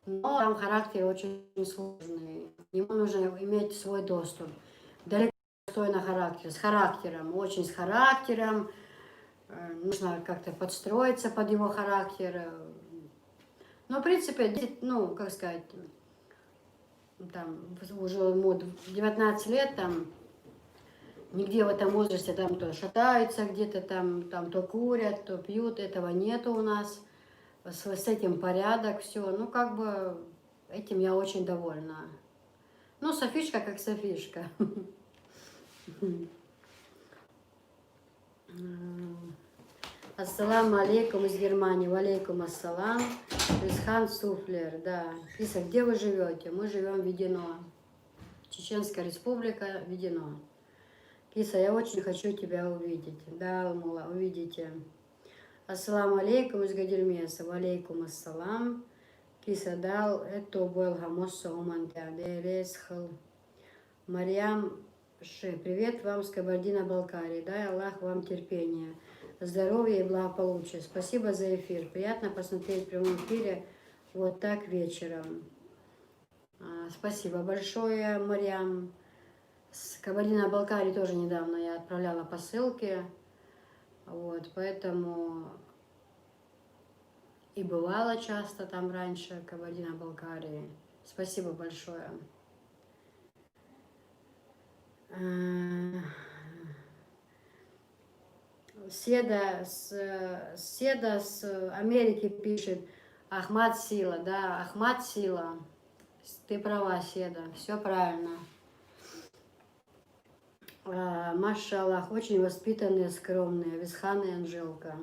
Но там характер очень сложный, к нему нужно иметь свой доступ. Далеко стой на характер, с характером, очень с характером, нужно как-то подстроиться под его характер. Но в принципе, ну как сказать, там уже ему 19 лет, там нигде в этом возрасте там то шатаются где-то, там то курят, то пьют, этого нету у нас. С этим порядок, все. Ну, как бы этим я очень довольна. Ну, Софишка как Софишка. Ассаламу алейкум из Германии. Валейкум ассалам. Исхан Суфлер, да. Киса, где вы живете? Мы живем в Ведено. Чеченская республика, Ведено. Киса, я очень хочу тебя увидеть. Да, Мула, увидите. Ассаламу алейкум из Гадельмеса. Валейкум ассалам. Киса дал, это был гамоса умантя. Дересхал. Марьям Ши. Привет вам с Кабардино-Балкарии. Дай Аллах вам терпения, здоровья и благополучия. Спасибо за эфир. Приятно посмотреть в прямом эфире вот так вечером. Спасибо большое, Марьям. С Кабардино-Балкарии тоже недавно я отправляла посылки. Вот, поэтому и бывала часто там раньше, Кабардино-Балкарии. Спасибо большое. Седа с Америки пишет. Ахмад Сила, да, Ахмад Сила. Ты права, Седа, все правильно. Машаллах, очень воспитанные, скромные, Висхан и Анжелка.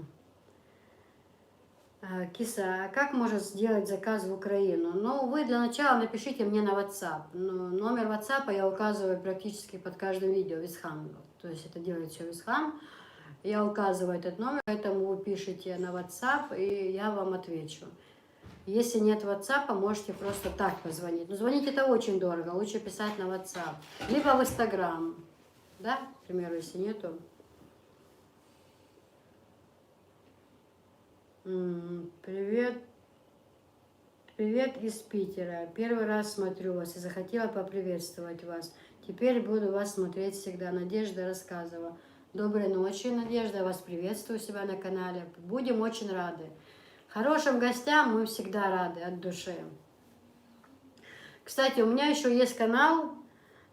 Киса, а как можно сделать заказ в Украину? Ну, вы для начала напишите мне на WhatsApp. Ну, номер WhatsApp я указываю практически под каждым видео, Висхан. То есть это делает все Висхан. Я указываю этот номер, поэтому вы пишите на WhatsApp, и я вам отвечу. Если нет WhatsApp, можете просто так позвонить. Но звонить это очень дорого, лучше писать на WhatsApp. Либо в Instagram, да, к примеру, если нету. Привет. Привет из Питера. Первый раз смотрю вас и захотела поприветствовать вас. Теперь буду вас смотреть всегда. Надежда рассказывала. Доброй ночи, Надежда. Вас приветствую у себя на канале. Будем очень рады. Хорошим гостям мы всегда рады от души. Кстати, у меня еще есть канал,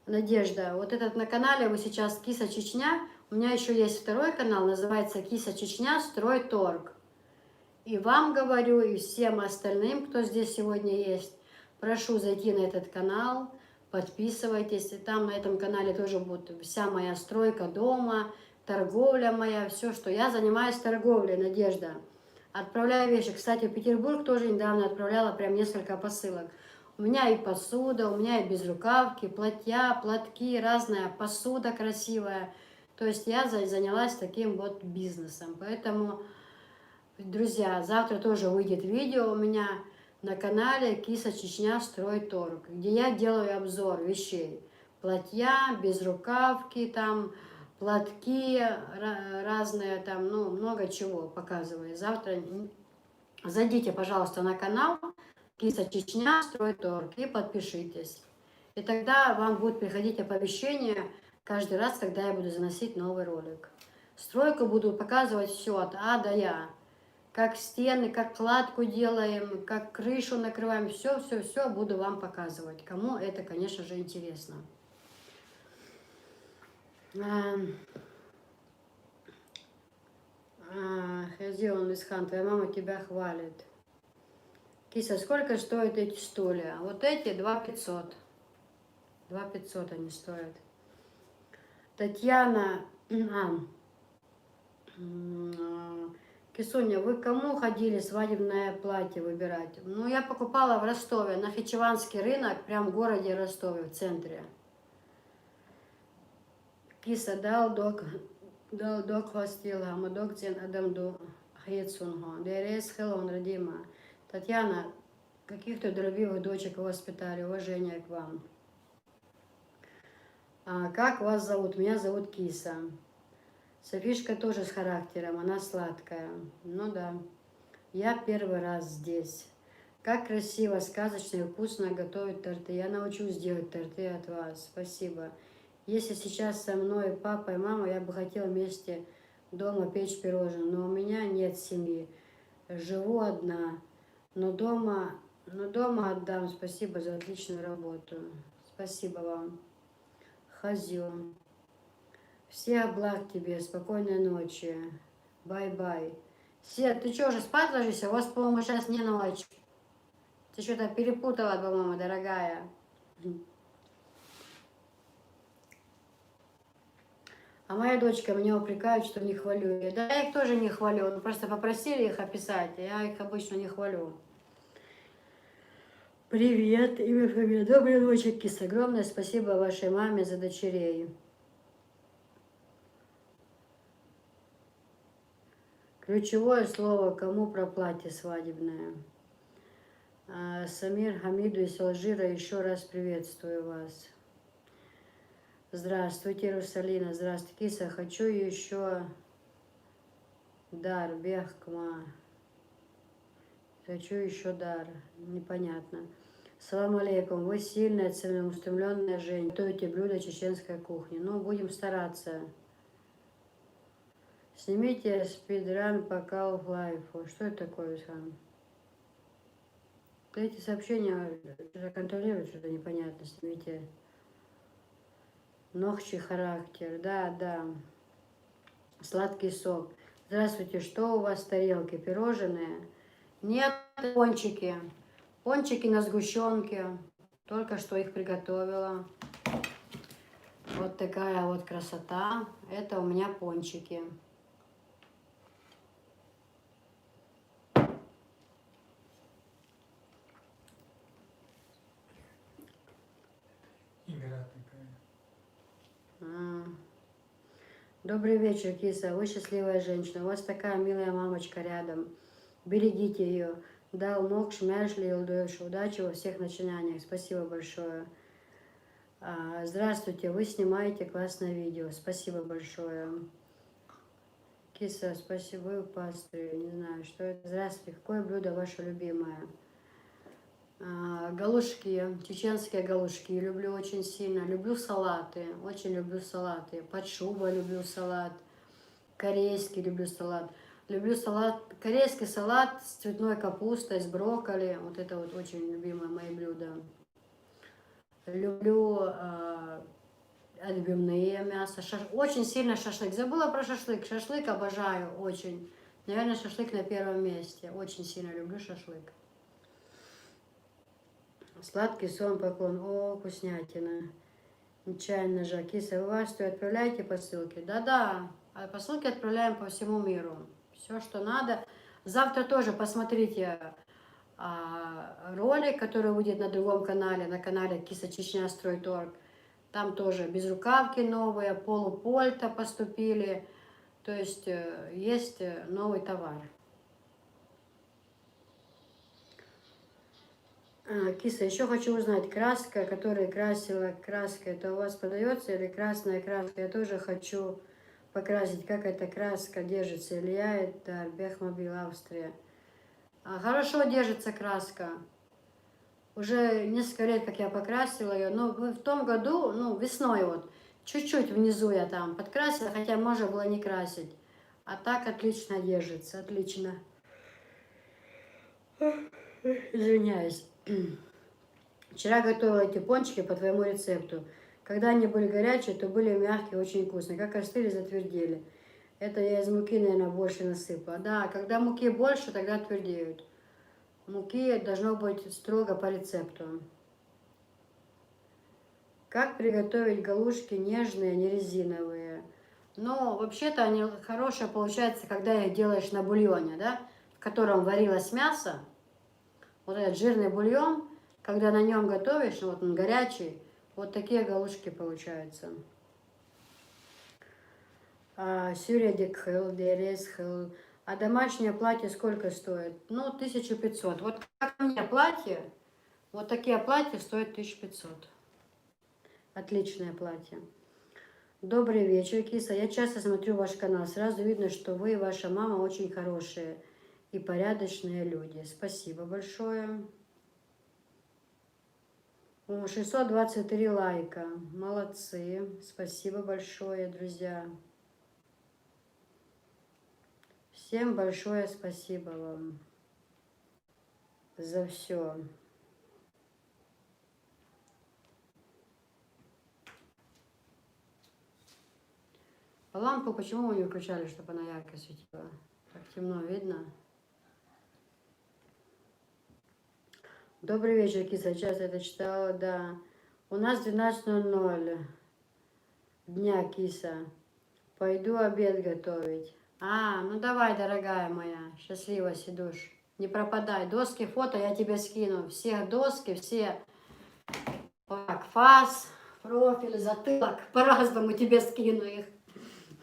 Надежда. Вот этот на канале вы сейчас Киса Чечня. У меня еще есть второй канал, называется Киса Чечня Стройторг. И вам говорю, и всем остальным, кто здесь сегодня есть, прошу зайти на этот канал, подписывайтесь. И там на этом канале тоже будет вся моя стройка дома, торговля моя, все, что я занимаюсь торговлей, Надежда. Отправляю вещи. Кстати, в Петербург тоже недавно отправляла прям несколько посылок. У меня и посуда, у меня и безрукавки, платья, платки, разная посуда красивая. То есть я занялась таким вот бизнесом. Поэтому, друзья, завтра тоже выйдет видео у меня на канале Киса Чечня Стройторг, где я делаю обзор вещей. Платья, безрукавки, там, платки разные, там, ну, много чего показывает. Завтра зайдите, пожалуйста, на канал Киса Чечня, Стройторг и подпишитесь. И тогда вам будет приходить оповещение каждый раз, когда я буду заносить новый ролик. Стройку буду показывать все от А до Я. Как стены, как кладку делаем, как крышу накрываем. Все буду вам показывать. Кому это, конечно же, интересно. Хозяин Лисхан, твоя мама тебя хвалит. Киса, сколько стоят эти стулья? Вот эти 2500. 2500 они стоят. Татьяна, Кисуня, вы кому ходили свадебное платье выбирать? Ну, я покупала в Ростове, на Хичеванский рынок, прям в городе Ростове, в центре. Киса, дал док хвастил, гамадок цен адамду хейцунго. Дерес хелон, родима. Татьяна, каких-то дробивых дочек воспитали, уважение к вам. Как вас зовут? Меня зовут Киса. Софишка тоже с характером, она сладкая. Ну да, я первый раз здесь. Как красиво, сказочно и вкусно готовить торты. Я научусь делать торты от вас. Спасибо. Если сейчас со мной папа и мама, я бы хотела вместе дома печь пирожные. Но у меня нет семьи. Живу одна. Но дома отдам. Спасибо за отличную работу. Спасибо вам. Хазю. Всех благ тебе, спокойной ночи. Бай-бай. Свет, ты что, уже спать ложишься? У вас, по-моему, сейчас не ночь. Ты что-то перепутала, по-моему, дорогая. А моя дочка меня упрекает, что не хвалю ее. Да, я их тоже не хвалю. Ну, просто попросили их описать, я их обычно не хвалю. Привет, имя, фамилия. Доброй ночи, Киса. Огромное спасибо вашей маме за дочерей. Ключевое слово кому про платье свадебное. Самир Хамиду из Алжира, еще раз приветствую вас. Здравствуйте, Русалина. Здравствуйте, Киса. Хочу еще дар, Бехкма. Хочу еще дар. Непонятно. Салам алейкум. Вы сильная, целеустремленная женщина. Готовите блюда чеченской кухни. Ну, будем стараться. Снимите спидран по Кауфлайфу. Что это такое, Сан? Эти сообщения контролируют, что-то непонятно. Снимите. Ногчий характер. Да. Сладкий сок. Здравствуйте. Что у вас в тарелке? Пирожные? Нет, пончики. Пончики на сгущенке. Только что их приготовила. Вот такая вот красота. Это у меня пончики. Игра такая. Добрый вечер, Киса. Вы счастливая женщина. У вас такая милая мамочка рядом. Берегите ее. Дал мокш, мяшли, илдойшу. Удачи во всех начинаниях. Спасибо большое. Здравствуйте. Вы снимаете классное видео. Спасибо большое. Киса, спасибо. Вы пастырь. Не знаю, что это. Здравствуйте. Какое блюдо ваше любимое? Галушки, чеченские галушки люблю очень сильно. Люблю салаты, очень люблю салаты. Под шуба люблю салат. Корейский люблю салат. Люблю салат, корейский салат с цветной капустой, с брокколи. Вот это вот очень любимое мои блюда. Люблю отбивные мясо. Очень сильно шашлык. Забыла про шашлык. Шашлык обожаю очень. Наверное, шашлык на первом месте. Очень сильно люблю шашлык. Сладкий сон, поклон. О, вкуснятина. Нечаянно же. Киса, вы вас отправляете посылки? Да. Посылки отправляем по всему миру. Все, что надо. Завтра тоже посмотрите ролик, который выйдет на другом канале, на канале Киса Чечня Стройторг. Там тоже безрукавки новые, полупольта поступили. То есть есть новый товар. Киса, еще хочу узнать, краска, которую красила, краска, это у вас продается или красная краска? Я тоже хочу покрасить, как эта краска держится. Илья, это Бехмобил, Австрия. Хорошо держится краска. Уже несколько лет, как я покрасила ее, но в том году, ну, весной вот, чуть-чуть внизу я там подкрасила, хотя можно было не красить. А так отлично держится, отлично. Извиняюсь. Вчера готовила эти пончики по твоему рецепту. Когда они были горячие, то были мягкие, очень вкусные. Как остыли, затвердели. Это я из муки, наверное, больше насыпала. Да, когда муки больше, тогда твердеют. Муки должно быть строго по рецепту. Как приготовить галушки нежные, не резиновые? Но вообще-то они хорошие получаются, когда их делаешь на бульоне, да, в котором варилось мясо. Вот этот жирный бульон, когда на нем готовишь, вот он горячий, вот такие галушки получаются. Сюредик хэл, дерез хэл. А домашнее платье сколько стоит? Ну, 1500. Вот как мне платье, вот такие платья стоят 1500. Отличное платье. Добрый вечер, Киса. Я часто смотрю ваш канал. Сразу видно, что вы и ваша мама очень хорошие и порядочные люди. Спасибо большое. 623 лайка. Молодцы. Спасибо большое, друзья. Всем большое спасибо вам за все. Лампу почему вы не включали, чтобы она ярко светила? Так темно видно. Добрый вечер, Киса. Сейчас это читала, да. У нас 12:00 дня, Киса. Пойду обед готовить. Ну давай, дорогая моя. Счастливо, Сидуш. Не пропадай. Доски, фото я тебе скину. Все доски, все. Так, фас, профиль, затылок. По-разному тебе скину их.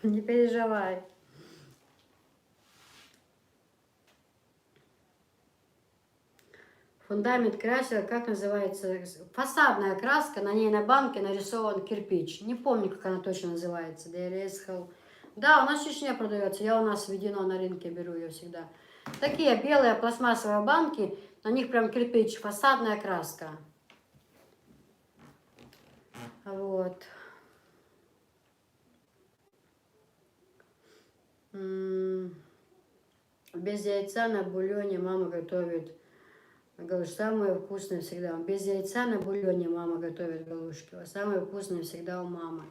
Не переживай. Фундамент красила, как называется? Фасадная краска, на ней на банке нарисован кирпич. Не помню, как она точно называется. Да, у нас в Чечне продается. Я у нас введено на рынке беру ее всегда. Такие белые пластмассовые банки, на них прям кирпич, фасадная краска. Вот. Без яйца на бульоне мама готовит галушки. Самые вкусные всегда. Без яйца на бульоне мама готовит галушки. Самые вкусные всегда у мамы.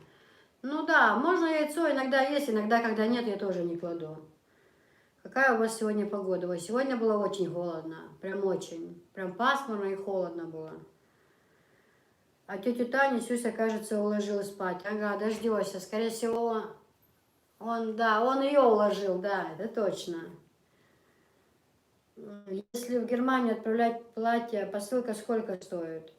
Ну да, можно яйцо иногда есть, иногда, когда нет, я тоже не кладу. Какая у вас сегодня погода? Ой, сегодня было очень холодно. Прям очень. Прям пасмурно и холодно было. А тетю Таню Сюся, кажется, уложил спать. Ага, дождешься. Скорее всего, он ее уложил, да, это точно. Если в Германию отправлять платье, посылка сколько стоит?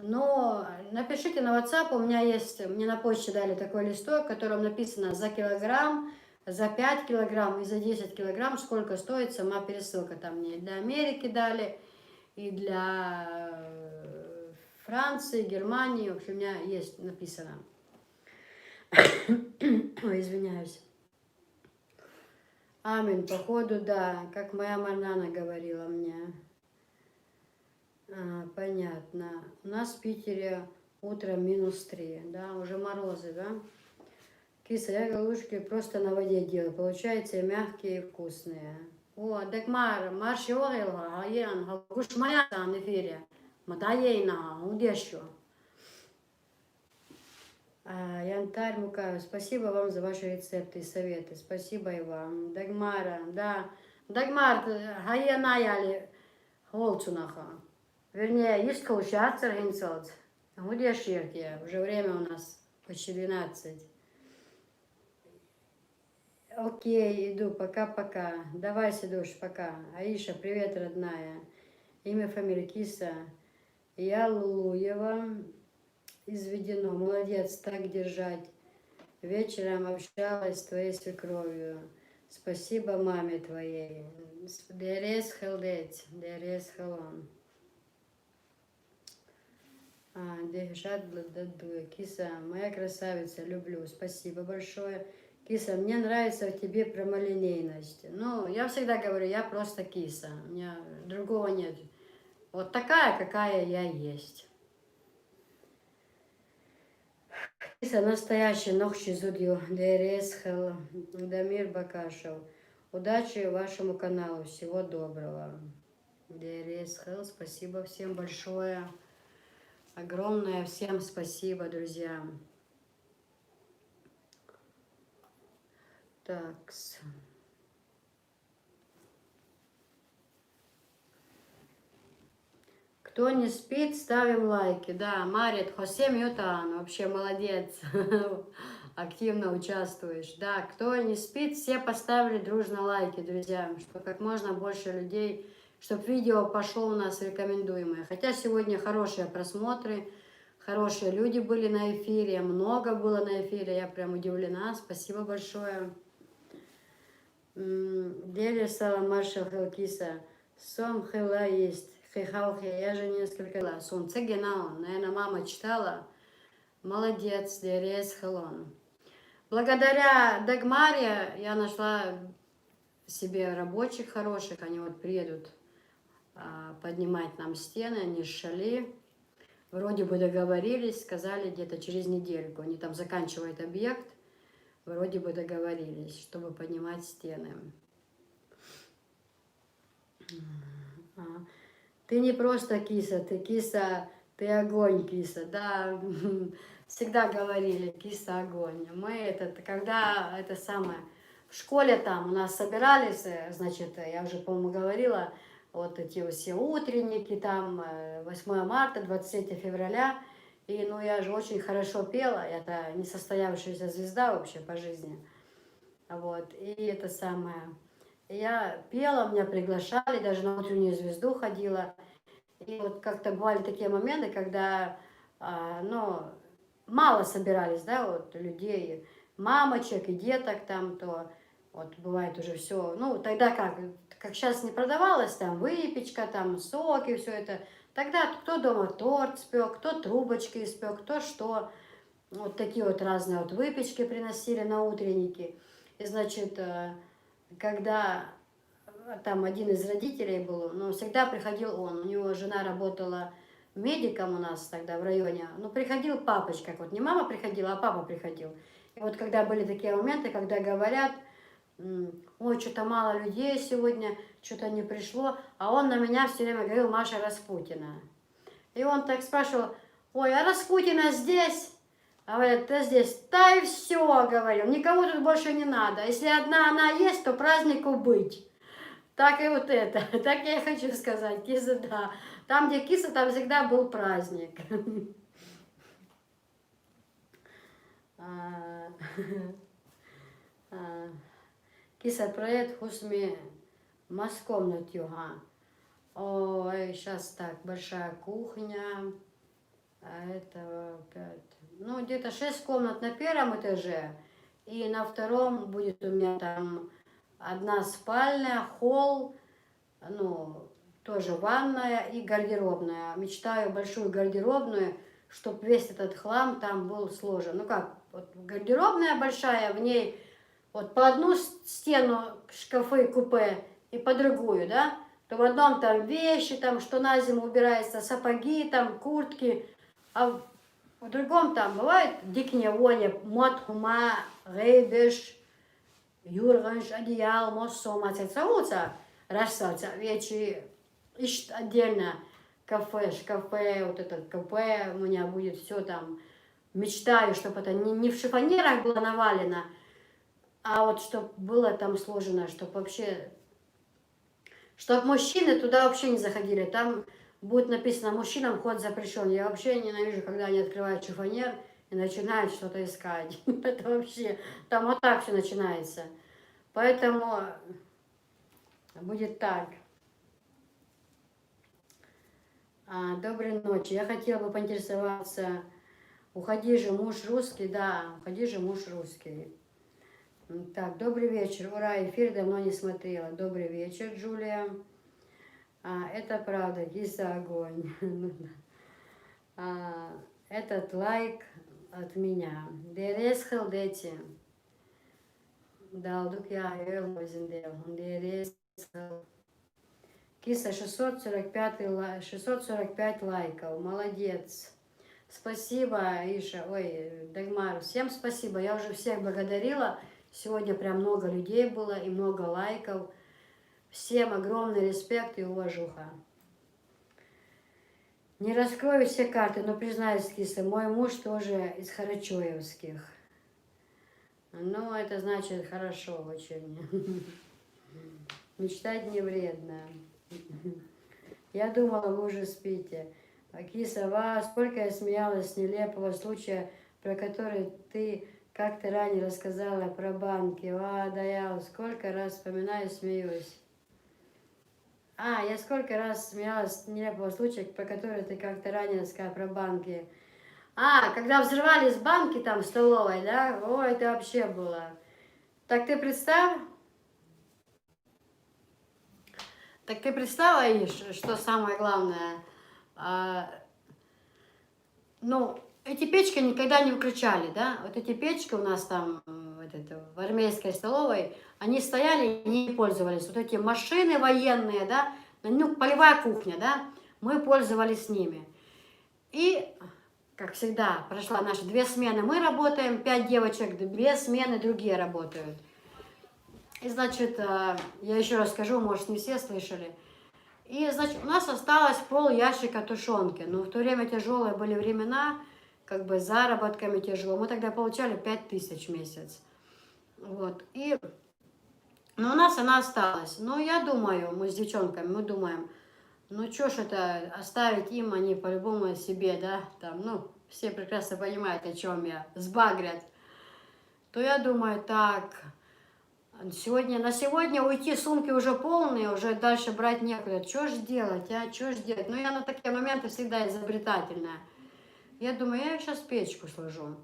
Но напишите на WhatsApp, у меня есть, мне на почте дали такой листок, в котором написано за килограмм, за 5 килограмм и за 10 килограмм, сколько стоит сама пересылка. Там мне для Америки дали, и для Франции, Германии, в общем, у меня есть написано. Ой, извиняюсь. Аминь, походу, да, как моя Марнана говорила мне. Понятно. У нас в Питере утром -3, да, уже морозы, да? Киса, я галушки просто на воде делаю, получается мягкие и вкусные. О, Дагмар, марши огелга, гаен, галуш моя там эфире. Матаейна, удещу. Янтарь Мукаев, спасибо вам за ваши рецепты и советы. Спасибо и вам. Дагмара, да. Дагмар, гаена яли голцунаха. Вернее, есть колчатцер генцот. Удещирки, уже время у нас почти 12. Окей, иду, пока-пока. Давай, Сидуш, пока. Аиша, привет, родная. Имя, фамилия, Киса. Я Лулуева. Изведено. Молодец, так держать. Вечером общалась с твоей свекровью. Спасибо маме твоей. Дерес хелдеть, дерес хелон. Дегишат Блададуя. Киса, моя красавица, люблю. Спасибо большое. Киса, мне нравится в тебе прямолинейность. Ну, я всегда говорю, я просто киса. У меня другого нет. Вот такая, какая я есть. Киса, настоящий ногчи зудью. Дересхел. Дамир Бакашев. Удачи вашему каналу. Всего доброго. Дересхел. Спасибо всем большое. Огромное всем спасибо, друзья. Так. Кто не спит, ставим лайки. Да, Марит, Хосе Мьютан, вообще молодец. Активно участвуешь. Да, кто не спит, все поставили дружно лайки, друзья, чтобы как можно больше людей, чтобы видео пошло у нас рекомендуемое. Хотя сегодня хорошие просмотры, хорошие люди были на эфире, много было на эфире, я прям удивлена. Спасибо большое. Дели Саламаша Хелкиса. Сом Хела есть. Хейхаухи, я же несколько раз. Солнце генал, наверное, мама читала. Молодец, Дерес Хелон. Благодаря Дагмаре я нашла себе рабочих хороших. Они вот приедут поднимать нам стены, они шали. Вроде бы договорились, сказали где-то через недельку. Они там заканчивают объект. Вроде бы договорились, чтобы поднимать стены. Ты не просто киса, ты огонь, киса. Да, всегда говорили, киса огонь. Мы когда в школе там у нас собирались, значит, я уже, по-моему, говорила, вот эти все утренники, там 8 марта, 23 февраля. И, ну, я же очень хорошо пела, это несостоявшаяся звезда вообще по жизни. Вот, и это самое. Я пела, меня приглашали, даже на утреннюю звезду ходила. И вот как-то бывали такие моменты, когда, ну, мало собирались, да, вот людей, мамочек и деток там, то вот бывает уже все. Ну, тогда как сейчас не продавалось, там выпечка, там соки, все это. Тогда кто дома торт спек, кто трубочки испек, кто что. Вот такие вот разные вот выпечки приносили на утренники. И, значит, когда там один из родителей был, но всегда приходил он. У него жена работала медиком у нас тогда в районе. Ну, приходил папочка, вот не мама приходила, а папа приходил. И вот когда были такие моменты, когда говорят, ой, что-то мало людей сегодня, что-то не пришло, а он на меня все время говорил: Маша Распутина. И он так спрашивал: ой, а Распутина здесь? А говорят: да здесь. Да и все, говорил, никого тут больше не надо. Если одна она есть, то празднику быть. Так и вот это, так я и хочу сказать, киса, да. Там, где киса, там всегда был праздник. Киса проект хусми маскомнат юга. Ой, сейчас так, большая кухня. А это 5. Ну, где-то 6 комнат на первом этаже. И на втором будет у меня там одна спальня, холл, ну, тоже ванная и гардеробная. Мечтаю большую гардеробную, чтобы весь этот хлам там был сложен. Ну как, вот гардеробная большая, в ней вот по одну стену шкафы, купе и по другую, да? То в одном там вещи, там, что на зиму убирается, сапоги, там, куртки, а в другом там бывает дикня воня, мот, хума, рейбеш, юрганш, одеял, моссома, цецауца, рассаца, вещи, ищет отдельно кафе, шкафе, вот этот кафе, у меня будет все там. Мечтаю, чтобы это не в шифонерах было навалено, а вот чтобы было там сложено, чтобы вообще, чтобы мужчины туда вообще не заходили. Там будет написано: мужчинам вход запрещен. Я вообще ненавижу, когда они открывают шифонер и начинают что-то искать. Это вообще, там вот так все начинается. Поэтому будет так. Доброй ночи. Я хотела бы поинтересоваться, уходи же, муж русский, да, уходи же, муж русский. Так, добрый вечер. Ура, эфир давно не смотрела. Добрый вечер, Джулия. Это правда, киса огонь. этот лайк от меня. Дерес хелдети. Далдук я элмозиндел. Дерес. Киса 645 лайков. Молодец. Спасибо, Иша. Ой, Дагмар. Всем спасибо. Я уже всех благодарила. Сегодня прям много людей было и много лайков. Всем огромный респект и уважуха. Не раскрою все карты, но признаюсь, киса, мой муж тоже из Харачоевских. Ну, это значит хорошо очень. Мечтать не вредно. Я думала, вы уже спите. Киса, сколько я смеялась с нелепого случая, про который ты как-то ранее рассказала про банки. Да я сколько раз вспоминаю и смеюсь. Я сколько раз смеялась с нелепого случая, про который ты как-то ранее рассказала про банки. Когда взрывались банки там в столовой, да? Ой, это вообще было. Так ты представь, Аиш, что самое главное? Эти печки никогда не выключали, да? Вот эти печки у нас там в армейской столовой, они стояли и не пользовались. Вот эти машины военные, да? Полевая кухня, да? Мы пользовались ними. И, как всегда, прошла наши 2 смены. Мы работаем, 5 девочек, 2 смены другие работают. И, значит, я еще раз скажу, может, не все слышали. И, значит, у нас осталось пол ящика тушенки. Но в то время тяжелые были времена, как бы заработками тяжело. Мы тогда получали 5000 в месяц. Вот. Но у нас она осталась. Но я думаю, мы с девчонками, мы думаем, что ж это оставить им, они по-любому себе, да, там, все прекрасно понимают, о чем я, сбагрят. То я думаю, так, на сегодня уйти, сумки уже полные, уже дальше брать некуда. Что ж делать, что ж делать? Я на такие моменты всегда изобретательная. Я думаю, я сейчас печку сложу.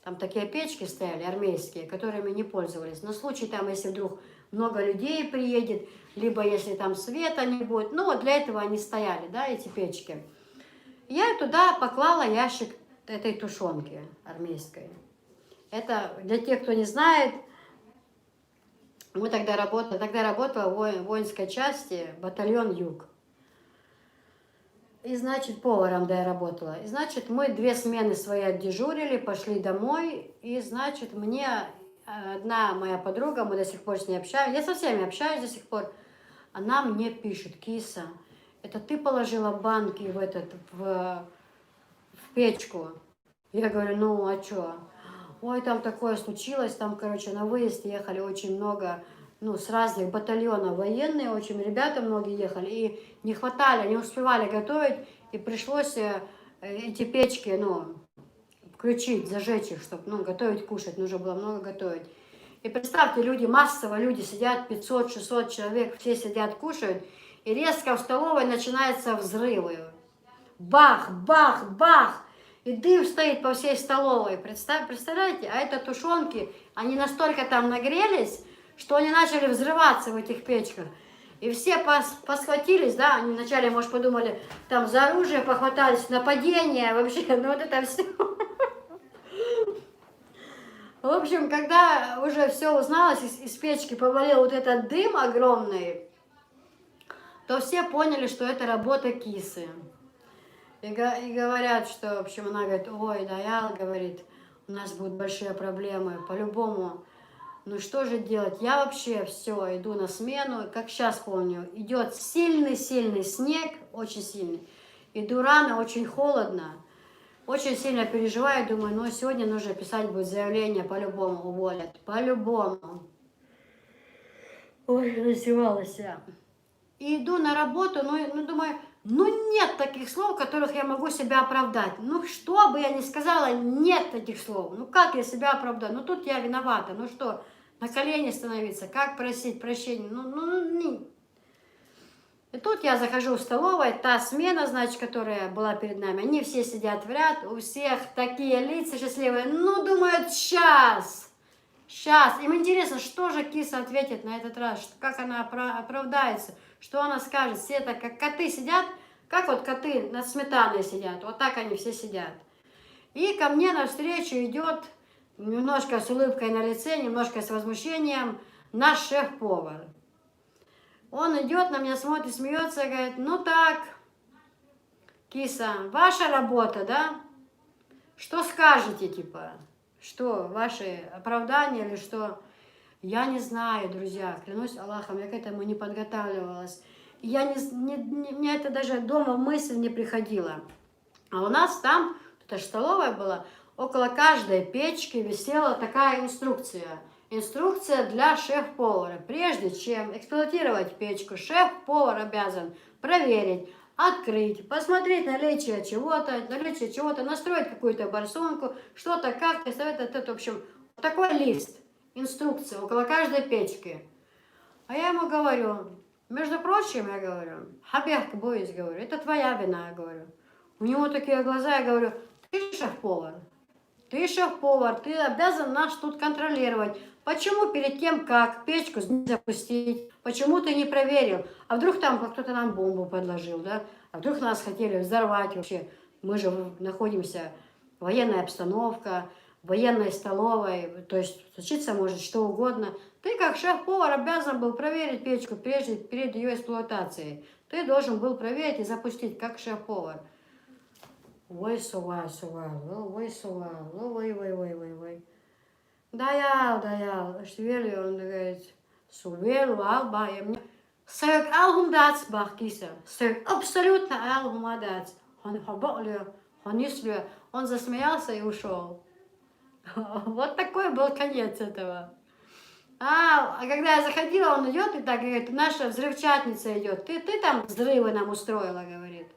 Там такие печки стояли, армейские, которыми не пользовались. На случай там, если вдруг много людей приедет, либо если там света не будет. Вот для этого они стояли, да, эти печки. Я туда поклала ящик этой тушенки армейской. Это для тех, кто не знает, мы тогда работала в воинской части, батальон Юг. И, значит, поваром, да, я работала. И, значит, мы 2 смены свои отдежурили, пошли домой. И, значит, мне одна моя подруга, мы до сих пор с ней общаемся, я со всеми общаюсь до сих пор, она мне пишет: Киса, это ты положила банки в печку? Я говорю, а что? Ой, там такое случилось, там, короче, на выезд ехали очень много, с разных батальонов военные, очень ребята многие ехали, и не хватали, не успевали готовить, и пришлось эти печки, включить, зажечь их, чтобы, готовить, кушать, нужно было много готовить. И представьте, массово люди сидят, 500-600 человек, все сидят, кушают, и резко в столовой начинаются взрывы. Бах, бах, бах! И дым стоит по всей столовой. Представляете? А это тушенки, они настолько там нагрелись, что они начали взрываться в этих печках. И все посхватились, да, они вначале, может, подумали, там за оружие похватались, нападение, вообще, вот это все. В общем, когда уже все узналось, из печки повалил вот этот дым огромный, то все поняли, что это работа кисы. И говорят, что, в общем, она говорит, ой, Даял, говорит, у нас будут большие проблемы, по-любому. Что же делать? Я вообще все, иду на смену, как сейчас помню, идет сильный-сильный снег, очень сильный. Иду рано, очень холодно, очень сильно переживаю, думаю, сегодня нужно писать будет заявление, по-любому уволят, по-любому. Ой, раздевалась я. И иду на работу, думаю, нет таких слов, которых я могу себя оправдать. Что бы я ни сказала, нет таких слов. Как я себя оправдаю? Тут я виновата. Что, на колени становиться? Как просить прощения? И тут я захожу в столовую, та смена, значит, которая была перед нами, они все сидят в ряд, у всех такие лица счастливые. Думают, сейчас. Им интересно, что же киса ответит на этот раз, как она оправдается, что она скажет. Все так, как коты сидят, Как вот коты над сметаной сидят, вот так они все сидят. И ко мне навстречу идет немножко с улыбкой на лице, немножко с возмущением наш шеф-повар. Он идет на меня, смотрит, смеется и говорит: ну так, киса, ваша работа, да? Что скажете, типа? Что, ваши оправдания или что? Я не знаю, друзья, клянусь Аллахом, я к этому не подготавливалась. Мне это даже дома в мысль не приходило. А у нас там, это ж столовая была, около каждой печки висела такая инструкция. Инструкция для шеф-повара. Прежде чем эксплуатировать печку, шеф-повар обязан проверить, открыть, посмотреть наличие чего-то, настроить какую-то барсунку, что-то, как-то, в общем, такой лист, инструкция около каждой печки. А я ему говорю, между прочим, я говорю, Хабех Бойс, говорю, это твоя вина, я говорю. У него такие глаза, я говорю, ты шеф-повар, ты обязан нас тут контролировать. Почему перед тем, как печку запустить, почему ты не проверил? А вдруг там кто-то нам бомбу подложил, да? А вдруг нас хотели взорвать вообще? Мы же находимся, военная обстановка, в военной столовой, то есть случиться может что угодно. Ты как шеф-повар обязан был проверить печку перед ее эксплуатацией. Ты должен был проверить и запустить как шеф-повар. Ой, сува, ой, сува, ой. Да, швели, он говорит, сувел, алба, и мне... Сök алгумдац бахкиса, сök абсолютно алгумдац. Он хабоклю, он ислю, он засмеялся и ушел. Вот такой был конец этого. А когда я заходила, он идет и так говорит, наша взрывчатница идет. Ты там взрывы нам устроила, говорит.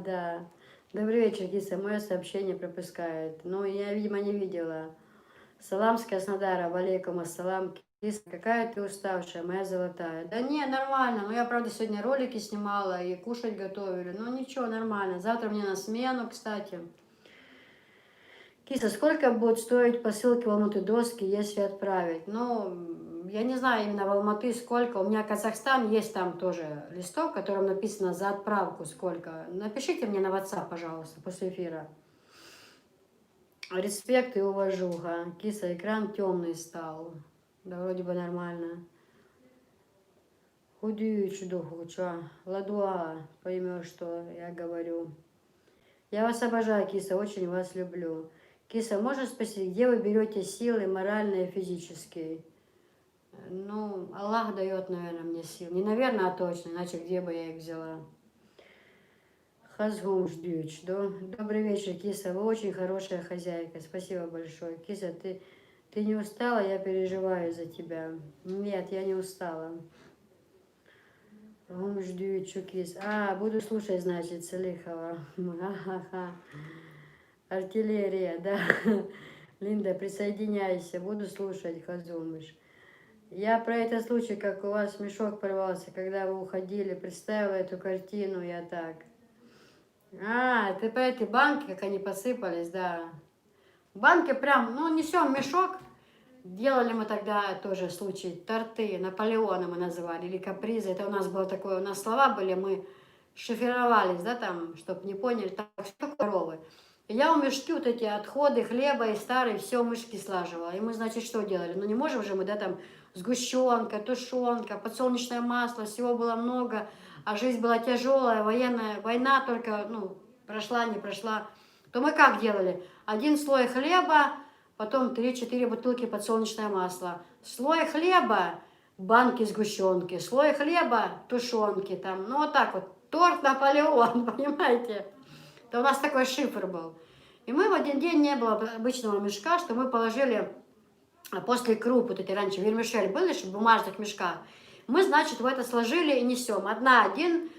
Да. Добрый вечер, киса. Мое сообщение пропускает. Ну, я, видимо, не видела. Салам с Краснодара, валейкум ассалам. Киса, какая ты уставшая, моя золотая. Да не, нормально. Ну, я, правда, сегодня ролики снимала и кушать готовили. Ну, ничего, нормально. Завтра мне на смену, кстати. Киса, сколько будет стоить посылки в Алматы доски, если отправить? Ну, я не знаю именно в Алматы сколько. У меня Казахстан, есть там тоже листок, в котором написано за отправку сколько. Напишите мне на WhatsApp, пожалуйста, после эфира. Респект и уважуха. Киса, экран темный стал. Да вроде бы нормально. Худючу духу, чё? Ладуа, поймешь, что я говорю. Я вас обожаю, киса, очень вас люблю. Киса, можно спросить, где вы берете силы моральные и физические? Ну, Аллах дает, наверное, мне сил. Не наверное, а точно, иначе где бы я их взяла? Хазгум ждюч. Добрый вечер, киса, вы очень хорошая хозяйка. Спасибо большое. Киса, ты не устала? Я переживаю за тебя. Нет, я не устала. Ждюч, кис. Буду слушать, значит, Салихова. Ха-ха-ха. Артиллерия, да. Линда, присоединяйся, буду слушать, Хазумыш. Я про этот случай, как у вас мешок порвался, когда вы уходили, представила эту картину, я так. Ты про эти банки, как они посыпались, да. Банки прям, несем мешок. Делали мы тогда тоже случай, торты, Наполеона мы называли, или капризы. Это у нас было такое, у нас слова были, мы шифровались, да, там, чтобы не поняли, так, что коровы. И я у мешки вот эти отходы хлеба и старые, все в мешки слаживала. И мы, значит, что делали? Ну, не можем же мы, да, там, сгущенка, тушенка, подсолнечное масло, всего было много, а жизнь была тяжелая, военная, война только, прошла, не прошла. То мы как делали? Один слой хлеба, потом 3-4 бутылки подсолнечное масло. Слой хлеба, банки сгущенки, слой хлеба, тушенки, там, вот так вот. Торт Наполеон, понимаете? Это у нас такой шифр был. И мы в один день, не было обычного мешка, что мы положили после круп, вот эти раньше вермишель были, в бумажных мешках. Мы, значит, в это сложили и несем. Один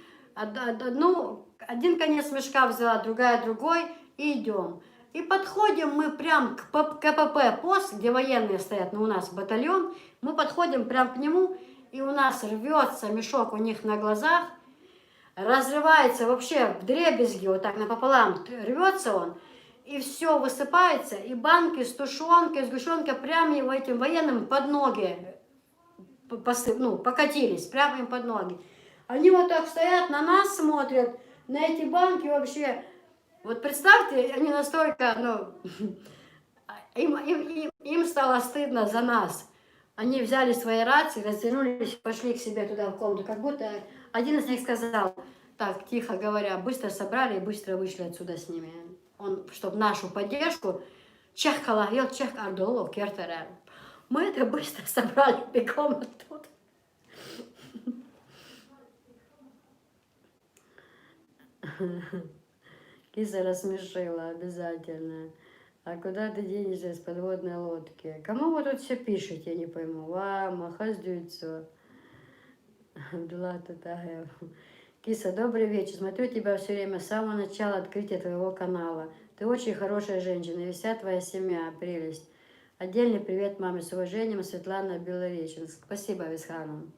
конец мешка взяла, другая другой, и идем. И подходим мы прям к КПП пост, где военные стоят, у нас батальон. Мы подходим прям к нему, И у нас рвется мешок у них на глазах, разрывается вообще в дребезги, вот так напополам рвется он, и все высыпается, и банки с тушенкой, сгущенкой прямо его этим военным под ноги покатились, прямо им под ноги. Они вот так стоят, на нас смотрят, на эти банки вообще. Вот представьте, они настолько, им стало стыдно за нас. Они взяли свои рации, развернулись, пошли к себе туда в комнату, как будто один из них сказал, так, тихо говоря, быстро собрали и быстро вышли отсюда с ними. Он, чтобы нашу поддержку, мы это быстро собрали, бегом оттуда. Киса рассмешила обязательно. А куда ты денешься с подводной лодки? Кому вы тут все пишете, я не пойму. Вам, Ахаздюйцу. Абдулла Татаев. Киса, добрый вечер. Смотрю тебя все время с самого начала открытия твоего канала. Ты очень хорошая женщина, и вся твоя семья, прелесть. Отдельный привет маме с уважением, Светлана Белореченск. Спасибо, Висхану.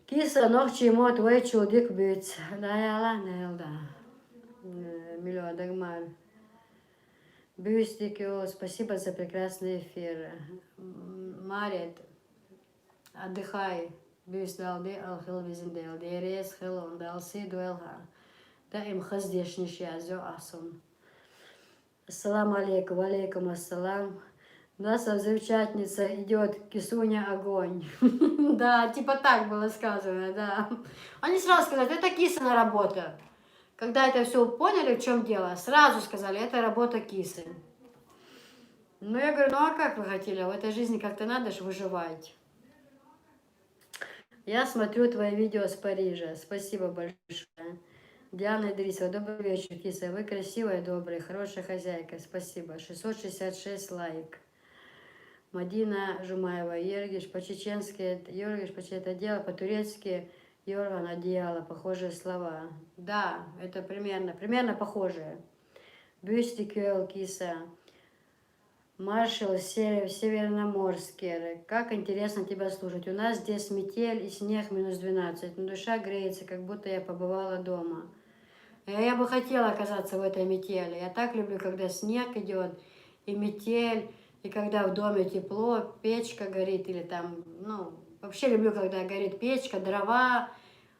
Киса, ногчи ему твой чудик бить. Да, я да. Миллион Дагмар. Бюстикио, спасибо за прекрасный эфир. Марит, отдыхай. Бюст далди, алхил визиндел. Дерес хилон, далси дуэлха. Да им хаздешниш язё асун. Ассаламу алейкум, алейкум ассалам. У нас взрывчатница идет, кисуня огонь. Да, типа так было сказано, да. Они сразу сказали, это Кисина работа. Когда это все поняли, в чем дело, сразу сказали, это работа Кисы. Ну, я говорю, ну а как вы хотели? В этой жизни как-то надо же выживать. Я смотрю твои видео с Парижа. Спасибо большое. Диана Идрисова, добрый вечер, Киса. Вы красивая, добрая, хорошая хозяйка. Спасибо. 666 лайк. Мадина Жумаева, Ергиш, по-чеченски, Ергиш, это дело, по-турецки, Йорган, одеяло, похожие слова. Да, это примерно похожие. Бюстикюэл, Киса. Маршал Северноморский. Как интересно тебя слушать. У нас здесь метель и снег -12, но душа греется, как будто я побывала дома. Я бы хотела оказаться в этой метели. Я так люблю, когда снег идет, и метель, и когда в доме тепло, печка горит, или там, вообще люблю, когда горит печка, дрова,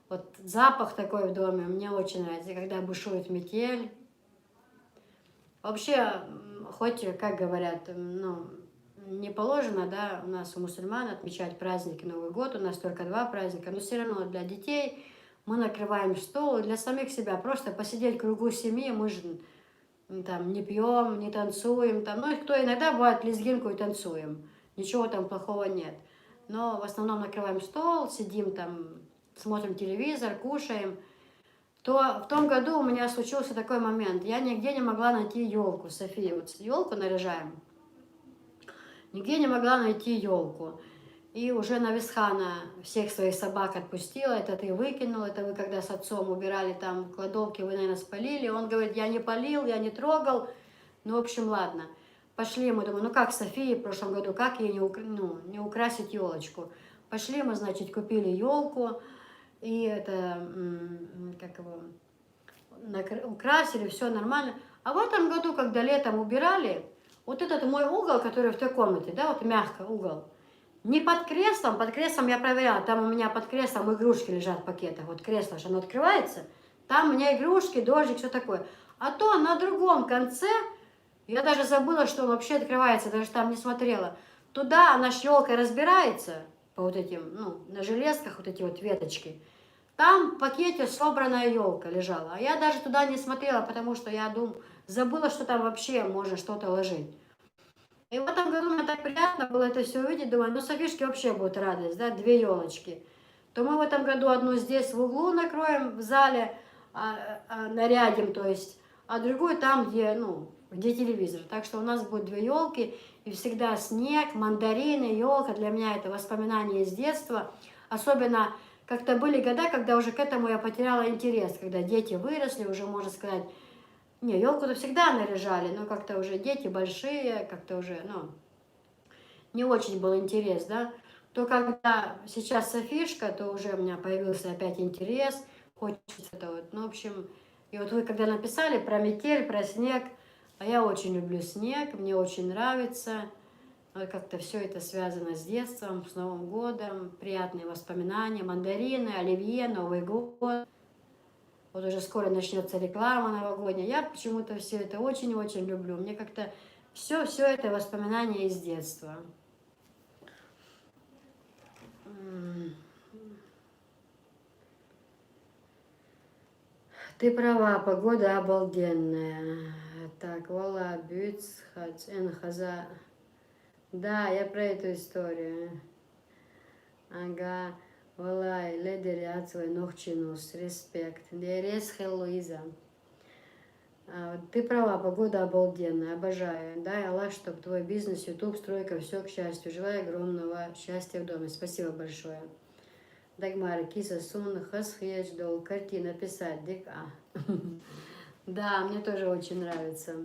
вот запах такой в доме, мне очень нравится, когда бушует метель. Вообще, хоть, как говорят, не положено, да, у нас у мусульман отмечать праздники, Новый год, у нас только 2 праздника, но все равно для детей мы накрываем стол, для самих себя, просто посидеть в кругу семьи, мы же там не пьем, не танцуем, там, кто иногда бывает лезгинку и танцуем, ничего там плохого нет, но в основном накрываем стол, сидим там, смотрим телевизор, кушаем. То в том году у меня случился такой момент, я нигде не могла найти елку, София, вот елку наряжаем, нигде не могла найти елку. И уже на Висхана всех своих собак отпустила, это ты выкинул, это вы когда с отцом убирали там кладовки, вы, наверное, спалили. Он говорит, я не полил, я не трогал. Ну, в общем, ладно. Пошли мы, думаю, как Софии в прошлом году, как ей не украсить елочку. Пошли мы, значит, купили елку, и это, украсили, все нормально. А в этом году, когда летом убирали, вот этот мой угол, который в той комнате, да, вот мягко угол, не под креслом я проверяла, там у меня под креслом игрушки лежат в пакетах, вот кресло, что оно открывается, там у меня игрушки, дождик, все такое. А то на другом конце, я даже забыла, что он вообще открывается, даже там не смотрела, туда она елкой разбирается, по вот этим, на железках вот эти вот веточки, там в пакете собранная елка лежала, а я даже туда не смотрела, потому что я забыла, что там вообще можно что-то ложить. И в этом году мне так приятно было это все увидеть, думаю, Софишке вообще будет радость, да, 2 елочки. То мы в этом году одну здесь в углу накроем, в зале, нарядим, то есть, а другую там, где телевизор. Так что у нас будет 2 елки, и всегда снег, мандарины, елка. Для меня это воспоминания из детства. Особенно как-то были года, когда уже к этому я потеряла интерес, когда дети выросли, уже, можно сказать, не, елку-то всегда наряжали, но как-то уже дети большие, как-то уже, не очень был интерес, да. то когда сейчас фишка, то уже у меня появился опять интерес, хочется это вот. Ну, в общем, и вот вы когда написали про метель, про снег, а я очень люблю снег, мне очень нравится. Вот как-то все это связано с детством, с Новым годом, приятные воспоминания, мандарины, оливье, Новый год. Вот уже скоро начнется реклама новогодняя. Я почему-то все это очень-очень люблю. Мне как-то все это воспоминания из детства. Ты права, погода обалденная. Так, Вала, Бюц, Хаза. Да, я про эту историю. Ага, Валай, ледери ацвай нохчинус, респект. Дерес Луиза. Ты права, погода обалденная, обожаю. Дай Аллах, чтобы твой бизнес, YouTube, стройка, все к счастью. Желаю огромного счастья в доме. Спасибо большое. Дагмар, киса сун, хасхеч, дол, картина писать, дик, Да, мне тоже очень нравится.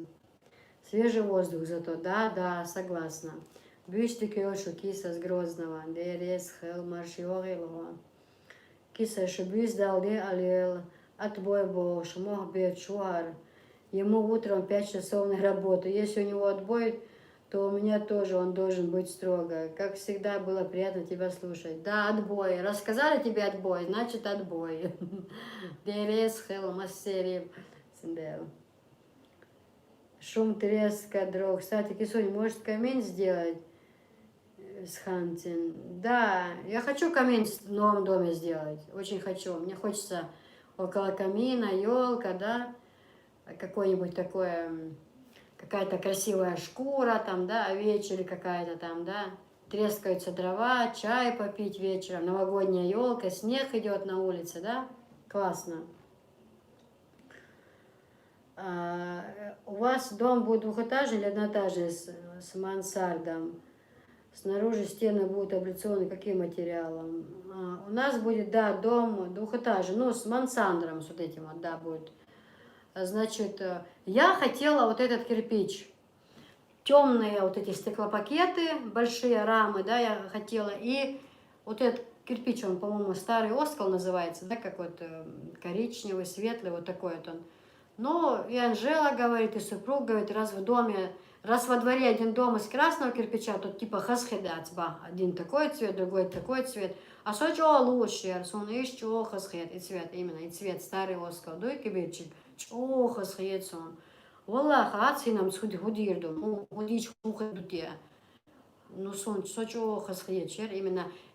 Свежий воздух зато, да, согласна. Бюстики ошу киса с Грозного, дерес хел маршиорилова. Киса шибюс дал де алел, отбой был, шмох бед шуар. Ему утром 5 часов на работу. Если у него отбой, то у меня тоже он должен быть строго. Как всегда, было приятно тебя слушать. Да, отбой. Рассказали тебе отбой, значит отбой. Дерес хел массерив. Шум треска дров. Кстати, Кисунь, может камень сделать с Хантин? Да, я хочу камень в новом доме сделать. Очень хочу. Мне хочется около камина, елка, да, какое-нибудь такое, какая-то красивая шкура там, да, овечья или какая-то там, да. Трескаются дрова, чай попить вечером, новогодняя елка, снег идет на улице, да. Классно. У вас дом будет двухэтажный или одноэтажный с мансардом? Снаружи стены будут облицованы каким материалом? У нас будет, да, дом двухэтажный, ну, с мансандром, с вот этим вот, да, будет. Значит, я хотела вот этот кирпич. Темные вот эти стеклопакеты, большие рамы, да, я хотела. И вот этот кирпич, он, по-моему, старый оскол называется, да, как вот коричневый, светлый, вот такой вот он. Но и Анжела говорит, и супруг говорит, раз во дворе один дом из красного кирпича, то типа хасхедацба. Один такой цвет, другой такой цвет. А что чего лучше? Он ищет чего хасхед. И цвет именно, и цвет старый оскол. Дуй кибирчик. Чего хасхед сон. Валлах, аци нам худирдум. Худич хухедуте. Ну сон, что чего хасхед.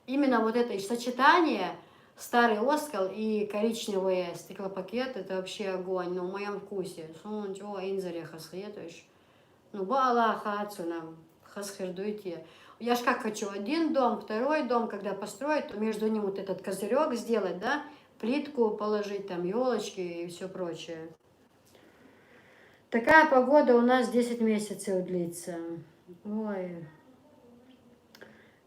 Именно вот это сочетание. Старый оскол и коричневые стеклопакеты, это вообще огонь, но в моем вкусе. Сон, чего, инзаре хасхетуешь. Ну, бала хацу нам, хасхердуйте. Я ж как хочу один дом, второй дом, когда построить, то между ним вот этот козырек сделать, да, плитку положить, там, елочки и все прочее. Такая погода у нас 10 месяцев длится. Ой.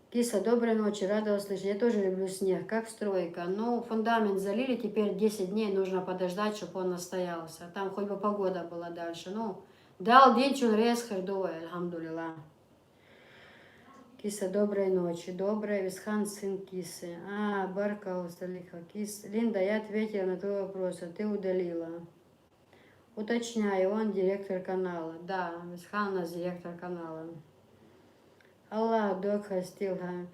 Киса, доброй ночи, рада услышать. Я тоже люблю снег, как стройка. Ну, фундамент залили, теперь 10 дней нужно подождать, чтобы он настоялся. Там хоть бы погода была дальше. Ну, дал день чунрез хердуэ, альхамдулилла. Киса, доброй ночи. Добрая, Висхан, сын Кисы. Барка Усталиха. Кис. Линда, я ответила на твой вопрос, а ты удалила. Уточняю, он директор канала. Да, Висхан у нас директор канала. Аллах докха стилха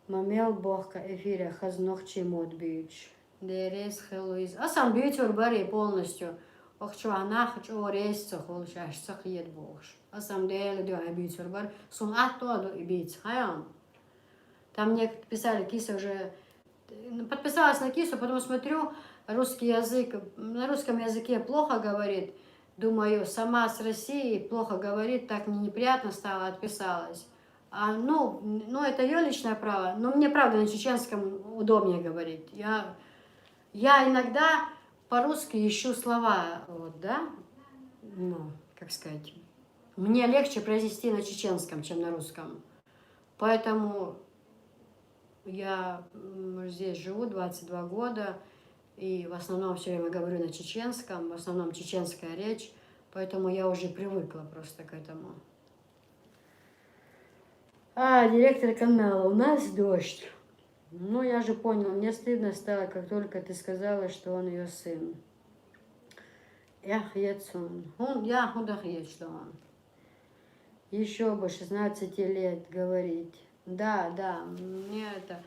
мамел бохка эфире хазнох чемот бич. Дерес хелуиз. А сам бич урбари полностью. Охчуанах чо рейс цохол шаш цохиет бохш. А сам деле дёха бич урбар. Сум ахтуаду и бич. Хаям. Там мне писали, Киса уже подписалась на Кису, потом смотрю, русский язык, на русском языке плохо говорит. Думаю, сама с России плохо говорит, так мне неприятно стало, отписалась. Ну, это ее личное право, но мне, правда, на чеченском удобнее говорить. Я иногда по-русски ищу слова, вот, да, ну, как сказать, мне легче произнести на чеченском, чем на русском. Поэтому я здесь живу 22 года, и в основном все время говорю на чеченском, в основном чеченская речь, поэтому я уже привыкла просто к этому. Директор канала, у нас дождь. Ну, я же понял, мне стыдно стало, как только ты сказала, что он ее сын. Эх, Ецун. Я худохет, что он. Еще бы 16 лет говорить. Да, мне это...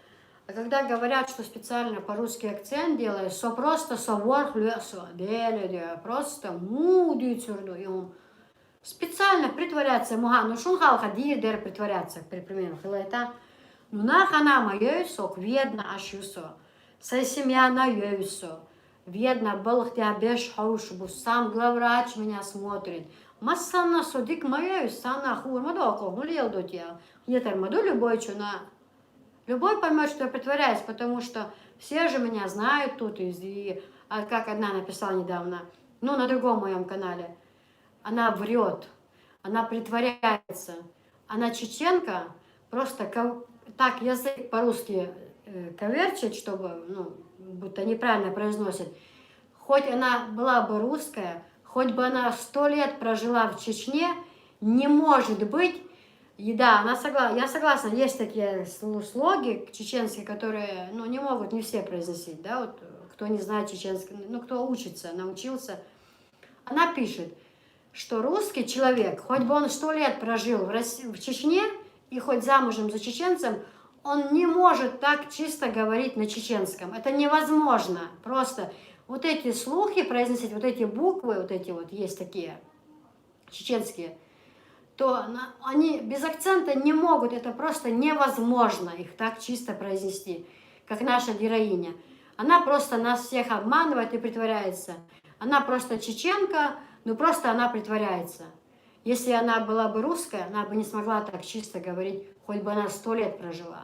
А когда говорят, что специально по-русски акцент делают, со просто совор лесо, просто муди цурду. И он специально притворяться, ну шун халха дир притворяться, при примеру, это. Ну нахана моёйсок, видно ашюсо. Сай семья на ёйсо. Видно, был тебя беш хаушбу, сам главврач меня смотрит. Массана судик моёйс, сана хур мадоко, гулел до тебя. Етер маду любой чуна. Любой поймет, что я притворяюсь, потому что все же меня знают тут. Как одна написала недавно, ну, на другом моем канале. Она врет, она притворяется. Она чеченка, просто так язык по-русски коверчит, чтобы, ну, будто неправильно произносит. Хоть она была бы русская, хоть бы она 100 лет прожила в Чечне, не может быть. И да, я согласна, есть такие слоги чеченские, которые, ну, не могут не все произносить, да, вот, кто не знает чеченский, ну, кто учится, научился. Она пишет, что русский человек, хоть бы он 100 лет прожил в Чечне, и хоть замужем за чеченцем, он не может так чисто говорить на чеченском. Это невозможно. Просто вот эти слухи произносить, вот эти буквы, вот эти вот есть такие чеченские, то они без акцента не могут, это просто невозможно их так чисто произнести, как наша героиня. Она просто нас всех обманывает и притворяется. Она просто чеченка, но просто она притворяется. Если она была бы русская, она бы не смогла так чисто говорить, хоть бы она 100 лет прожила.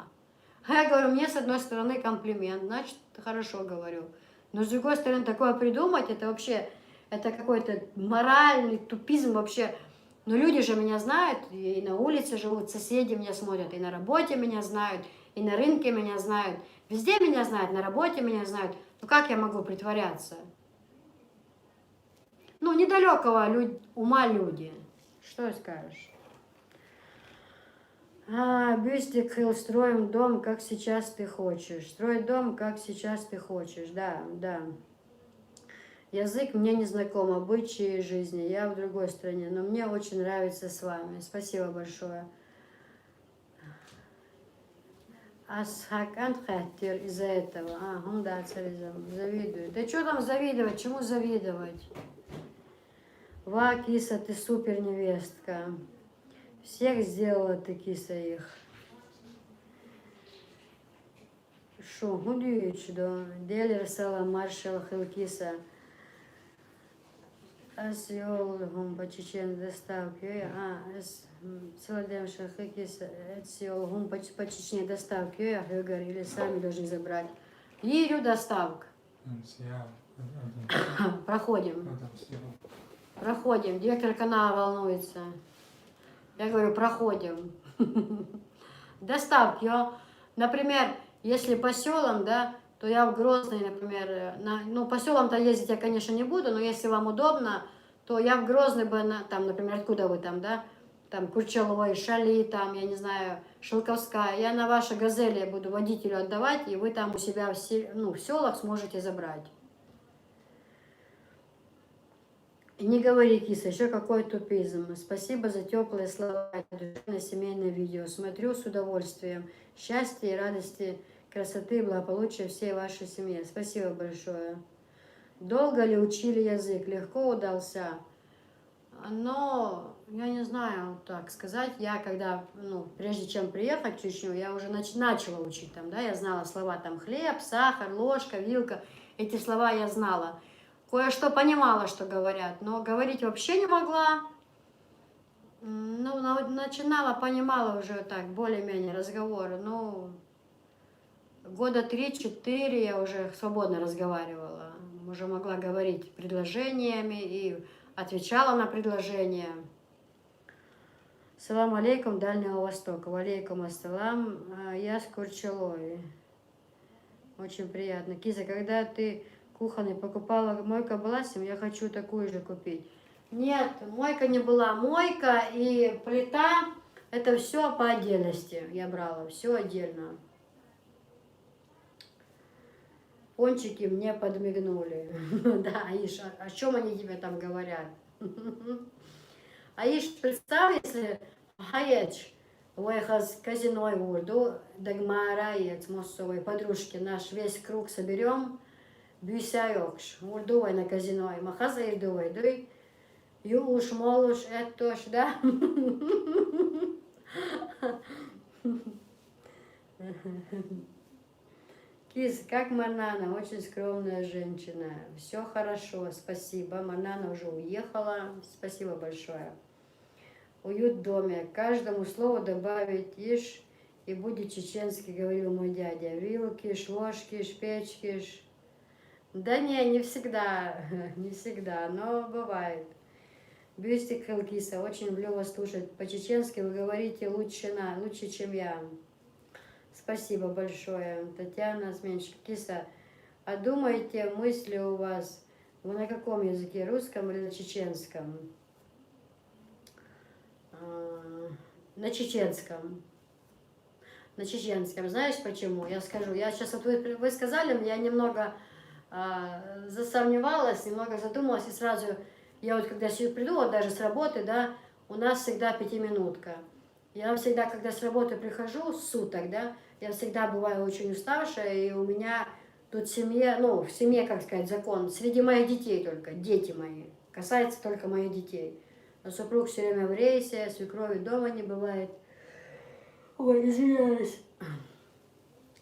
А я говорю, мне с одной стороны комплимент, значит, хорошо говорю. Но с другой стороны, такое придумать, это вообще, это какой-то моральный тупизм вообще. Но люди же меня знают, и на улице живут, соседи меня смотрят, и на работе меня знают, и на рынке меня знают. Везде меня знают, на работе меня знают. Ну как я могу притворяться? Ну, недалекого ума люди. Что скажешь? Бюстик, строим дом, как сейчас ты хочешь. Строить дом, как сейчас ты хочешь. Да. Язык мне не знаком, обычаи жизни. Я в другой стране, но мне очень нравится с вами. Спасибо большое. Асхакан хаттер из-за этого. Да, завидую. Да что там завидовать? Чему завидовать? Ва, киса, ты супер невестка. Всех сделала ты, киса, их. Шо, гудюч, да. Делер сала маршал хилкиса. Асьол гумба чечен доставки. Силадем шахикиса. Асьол гумба по Чечне доставки. Говорили, сами должны забрать. Ирю доставка. Проходим. Проходим. Директор канала волнуется. Я говорю, проходим. Доставки. Например, если по селам, да, то я в Грозный, например, ну, по селам-то ездить я, конечно, не буду, но если вам удобно, то я в Грозный бы, там, например, откуда вы там, да, там, Курчалой, Шали, там, я не знаю, Шелковская, я на вашей «Газели» буду водителю отдавать, и вы там у себя в селах сможете забрать. Не говори, киса, еще какой тупизм. Спасибо за теплые слова, на семейное видео. Смотрю с удовольствием. Счастья и радости, красоты и благополучия всей вашей семье. Спасибо большое. Долго ли учили язык? Легко удался? Но, я не знаю, так сказать, я когда, прежде чем приехать в Чечню, я уже начала учить там, да, я знала слова там хлеб, сахар, ложка, вилка. Эти слова я знала. Кое-что понимала, что говорят, но говорить вообще не могла. Ну, начинала, понимала уже так, более-менее разговоры. Ну, года 3-4 я уже свободно разговаривала. Уже могла говорить предложениями и отвечала на предложения. Салам алейкум, Дальнего Востока. Валейкум ассалам, я с Курчалой. Очень приятно. Киза, когда ты кухонный покупала, мойка была с ним, я хочу такую же купить. Нет, мойка не была. Мойка и плита Это все по отдельности я брала, все отдельно. Пончики мне подмигнули. Да, Аиш, о чем они тебе там говорят? Аиш, представь, если Хаеч, выехал казино и урду, Дагмараец, моссовой подружки, наш весь круг соберем, бюсяёкш, урдувай на казино, и махаза ирдувай, дуй, юуш, молуш, это ж, да? Кис, как Манана, очень скромная женщина. Все хорошо, спасибо. Манана уже уехала. Спасибо большое. Уют в доме. Каждому слову добавить иш, и будет чеченский, говорил мой дядя. Вилки, ложки, печки. Да не всегда, не всегда, но бывает. Бюстик Хелкиса, очень люблю вас слушать. По-чеченски вы говорите лучше, лучше, чем я. Спасибо большое, Татьяна Сменщик. Киса, а думаете, мысли у вас, вы на каком языке, русском или на чеченском? На чеченском. На чеченском. Знаешь почему? Я скажу. Я сейчас, вот вы сказали, я немного засомневалась, немного задумалась, и сразу, я вот когда приду, вот даже с работы, да, у нас всегда 5-минутка. Я всегда, когда с работы прихожу, с суток, да, я всегда бываю очень уставшая, и у меня тут в семье, ну, в семье, как сказать, закон, среди моих детей только, дети мои, касается только моих детей. А супруг все время в рейсе, свекрови дома не бывает. Ой, извиняюсь.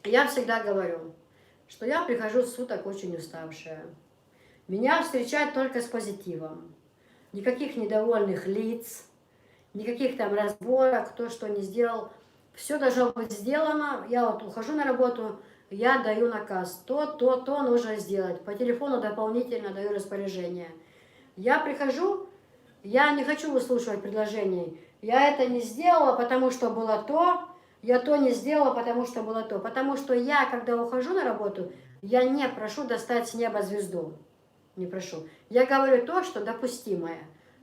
Я всегда говорю, что я прихожу с суток очень уставшая. Меня встречают только с позитивом. Никаких недовольных лиц, никаких там разборок, кто что не сделал. Все должно быть сделано. Я вот ухожу на работу, я даю наказ. То нужно сделать. По телефону дополнительно даю распоряжение. Я прихожу, я не хочу выслушивать предложений. Я это не сделала, потому что было то. Я то не сделала, потому что было то. Потому что я, когда ухожу на работу, я не прошу достать с неба звезду. Не прошу. Я говорю то, что допустимое.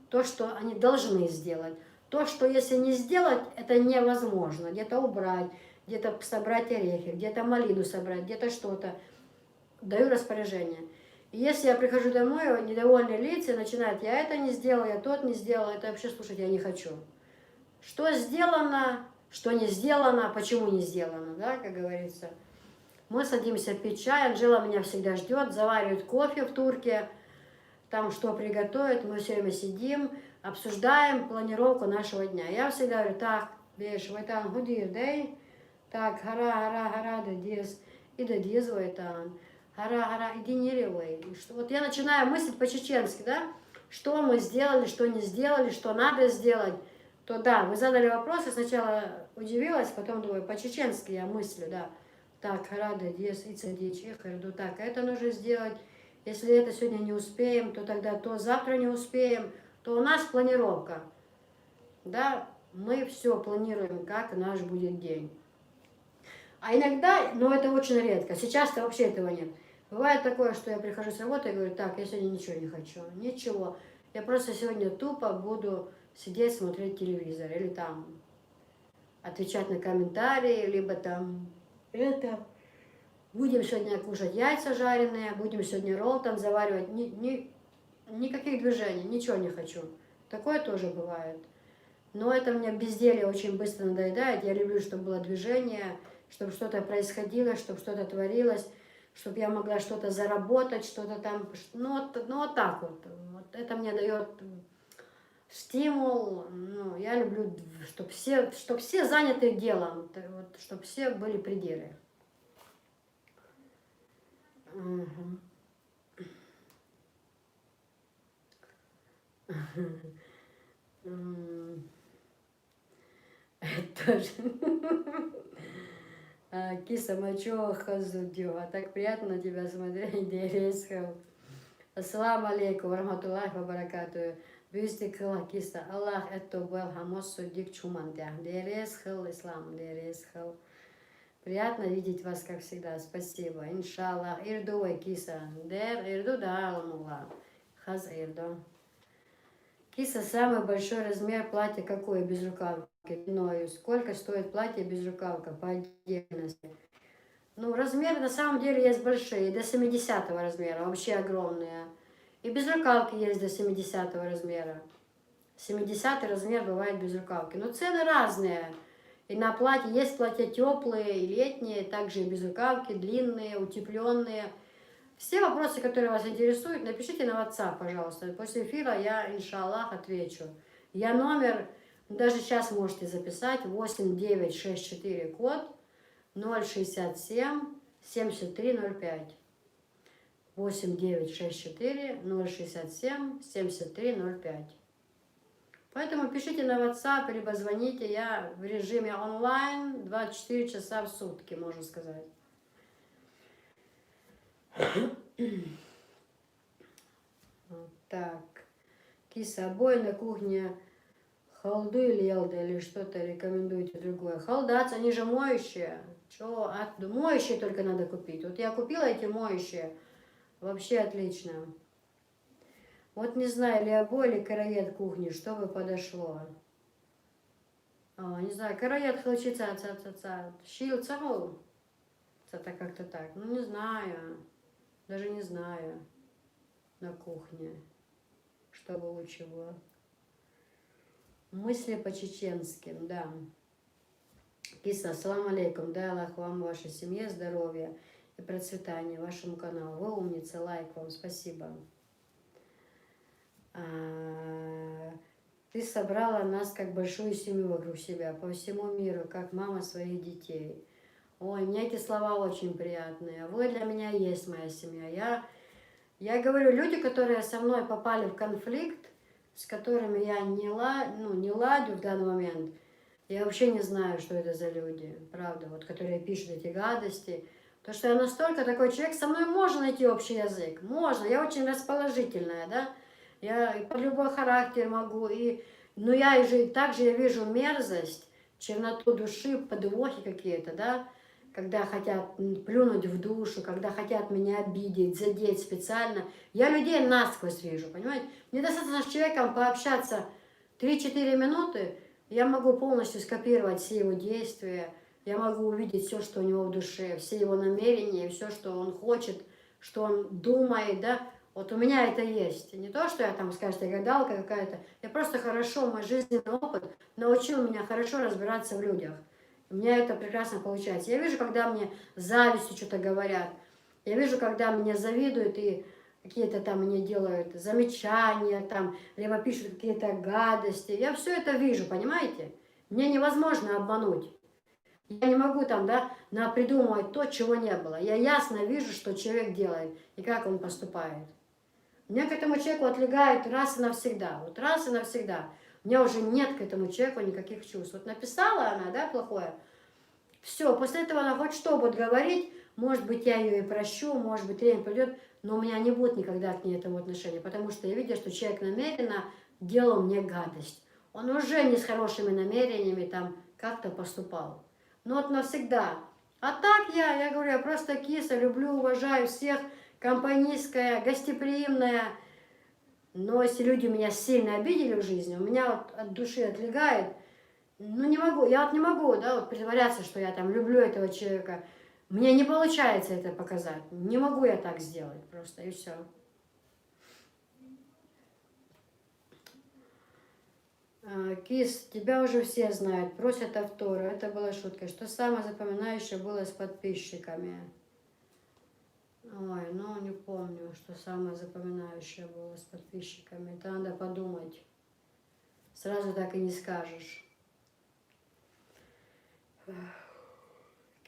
То, что они должны сделать. То, что если не сделать, это невозможно. Где-то убрать, где-то собрать орехи, где-то малину собрать, где-то что-то. Даю распоряжение. И если я прихожу домой, недовольные лица начинают, я это не сделала, я тот не сделала, это вообще слушать я не хочу. Что сделано, что не сделано, почему не сделано, да, как говорится. Мы садимся пить чай, Анжела меня всегда ждет, заваривает кофе в турке, там что приготовит, мы все время сидим, обсуждаем планировку нашего дня. Я всегда говорю, так, беш, вайтан гудир дей, так, гара, да диз, и да диз вайтан, гара, иди не ревей. Вот я начинаю мыслить по-чеченски, да, что мы сделали, что не сделали, что надо сделать. То да, вы задали вопрос, я сначала удивилась, потом думаю, по-чеченски я мыслю, да. Так, рада, диз, и цадич, и так, это нужно сделать. Если это сегодня не успеем, то тогда то завтра не успеем, то у нас планировка. Да, мы все планируем, как наш будет день. А иногда, но это очень редко, сейчас-то вообще этого нет. Бывает такое, что я прихожу с работы и говорю, так, я сегодня ничего не хочу, ничего. Я просто сегодня тупо буду сидеть, смотреть телевизор, или там отвечать на комментарии, либо там это... Будем сегодня кушать яйца жареные, будем сегодня ролл там заваривать. Никаких движений, ничего не хочу. Такое тоже бывает. Но это мне безделье очень быстро надоедает. Я люблю, чтобы было движение, чтобы что-то происходило, чтобы что-то творилось, чтобы я могла что-то заработать, что-то там... Ну вот так вот. Вот это мне дает стимул. Ну, я люблю, чтобы все заняты делом, вот, чтобы все были при деле. Угу. Тоже. Киса мачо хазудё. Так приятно на тебя смотреть, Дересхал. Ассаламу алейкум, варахматуллахи ва баракатуху. Бюстикла киса. Аллах это был хамос судик чумандя. Дересхал, ислам, Дересхал. Приятно видеть вас, как всегда. Спасибо. Иншаллах. Ирду киса. Дер ирду да алмула. Хаз ирду. Киса, самый большой размер платья какой без рукавки? длиною. Сколько стоит платье без рукавка по отдельности? Ну, размеры на самом деле есть большие, до 70 размера, вообще огромные. И без рукавки есть до 70 размера. 70 размер бывает без рукавки. Но цены разные. И на платье есть платья теплые и летние, также и без рукавки, длинные, утепленные. Все вопросы, которые вас интересуют, напишите на WhatsApp, пожалуйста. После эфира я, иншаллах, отвечу. Я номер, даже сейчас можете записать, 8964 код 067 7305. 8964 067 7305. Поэтому пишите на WhatsApp, либо звоните. Я в режиме онлайн 24 часа в сутки, можно сказать. Вот так. Киса, обои на кухне халду или елда, или что-то рекомендуете другое. Халдац, они же моющие. Чё? Моющие только надо купить. Вот я купила эти моющие. Вообще отлично. Вот не знаю, или обои, или караед кухни, что бы подошло. Не знаю, караед хлочится, щил цару. Это как-то так. Ну, не знаю. Даже не знаю. На кухне. Что бы лучше было. Мысли по-чеченски, да. Киса, ассаламу алейкум. Дай Аллах вам, вашей семье, здоровья и процветания вашему каналу. Вы умница, лайк вам, спасибо. Ты собрала нас как большую семью вокруг себя, по всему миру, как мама своих детей. Ой, мне эти слова очень приятные. Вы для меня есть моя семья. Я говорю, люди, которые со мной попали в конфликт, с которыми я не ладю в данный момент, я вообще не знаю, что это за люди, правда, вот, которые пишут эти гадости. То, что я настолько такой человек, со мной можно найти общий язык, можно, я очень расположительная, да, я под любой характер могу, но также я вижу мерзость, черноту души, подвохи какие-то, да, когда хотят плюнуть в душу, когда хотят меня обидеть, задеть специально. Я людей насквозь вижу, понимаете? Мне достаточно с человеком пообщаться 3-4 минуты, я могу полностью скопировать все его действия, я могу увидеть все, что у него в душе, все его намерения, все, что он хочет, что он думает, да. Вот у меня это есть. Не то, что я там, скажете, гадалка какая-то. Я просто хорошо, мой жизненный опыт научил меня хорошо разбираться в людях. У меня это прекрасно получается. Я вижу, когда мне завистью что-то говорят. Я вижу, когда мне завидуют и какие-то там мне делают замечания, там, либо пишут какие-то гадости. Я все это вижу, понимаете? Мне невозможно обмануть. Я не могу там, да, придумывать то, чего не было. Я ясно вижу, что человек делает и как он поступает. Меня к этому человеку отлегает раз и навсегда. Вот раз и навсегда. У меня уже нет к этому человеку никаких чувств. Вот написала она, да, плохое. Все, после этого она хоть что будет говорить, может быть, я ее и прощу, может быть, время придет, но у меня не будет никогда к ней этого отношения, потому что я видела, что человек намеренно делал мне гадость. Он уже не с хорошими намерениями там как-то поступал. Но вот навсегда. А так я говорю, я просто киса, люблю, уважаю всех, компанейская, гостеприимная. Но если люди меня сильно обидели в жизни, у меня вот от души отлегает. Ну не могу, я вот не могу, да, вот притворяться, что я там люблю этого человека. Мне не получается это показать. Не могу я так сделать просто, и все. Кис, тебя уже все знают, просят автору. Это была шутка. Что самое запоминающее было с подписчиками? Ой, ну не помню, что самое запоминающее было с подписчиками. Это надо подумать. Сразу так и не скажешь.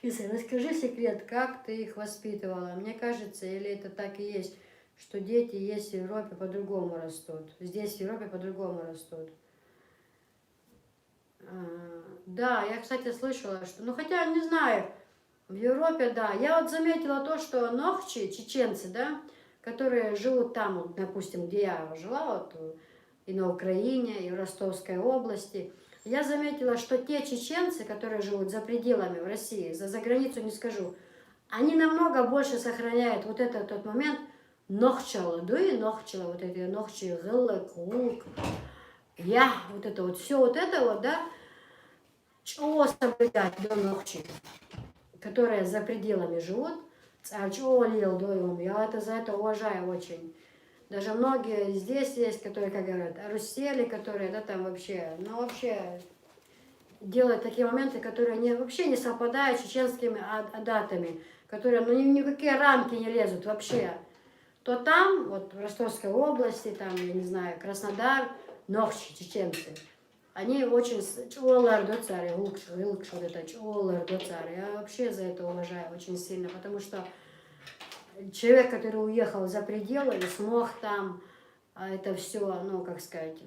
Киса, расскажи секрет, как ты их воспитывала? Мне кажется, или это так и есть, что дети есть в Европе по-другому растут. Здесь в Европе по-другому растут. Да, я, кстати, слышала, что... Ну, хотя, не знаю, в Европе, да. Я вот заметила то, что нохчи, чеченцы, да, которые живут там, вот, допустим, где я жила, вот, и на Украине, и в Ростовской области, я заметила, что те чеченцы, которые живут за пределами в России, за границу не скажу, они намного больше сохраняют вот этот тот момент нохчала, дуи нохчала, вот эти нохчи, гылы, кулк, я, вот это вот, все вот это вот, да, Чего соблюдать до ночи, которые за пределами живут, чего лил доем, я это за это уважаю очень. Даже многие здесь есть, которые, как говорят, русели, которые, да, там вообще, ну вообще делают такие моменты, которые вообще не совпадают с чеченскими датами, которые, ну никакие рамки не лезут вообще. То там, вот в Ростовской области, там, я не знаю, Краснодар, новши чеченцы, они очень чолар до царя, вот это чолар до царя. Я вообще за это уважаю очень сильно, потому что человек, который уехал за пределы и смог там это все, ну, как сказать,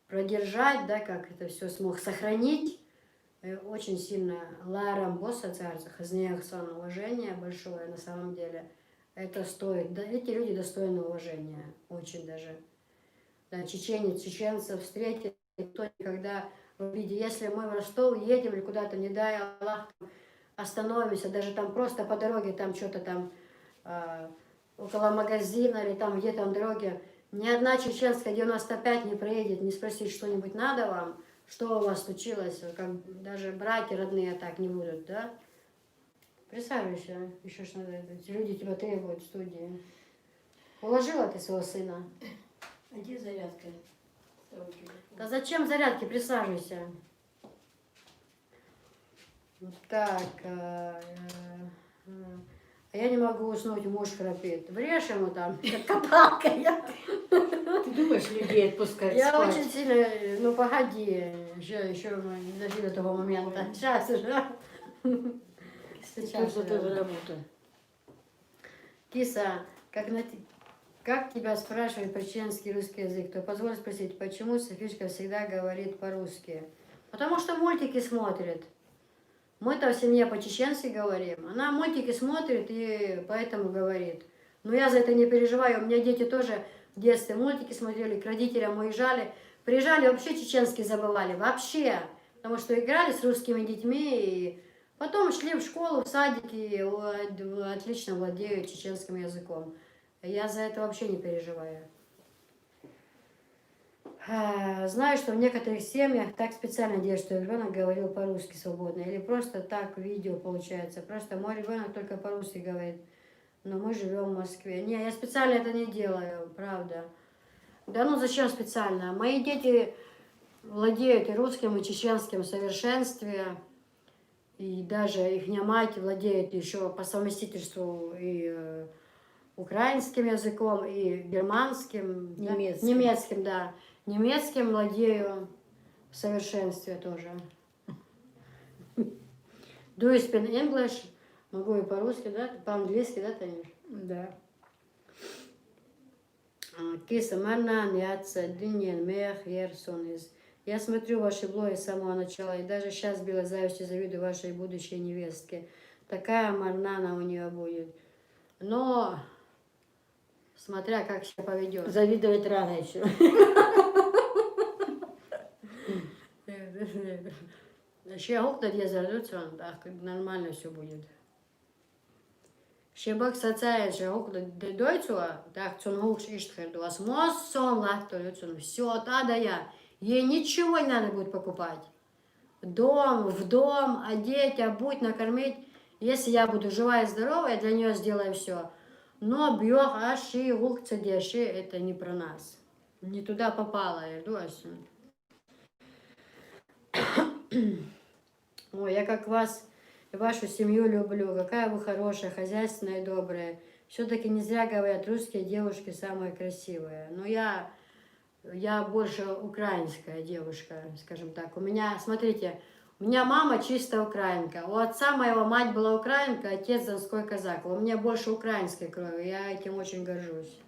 продержать, да, как это все смог сохранить, очень сильно ларам босса царца, хазнеяхсон, уважение большое на самом деле. Это стоит, да, эти люди достойны уважения, очень даже. Да, чеченцев встретит, никто никогда в виде, если мы в Ростов едем или куда-то, не дай Аллах, остановимся, даже там просто по дороге, там что-то там около магазина или там где-то на дороге, ни одна чеченская 95 не проедет, не спросит, что-нибудь надо вам, что у вас случилось, как даже братья родные так не будут, да? Присаживайся, еще ж надо, эти люди тебя требуют в студии. Уложила ты своего сына? А где зарядка? Да зачем зарядки? Присаживайся. Так, а я не могу уснуть, муж храпит. Врежь ему там, как копалка. Ты думаешь, людей отпускать Я спать? очень сильно, ну погоди, еще мы не дошли до того момента. Сейчас уже. Сейчас Тут тоже уже. работа. Киса, как тебя спрашивают про чеченский русский язык, то позволь спросить, почему Софишка всегда говорит по-русски? Потому что мультики смотрит. Мы-то в семье по-чеченски говорим. Она мультики смотрит и поэтому говорит. Но я за это не переживаю. У меня дети тоже в детстве мультики смотрели, к родителям уезжали. Приезжали, вообще чеченский забывали. Вообще. Потому что играли с русскими детьми. И потом шли в школу, в садики. И отлично владеют чеченским языком. Я за это вообще не переживаю. Знаю, что в некоторых семьях так специально делают, что ребенок говорил по-русски свободно. Или просто так видео получается. Просто мой ребенок только по-русски говорит. Но мы живем в Москве. Не, я специально это не делаю, правда. Да ну зачем специально? Мои дети владеют и русским, и чеченским в совершенстве. И даже их мать владеет еще по совместительству и украинским языком, и германским, Немецким. Да? Немецким, да. Немецким владею в совершенстве тоже. Do you speak English? Могу и по-русски, да? По-английски, да, Танюш? Да. Киса Марнан, Яца, Дыньен, Мех, Ерсонис. Я смотрю ваши блоги с самого начала, и даже сейчас белой завистью завидую вашей будущей невестке. Такая Марнана у нее будет. Но, смотря как себя поведет. Завидовать рано еще. Ще гукта дезердуться, так нормально все будет. Ще бак сацаешь, гукта дойцуа, так цун гукш иштхерду, а смос сон лахто люцун, все, та да я. Ей ничего не надо будет покупать. В дом, одеть, обуть, накормить. Если я буду жива и здорова, я для нее сделаю все. Но бьёх, аши, гукца деши, это не про нас. Не туда попала, я дуась. Ой, я как вас и вашу семью люблю. Какая вы хорошая, хозяйственная и добрая. Все-таки не зря говорят, русские девушки самые красивые. Но я больше украинская девушка, скажем так. У меня, смотрите, у меня мама чистая украинка. У отца моего мать была украинка, отец донской казак. У меня больше украинской крови. Я этим очень горжусь.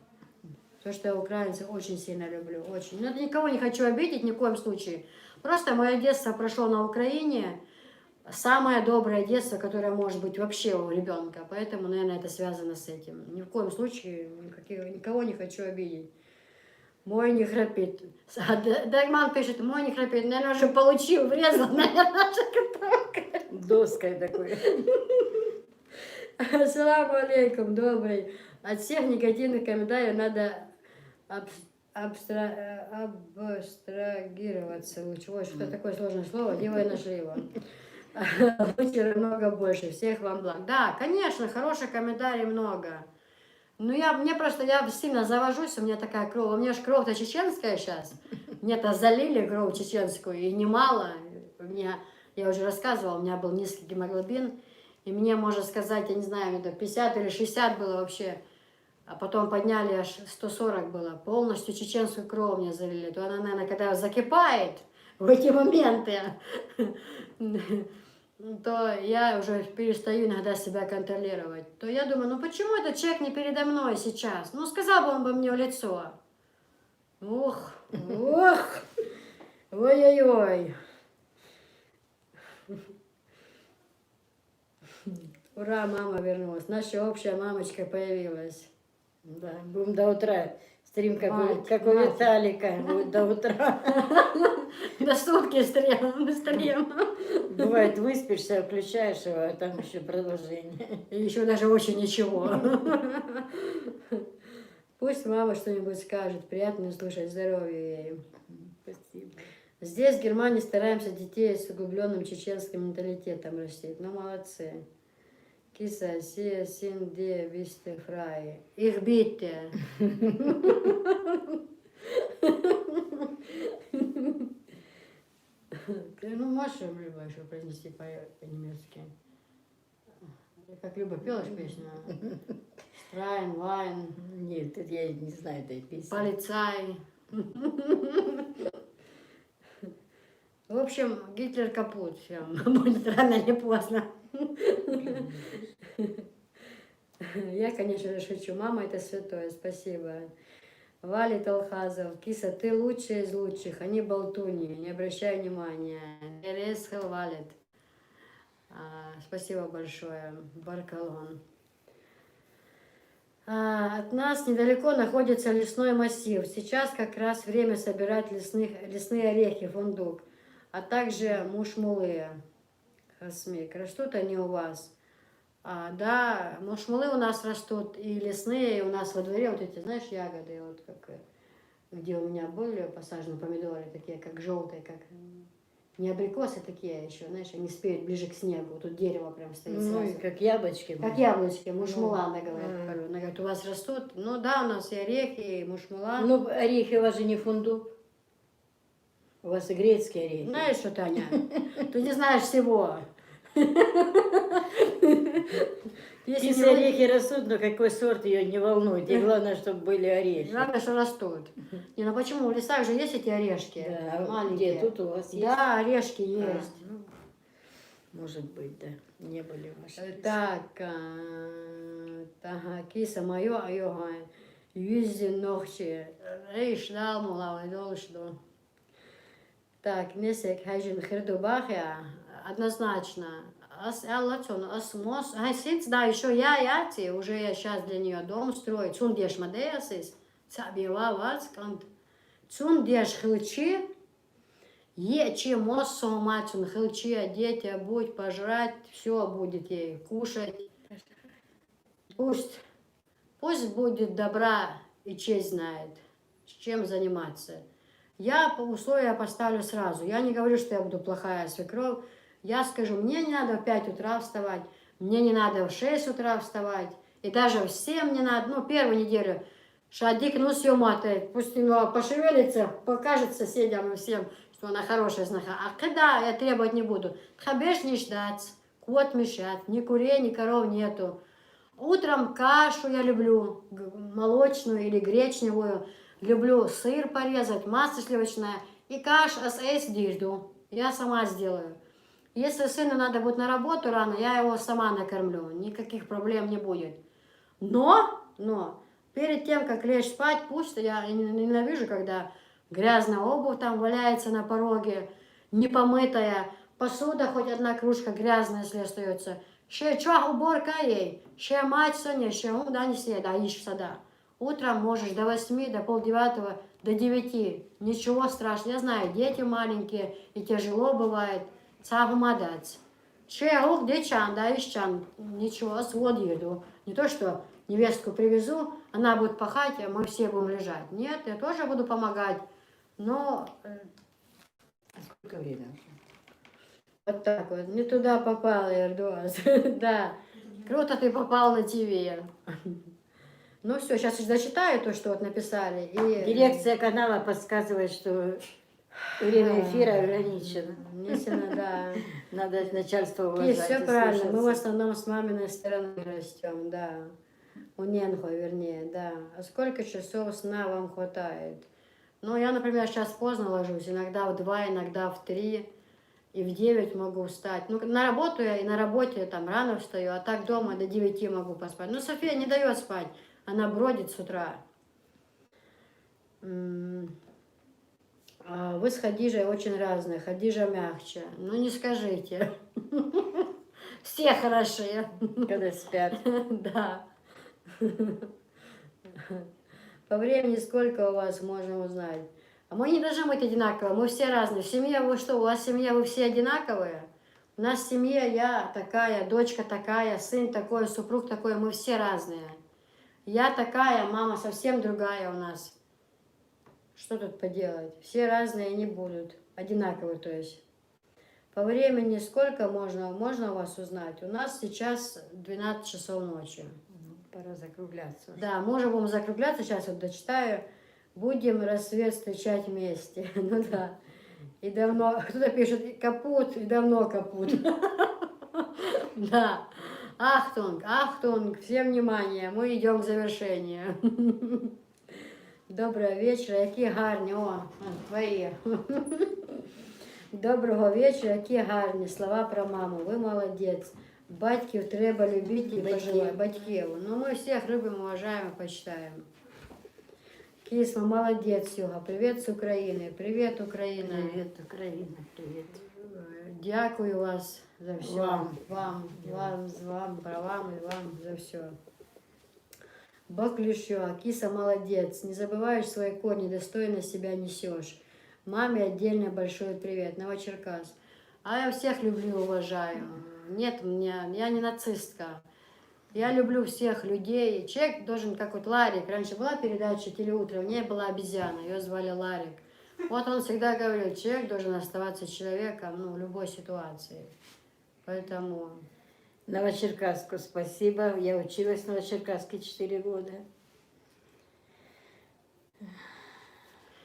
То, что я украинцев очень сильно люблю. Очень. Но никого не хочу обидеть ни в коем случае. Просто мое детство прошло на Украине. Самое доброе детство, которое может быть вообще у ребенка. Поэтому, наверное, это связано с этим. Ни в коем случае никого не хочу обидеть. Мой не храпит. Дагман пишет, мой не храпит. Наверное, уже получил, врезал, наверное, наша каталка. Доской такой. Ассаламу алейкум, добрый. От всех негативных комментариев надо абстрагироваться лучше. Ой, что такое сложное слово, где вы нашли его? Лучше много больше. Всех вам благ. Да, конечно, хороших комментариев много. Ну, я сильно завожусь, у меня такая кровь. У меня же кровь-то чеченская сейчас. Мне-то залили кровь чеченскую, и немало. Я уже рассказывала, у меня был низкий гемоглобин, и мне, можно сказать, я не знаю, это 50 или 60 было вообще. А потом подняли, аж 140 было. Полностью чеченскую кровь мне залили. То она, наверное, когда закипает в эти моменты, то я уже перестаю иногда себя контролировать. То я думаю, ну почему этот человек не передо мной сейчас? Ну сказал бы он бы мне в лицо. Ух, ух, ой-ой-ой. Ура, мама вернулась. Наша общая мамочка появилась. Да, будем до утра. Стрим как у мать. Виталика, будет до утра. До сутки стрим. Бывает, выспишься, включаешь его, а там еще продолжение. И еще даже очень ничего. Пусть мама что-нибудь скажет. Приятно слушать, здоровья ей. Спасибо. Здесь, в Германии, стараемся детей с углубленным чеченским менталитетом растить. Ну, молодцы. Киса, сия, син, де, висте, фрай. Их битте. Ты, ну, можешь, Люба, еще произнести по-немецки? Как Люба пела ж песню? Страйн, Вайн, Нет, это я не знаю этой песни. полицай. В общем, Гитлер капут. Всем. Будет рано или поздно. Я, конечно же, шучу. Мама, это святое. Спасибо. Вали Толхазов. Киса, ты лучшая из лучших. Они болтуни. Не обращай внимания. Эресхел валит. Спасибо большое. Баркалон. От нас недалеко находится лесной массив. Сейчас как раз время собирать лесные орехи, фундук, а также мушмулы. Хасмик. Растут они у вас? Да, мушмулы у нас растут, и лесные, и у нас во дворе вот эти, знаешь, ягоды, вот как, где у меня были посажены помидоры, такие как желтые, как не абрикосы такие еще, знаешь, они спеют ближе к снегу, тут дерево прям стоит Ну, и сразу. как яблочки. Как яблочки, мушмула, она Ну, говорит. Она говорит, у вас растут? Ну да, у нас и орехи, и мушмула. Ну, орехи у вас же не фундук. У вас и грецкие орехи. Знаешь что, Таня, ты не знаешь всего. Если Если не орехи растут, но какой сорт ее не волнует. И главное, чтобы были орехи. Главное, что растут. Не, ну почему? В лесах же есть эти орешки Да, а маленькие. где тут у вас есть? Да, орешки есть. Ну, может быть, да. Не были ваши. Так, киса мое, айога, юзи ногчи, рейш ламула, что. Так, несек хажин хердубахя, однозначно. Да, еще я уже я сейчас для нее дом строю. Цундеш мадеясис, цабила вацкант. Цундеш хылчи, ечи моссо мацун хылчи, дети будь пожрать, все будет ей кушать. Пусть будет добра и честь знает, с чем заниматься. Я условия поставлю сразу. Я не говорю, что я буду плохая свекровь. Я скажу, мне не надо в 5 утра вставать, мне не надо в 6 утра вставать, и даже в 7 не надо, ну, первую неделю, шадик, ну, съематы, пусть его пошевелится, покажет соседям и всем, что она хорошая знаха. А когда я требовать не буду, хабеш не ждать, кот мешать, ни курей, ни коров нету. Утром кашу я люблю, молочную или гречневую, люблю сыр порезать, масло сливочное, и каш ас дижду, я сама сделаю. Если сыну надо будет на работу рано, я его сама накормлю, никаких проблем не будет. Но, перед тем, как лечь спать, пусть я ненавижу, когда грязная обувь там валяется на пороге, непомытая, посуда, хоть одна кружка грязная, если остается. Ще чё уборка ей, ще мать Соня, ще да не все, да, ищешь сада. Утром можешь до 8, до полдевятого, до 9, ничего страшного. Я знаю, дети маленькие, и тяжело бывает. Цагумадать. Че, ух, дечан, да, ищан. Ничего, свод еду. Не то, что невестку привезу, она будет пахать, а мы все будем лежать. Нет, я тоже буду помогать, но Сколько времени уже? вот так вот. Не туда попал, Эрдуаз. Да. Круто ты попал на ТВ. Ну все, сейчас зачитаю то, что вот написали. И... Дирекция канала подсказывает, что время эфира ограничено. Несено, да. Надо начальство уважать. Есть, все и правильно. Мы в слушаться. основном с маминой стороны растем, да. У Ненхо, вернее, да. А сколько часов сна вам хватает? Ну, я, например, сейчас поздно ложусь, иногда в 2, иногда в 3, и в 9 могу встать. Ну, на работу я и на работе там рано встаю, а так дома до 9 могу поспать. Ну, София не дает спать, она бродит с утра. А вы с Хадижей очень разные, Хадижа мягче. Ну, не скажите. Все хороши. Когда спят. Да. По времени сколько у вас можно узнать? А мы не должны быть одинаковые, мы все разные. В семье вы что, у вас семья, вы все одинаковые? У нас в семье я такая, дочка такая, сын такой, супруг такой, мы все разные. Я такая, мама совсем другая у нас. Что тут поделать? Все разные не будут. Одинаковые, то есть. По времени сколько можно у вас узнать? У нас сейчас 12 часов ночи. Ну, пора закругляться. Да, мы уже будем закругляться, сейчас вот дочитаю. Будем рассвет встречать вместе. Ну да. И давно, кто-то пишет капут, и давно капут. Да. Ахтунг, ахтунг, всем внимание, мы идем к завершению. Доброго вечора, які гарні, о, твої. Доброго вечора, які гарні слова про маму, ви молодець. Батьків треба любити і поживати. Батьків. Ну, ми всіх любимо, уважаємо, почитаємо. Кисма, молодець, Юга. Привіт з України. Привіт, Україна. Привет, Украина. Привет. Дякую вас за все. Вам. Вам, про вам и вам за все. Баклюшо, киса молодец, не забываешь свои корни, достойно себя несешь. Маме отдельно большой привет, Новочеркасск. А я всех люблю и уважаю. Нет меня, я не нацистка. Я люблю всех людей. Человек должен, как вот Ларик, раньше была передача «Телеутро», у нее была обезьяна, ее звали Ларик. Вот он всегда говорил, человек должен оставаться человеком, ну, в любой ситуации. Поэтому... Новочеркасску спасибо. Я училась в Новочеркасске 4 года.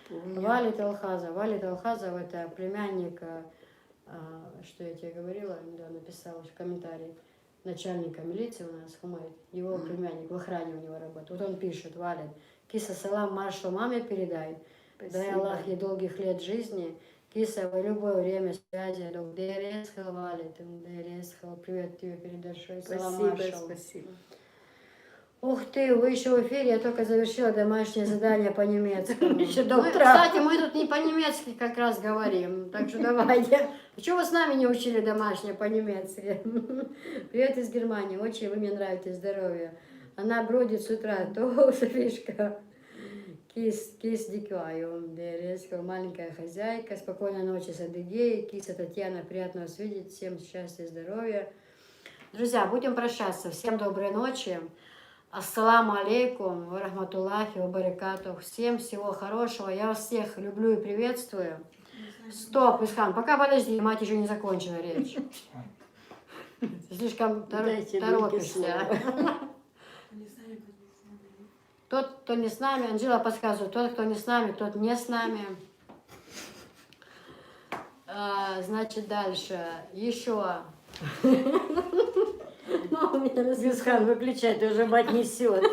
Помню. Валит Алхазов это племянник, что я тебе говорила, да, написала в комментарии, начальника милиции у нас, Хумейт, его племянник, в охране у него работает. Вот он пишет, Валит, киса салам маршал маме передай, дай Аллах ей долгих лет жизни, киса в любое время связи, Валит, привет тебе передашь, салам Спасибо, маршал. спасибо. Ух ты, вы еще в эфире, я только завершила домашнее задание по немецкому. Еще до Мы, утра. кстати, мы тут не по-немецки как раз говорим, так что давайте. Чего вы с нами не учили домашнее по-немецки? Привет из Германии, очень вы мне нравитесь, здоровья. Она бродит с утра, то Софишка. Кис Дикваю, маленькая хозяйка, спокойной ночи с Адыгеей, киса Татьяна, приятно вас видеть, всем счастья и здоровья. Друзья, будем прощаться, всем доброй ночи. Ассаламу алейкум, ва рахматуллахи, ва баракатух. Всем всего хорошего. Я вас всех люблю и приветствую. Стоп, Исхан, пока подожди, мать еще не закончила речь. Ты слишком Дайте торопишься. слово. Тот, кто не с нами, Анжела подсказывает, тот, кто не с нами, тот не с нами. Значит, дальше. Еще. Висхан, выключай, ты уже мать несет.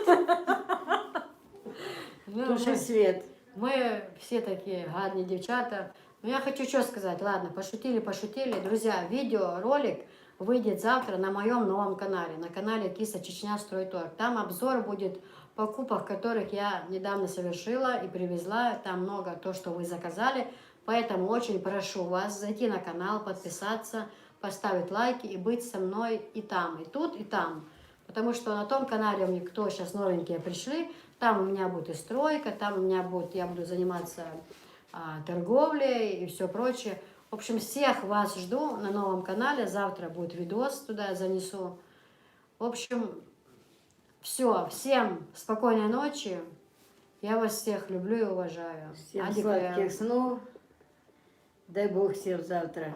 Туши свет. Мы все такие гадные девчата. Но я хочу что сказать. Ладно, пошутили. Друзья, видеоролик выйдет завтра на моем новом канале. На канале Киса Чечня Стройторг. Там обзор будет покупок, которых я недавно совершила и привезла. Там много то, что вы заказали. Поэтому очень прошу вас зайти на канал, подписаться, поставить лайки и быть со мной и там, и тут, и там. Потому что на том канале, у меня кто сейчас новенькие пришли, там у меня будет и стройка, там у меня будет, я буду заниматься торговлей и все прочее. В общем, всех вас жду на новом канале. Завтра будет видос, туда я занесу. В общем, Все, всем спокойной ночи. Я вас всех люблю и уважаю. Всем Адика, сладких снов. Дай Бог всем завтра